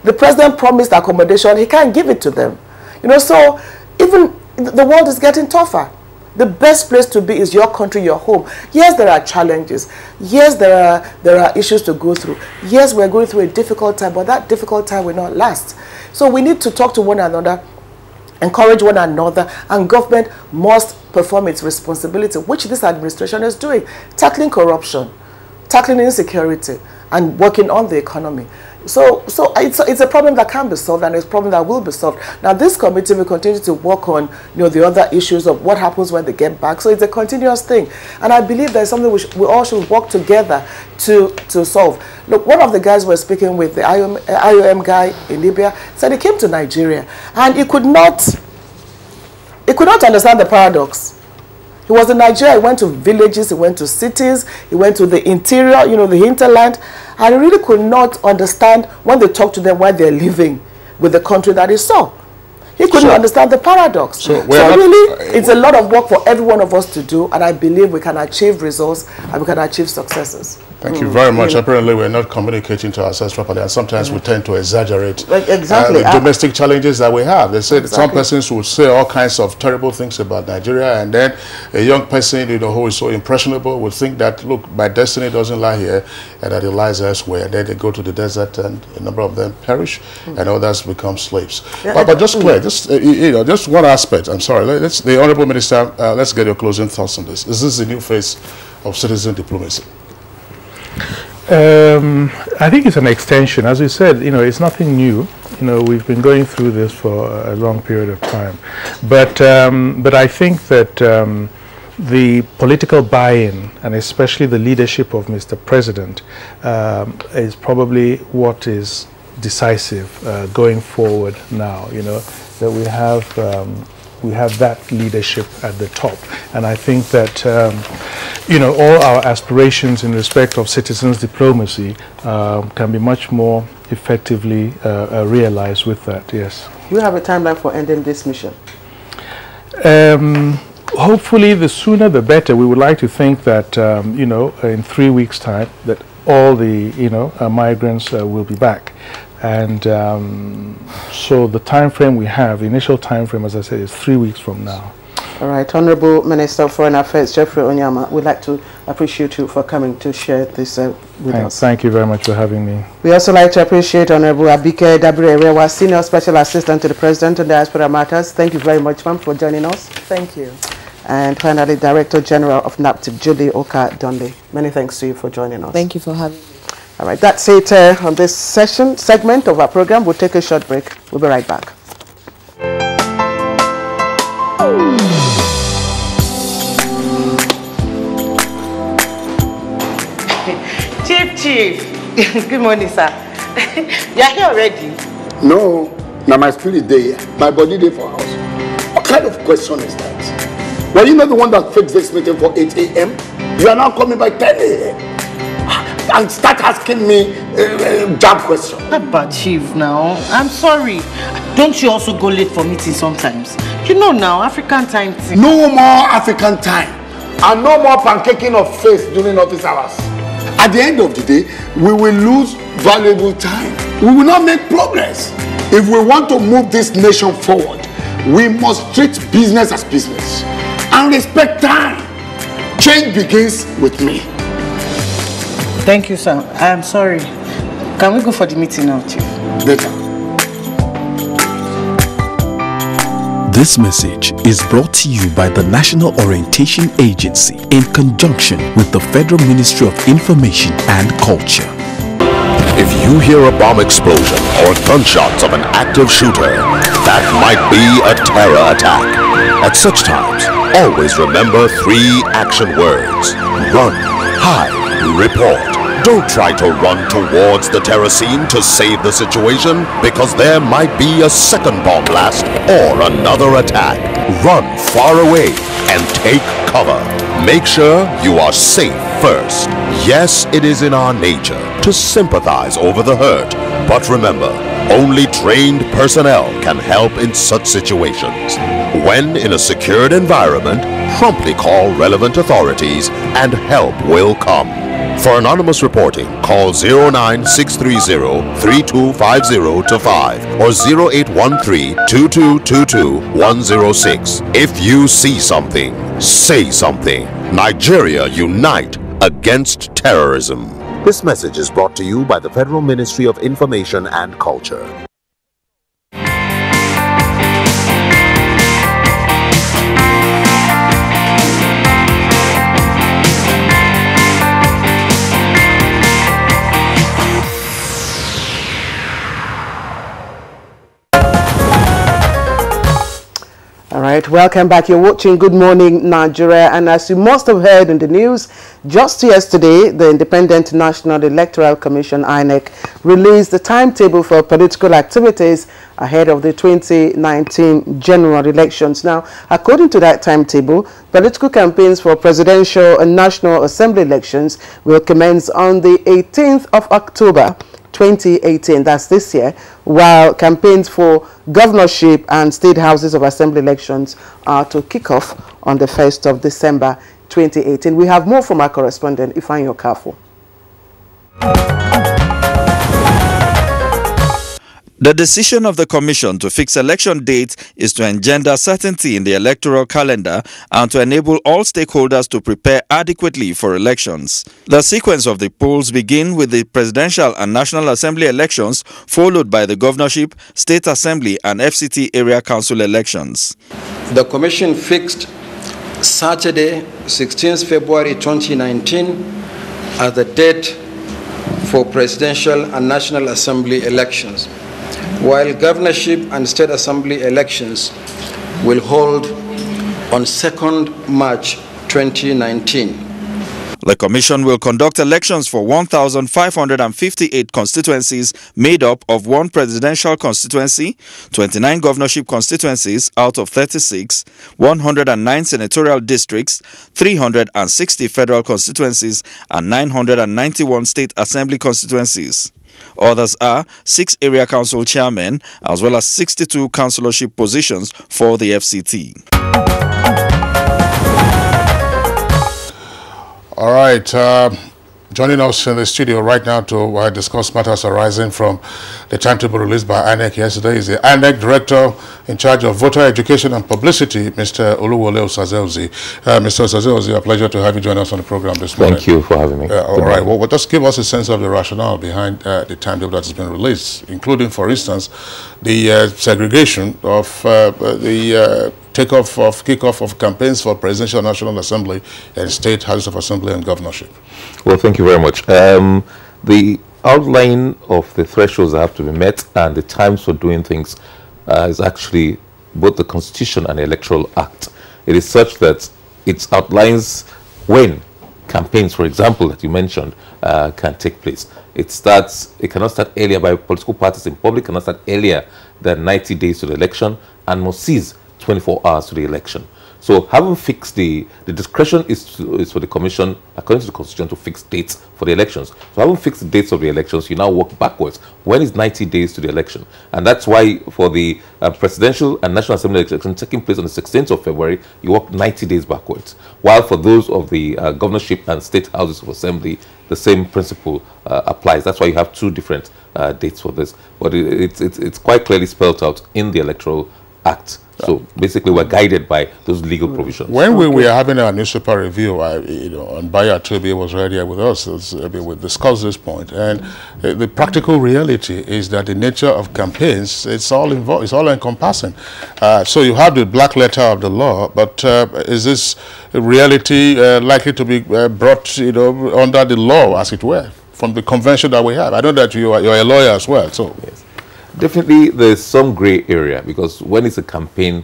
The president promised accommodation. He can't give it to them. You know, so even the world is getting tougher. The best place to be is your country, your home. Yes, there are challenges. Yes, there are issues to go through. Yes, we're going through a difficult time, but that difficult time will not last. So we need to talk to one another, encourage one another, and government must perform its responsibility, which this administration is doing, tackling corruption, tackling insecurity, and working on the economy. So it's a problem that can be solved, and it's a problem that will be solved. Now, this committee will continue to work on, you know, the other issues of what happens when they get back. So it's a continuous thing, and I believe there's something we all should work together to solve. Look, one of the guys we're speaking with, the IOM guy in Libya, said he came to Nigeria and he could not understand the paradox. He was in Nigeria, he went to villages, he went to cities, he went to the interior, you know, the hinterland, and he really could not understand when they talked to them why they're living with the country that he saw. He couldn't understand the paradox. So really, it's a lot of work for every one of us to do, and I believe we can achieve results and we can achieve successes. Thank you very much. Apparently, we're not communicating to ourselves properly, and sometimes we tend to exaggerate the domestic challenges that we have. They say some persons will say all kinds of terrible things about Nigeria, and then a young person, you know, who is so impressionable will think that, look, my destiny doesn't lie here, and that it lies elsewhere. And then they go to the desert, and a number of them perish, and others become slaves. But just clear, just one aspect. I'm sorry. The Honourable Minister, let's get your closing thoughts on this. Is this the new phase of citizen diplomacy? I think it's an extension. As we said, you know, it's nothing new. You know, we've been going through this for a long period of time. But I think that the political buy-in, and especially the leadership of Mr. President, is probably what is decisive going forward now. You know, that we have that leadership at the top, and I think that you know, all our aspirations in respect of citizens diplomacy can be much more effectively realized with that. Yes. You have a timeline for ending this mission? Hopefully, the sooner the better. We would like to think that, you know, in 3 weeks' time, that all the, you know, migrants will be back. And so the time frame we have, the initial time frame, as I said, is 3 weeks from now. All right, Honorable Minister of Foreign Affairs, Jeffrey Onyama, we'd like to appreciate you for coming to share this with us. Thank you very much for having me. We also like to appreciate Honorable Abike Dabirewa, Senior Special Assistant to the President on Diaspora Matters. Thank you very much, ma'am, for joining us. Thank you. And finally, Director General of NAPTIP, Julie Oka Donley. Many thanks to you for joining us. Thank you for having me. All right, that's it on this segment of our program. We'll take a short break. We'll be right back. Chief. Good morning, sir. You are here already? No, now my spirit day, my body day for house. What kind of question is that? Were you not the one that fixed this meeting for 8 a.m.? You are now coming by 10 a.m. and start asking me jab questions. But Chief, now, I'm sorry. Don't you also go late for meetings sometimes? You know now, African time. No more African time. And no more pancaking of face during office hours. At the end of the day, we will lose valuable time. We will not make progress. If we want to move this nation forward, we must treat business as business and respect time. Change begins with me. Thank you, sir. I am sorry. Can we go for the meeting now, Chief? Better. This message is brought to you by the National Orientation Agency in conjunction with the Federal Ministry of Information and Culture. If you hear a bomb explosion or gunshots of an active shooter, that might be a terror attack. At such times, always remember 3 action words: run, hide, report. Don't try to run towards the terror scene to save the situation, because there might be a second bomb blast or another attack. Run far away and take cover. Make sure you are safe first. Yes, it is in our nature to sympathize over the hurt, but remember, only trained personnel can help in such situations. When in a secured environment, promptly call relevant authorities and help will come. For anonymous reporting, call 09630-3250-5 or 0813-2222-106. If you see something, say something. Nigeria, unite against terrorism. This message is brought to you by the Federal Ministry of Information and Culture. All right, welcome back. You're watching Good Morning Nigeria, and as you must have heard in the news, just yesterday, the Independent National Electoral Commission, INEC, released the timetable for political activities ahead of the 2019 general elections. Now, according to that timetable, political campaigns for presidential and National Assembly elections will commence on the 18th of October 2018, that's this year, while campaigns for governorship and state houses of assembly elections are to kick off on the 1st of December 2018. We have more from our correspondent, Ifeanyi Okafor. The decision of the Commission to fix election dates is to engender certainty in the electoral calendar and to enable all stakeholders to prepare adequately for elections. The sequence of the polls begin with the Presidential and National Assembly elections, followed by the Governorship, State Assembly and FCT Area Council elections. The Commission fixed Saturday, 16th February 2019 as the date for Presidential and National Assembly elections, while governorship and state assembly elections will hold on 2nd March 2019. The Commission will conduct elections for 1,558 constituencies made up of 1 presidential constituency, 29 governorship constituencies out of 36, 109 senatorial districts, 360 federal constituencies, and 991 state assembly constituencies. Others are 6 area council chairmen as well as 62 councillorship positions for the FCT. All right. Joining us in the studio right now to discuss matters arising from the timetable released by INEC yesterday is the INEC Director in charge of Voter Education and Publicity, Mr. Oluwole Osaze-Ozie. Mr. Osaze-Ozie, a pleasure to have you join us on the program this morning. Thank you for having me. All right. Well, just give us a sense of the rationale behind the timetable that has been released, including, for instance, the segregation of the kickoff of campaigns for Presidential National Assembly and State Houses of Assembly and Governorship. Well, thank you very much. The outline of the thresholds that have to be met and the times for doing things is actually both the Constitution and the Electoral Act. It is such that it outlines when campaigns, for example, that you mentioned, can take place. It cannot start earlier by political parties in public, cannot start earlier than 90 days to the election, and must cease 24 hours to the election. So having fixed the discretion is for the Commission, according to the Constitution, to fix dates for the elections. So having fixed the dates of the elections, you now work backwards. When is 90 days to the election? And that's why for the Presidential and National Assembly election taking place on the 16th of February, you work 90 days backwards. While for those of the governorship and state houses of assembly, the same principle applies. That's why you have two different dates for this. But it's quite clearly spelled out in the Electoral Act. So basically, we're guided by those legal provisions. When we were having our newspaper review, and Bayo Tobi was right here with us. We discussed this point, and the practical reality is that the nature of campaigns, it's all involved, it's all encompassing. So you have the black letter of the law, but is this reality likely to be brought, under the law, as it were, from the convention that we have? I know that you're a lawyer as well, so. Yes. Definitely, there's some gray area because when it's a campaign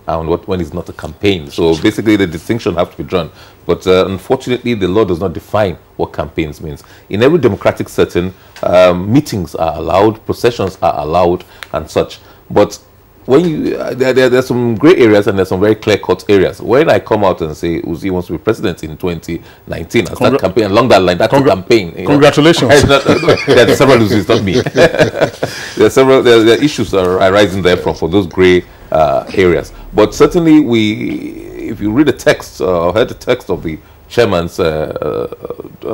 and when it's not a campaign. So basically, the distinction has to be drawn. But unfortunately, the law does not define what campaigns means. In every democratic setting, meetings are allowed, processions are allowed, and such. But when you there's some gray areas and there's some very clear-cut areas. When I come out and say Uzi wants to be president in 2019, I start campaign along that line. That's a campaign. Congratulations. There are several Uzis, not me. there are issues that are arising there for those gray areas. But certainly, if you read the text or heard the text of the chairman's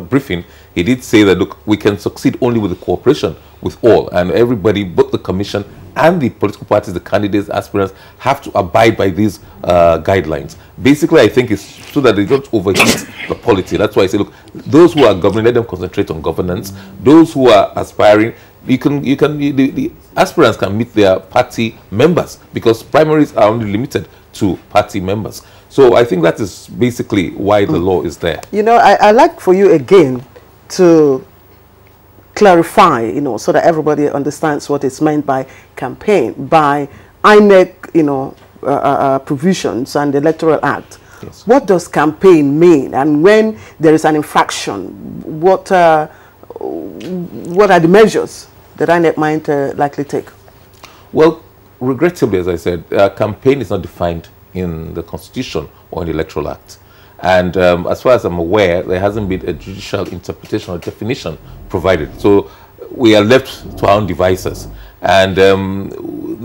briefing, he did say that, look, we can succeed only with the cooperation with all, and everybody, both the commission and the political parties, the candidates, aspirants, have to abide by these guidelines. Basically, I think it's so that they don't overheat the polity. That's why I say, look, those who are governing, let them concentrate on governance. Those who are aspiring, the aspirants can meet their party members because primaries are only limited to party members. So I think that is basically why the law is there. I'd like for you again to clarify, so that everybody understands what is meant by campaign, by INEC, provisions and the Electoral Act. Yes. What does campaign mean? And when there is an infraction, what are the measures that INEC might likely take? Well, regrettably, as I said, campaign is not defined in the Constitution or in the Electoral Act. And as far as I'm aware, there hasn't been a judicial interpretation or definition provided. So we are left to our own devices. And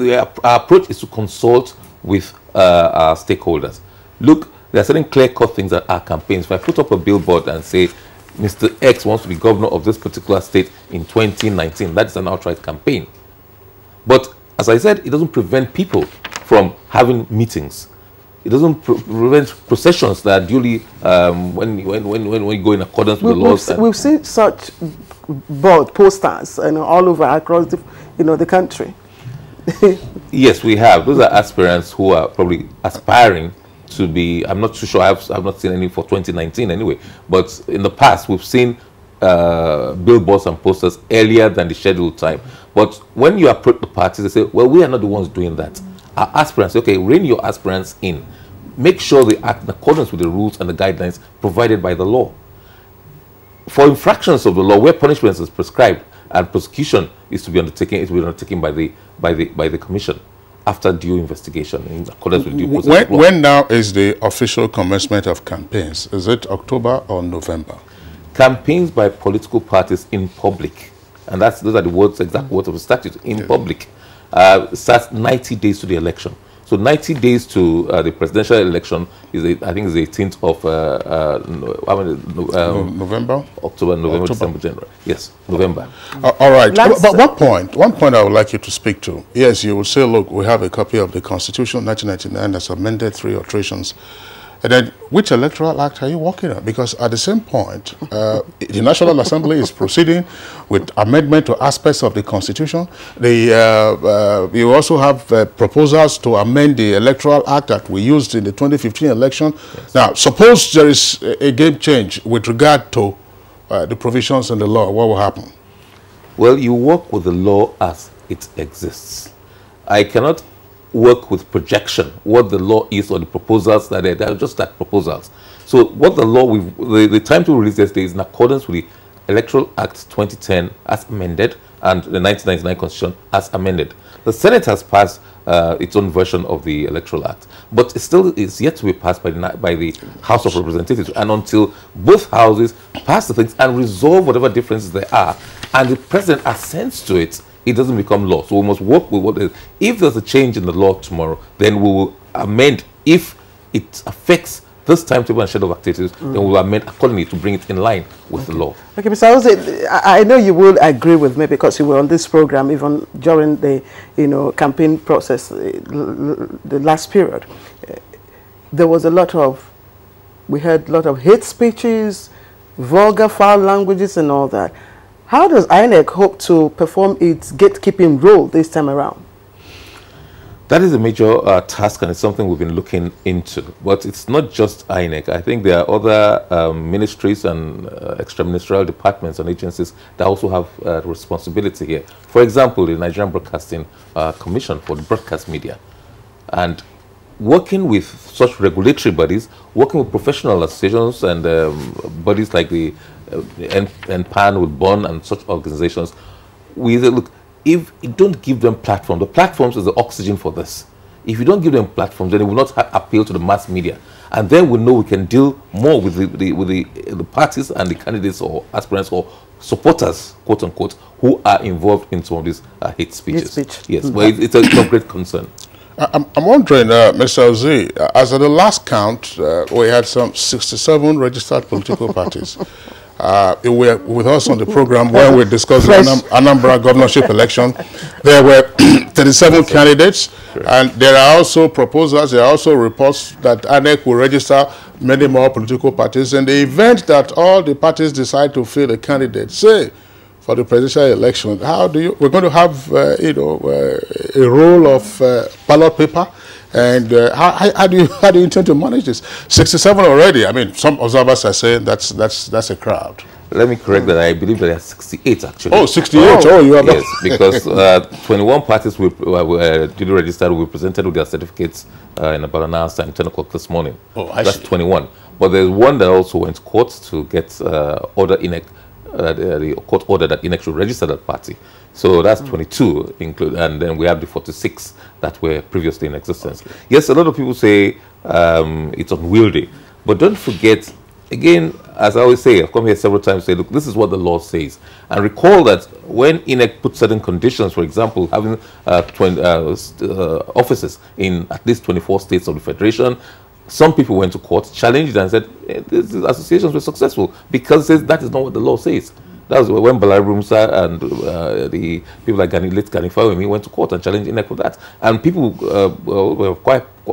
our approach is to consult with our stakeholders. Look, there are certain clear-cut things that are campaigns. If I put up a billboard and say, Mr. X wants to be governor of this particular state in 2019, that is an outright campaign. But as I said, it doesn't prevent people from having meetings. It doesn't prevent processions that are duly when you go in accordance with the laws. We've seen such board posters all over across the country. Yes, we have. Those are aspirants who are probably aspiring to be. I'm not too sure. I've not seen any for 2019 anyway. But in the past, we've seen billboards and posters earlier than the scheduled time. But when you approach the parties, they say, well, we are not the ones doing that. Our aspirants, okay, rein your aspirants in. Make sure they act in accordance with the rules and the guidelines provided by the law. For infractions of the law, where punishment is prescribed and prosecution is to be undertaken, it will be undertaken by the commission after due investigation in accordance with due process of law. When now is the official commencement of campaigns? Is it October or November? Campaigns by political parties in public, and those are the words, exact words of the statute, in public, starts 90 days to the election. So 90 days to the presidential election is, I think, is the 18th of November? October, November, December, January. Yes, November. All right. But one point I would like you to speak to. Yes, you will say, look, we have a copy of the Constitution 1999 that's amended 3 alterations. And then, which electoral act are you working on? Because at the same point, the National Assembly is proceeding with amendment to aspects of the Constitution. You also have proposals to amend the Electoral Act that we used in the 2015 election. Yes. Now, suppose there is a game change with regard to the provisions in the law. What will happen? Well, you work with the law as it exists. I cannot work with projection, what the law is, or the proposals that are just like proposals. So what the law, the time to release yesterday is in accordance with the Electoral Act 2010 as amended and the 1999 Constitution as amended. The Senate has passed its own version of the Electoral Act, but it still is yet to be passed by the House of Representatives. And until both houses pass the things and resolve whatever differences there are, and the president assents to it, it doesn't become law. So we must work with what is. If there's a change in the law tomorrow, then we will amend. If it affects this timetable and schedule of activities, then we will amend accordingly to bring it in line with the law. Okay, Mr. Jose, I know you will agree with me because you were on this program even during the campaign process, the last period. There was we heard a lot of hate speeches, vulgar, foul languages and all that. How does INEC hope to perform its gatekeeping role this time around? That is a major task, and it's something we've been looking into. But it's not just INEC. I think there are other ministries and extra-ministerial departments and agencies that also have responsibility here. For example, the Nigerian Broadcasting Commission for the broadcast media. And working with such regulatory bodies, working with professional associations and bodies like the NPAN with Bonn and such organizations, we say, look, if you don't give them platform, the platforms is the oxygen for this. If you don't give them platforms, then it will not appeal to the mass media. And then we know we can deal more with the parties and the candidates or aspirants or supporters, quote unquote, who are involved in some of these hate speeches. Yes, well, it's a great concern. I'm wondering, Mr. Ozi, as of the last count, we had some 67 registered political parties. You were with us on the program when we discussed the Anambra governorship election. There were 37 candidates, and there are also proposals, there are also reports that INEC will register many more political parties. In the event that all the parties decide to field a candidate, say, for the presidential election, we're going to have, a roll of ballot paper, and how do you intend to manage this? 67 already. I mean, some observers are saying that's a crowd. Let me correct that. I believe there are 68 actually. Oh, 68. Oh, you have yes, because 21 parties were duly registered. We presented with their certificates in about an hour's time, 10 o'clock this morning. Oh, that's 21. But there's one that also went to court to get order INEC. The court order that INEC should register that party. So that's 22, and then we have the 46 that were previously in existence. Okay. Yes, a lot of people say it's unwieldy, but don't forget, again, as I always say, I've come here several times to say, look, this is what the law says. And recall that when INEC put certain conditions, for example, having offices in at least 24 states of the Federation, some people went to court, challenged it, and said these associations were successful because that is not what the law says. That was when Balari Rumsa and the people like late Gani Fawemi went to court and challenged INEC for that. And people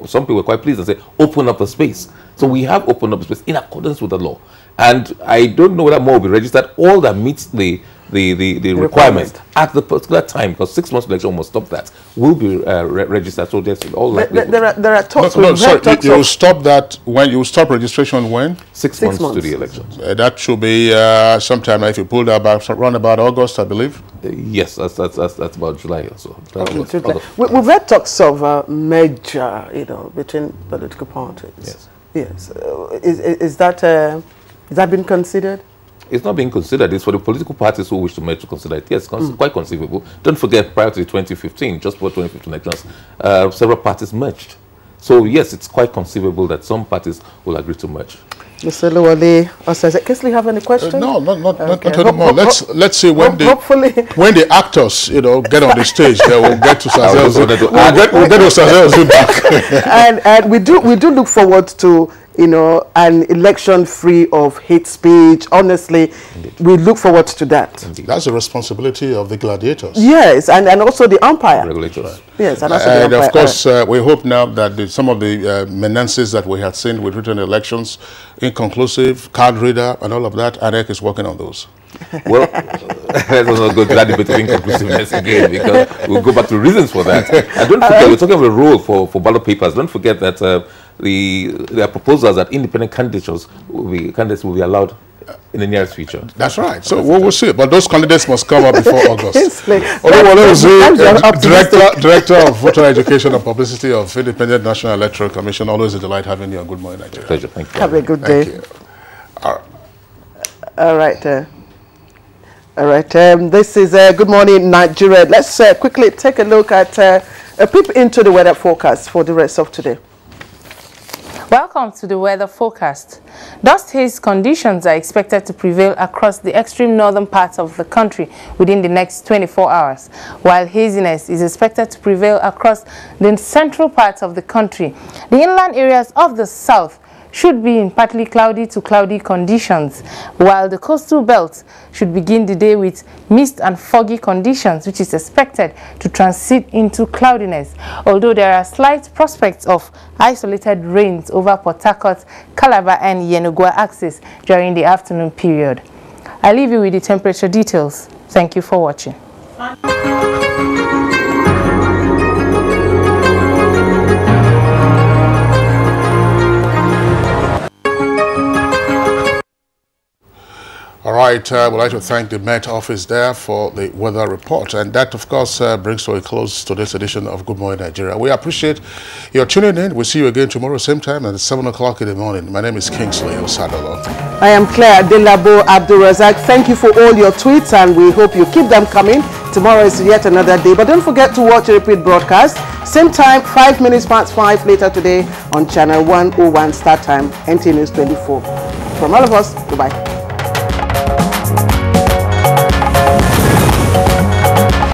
some people were quite pleased and said, open up the space. So we have opened up the space in accordance with the law. And I don't know whether more will be registered. All that meets the requirements at the particular time, because 6 months election must stop that, will be registered. So there's all there are talks. You'll stop that when you stop registration when? 6 months to the elections. That should be sometime if you pull that back around about August, I believe. Yes, that's about July or so. Okay, we've had talks of merger, between political parties. Yes. Is that been considered? It's not being considered. It's for the political parties who wish to merge to consider it. Yes, quite conceivable. Don't forget, prior to the 2015, just before 2015 elections, several parties merged. So yes, it's quite conceivable that some parties will agree to merge. Mr. Lowale, Kesley, have any questions? No, not anymore. Let's see when the actors, get on the stage, they will get to we'll get to Sazel's back. and we do look forward to an election free of hate speech. Honestly, we look forward to that. Indeed. That's the responsibility of the gladiators. Yes, and also the umpire. Regulators. Yes, and also the umpire. Of course, we hope now that some of the menaces that we had seen with written elections, inconclusive, card reader, and all of that, ANEC is working on those. Well, let's not go to that debate of inconclusiveness again, because we'll go back to reasons for that. And don't forget, we're talking about a rule for ballot papers. Don't forget that there are proposals that independent candidates will be allowed in the nearest future. That's right. So we'll see. But those candidates must come up before August. Director of Voter Education and Publicity of Independent National Electoral Commission. Always a delight having you on Good Morning Nigeria. Pleasure. Thank you. Have a good day. Thank you. All right. All right. This is Good Morning Nigeria. Let's quickly take a look at a peep into the weather forecast for the rest of today. Welcome to the weather forecast. Dust haze conditions are expected to prevail across the extreme northern parts of the country within the next 24 hours, while haziness is expected to prevail across the central parts of the country. The inland areas of the south should be in partly cloudy to cloudy conditions, while the coastal belt should begin the day with mist and foggy conditions, which is expected to transit into cloudiness, although there are slight prospects of isolated rains over Port Harcourt, Calabar and Yenagoa axis during the afternoon period. I leave you with the temperature details. Thank you for watching. All right, we'd like to thank the Met Office there for the weather report. And that, of course, brings to a close today's edition of Good Morning Nigeria. We appreciate your tuning in. We'll see you again tomorrow, same time at 7 o'clock in the morning. My name is Kingsley Osadolo. I am Claire Delabo Abdulrazak. Thank you for all your tweets, and we hope you keep them coming. Tomorrow is yet another day. But don't forget to watch a repeat broadcast. Same time, 5 minutes past 5 later today on Channel 101 Start Time, NT News 24. From all of us, goodbye.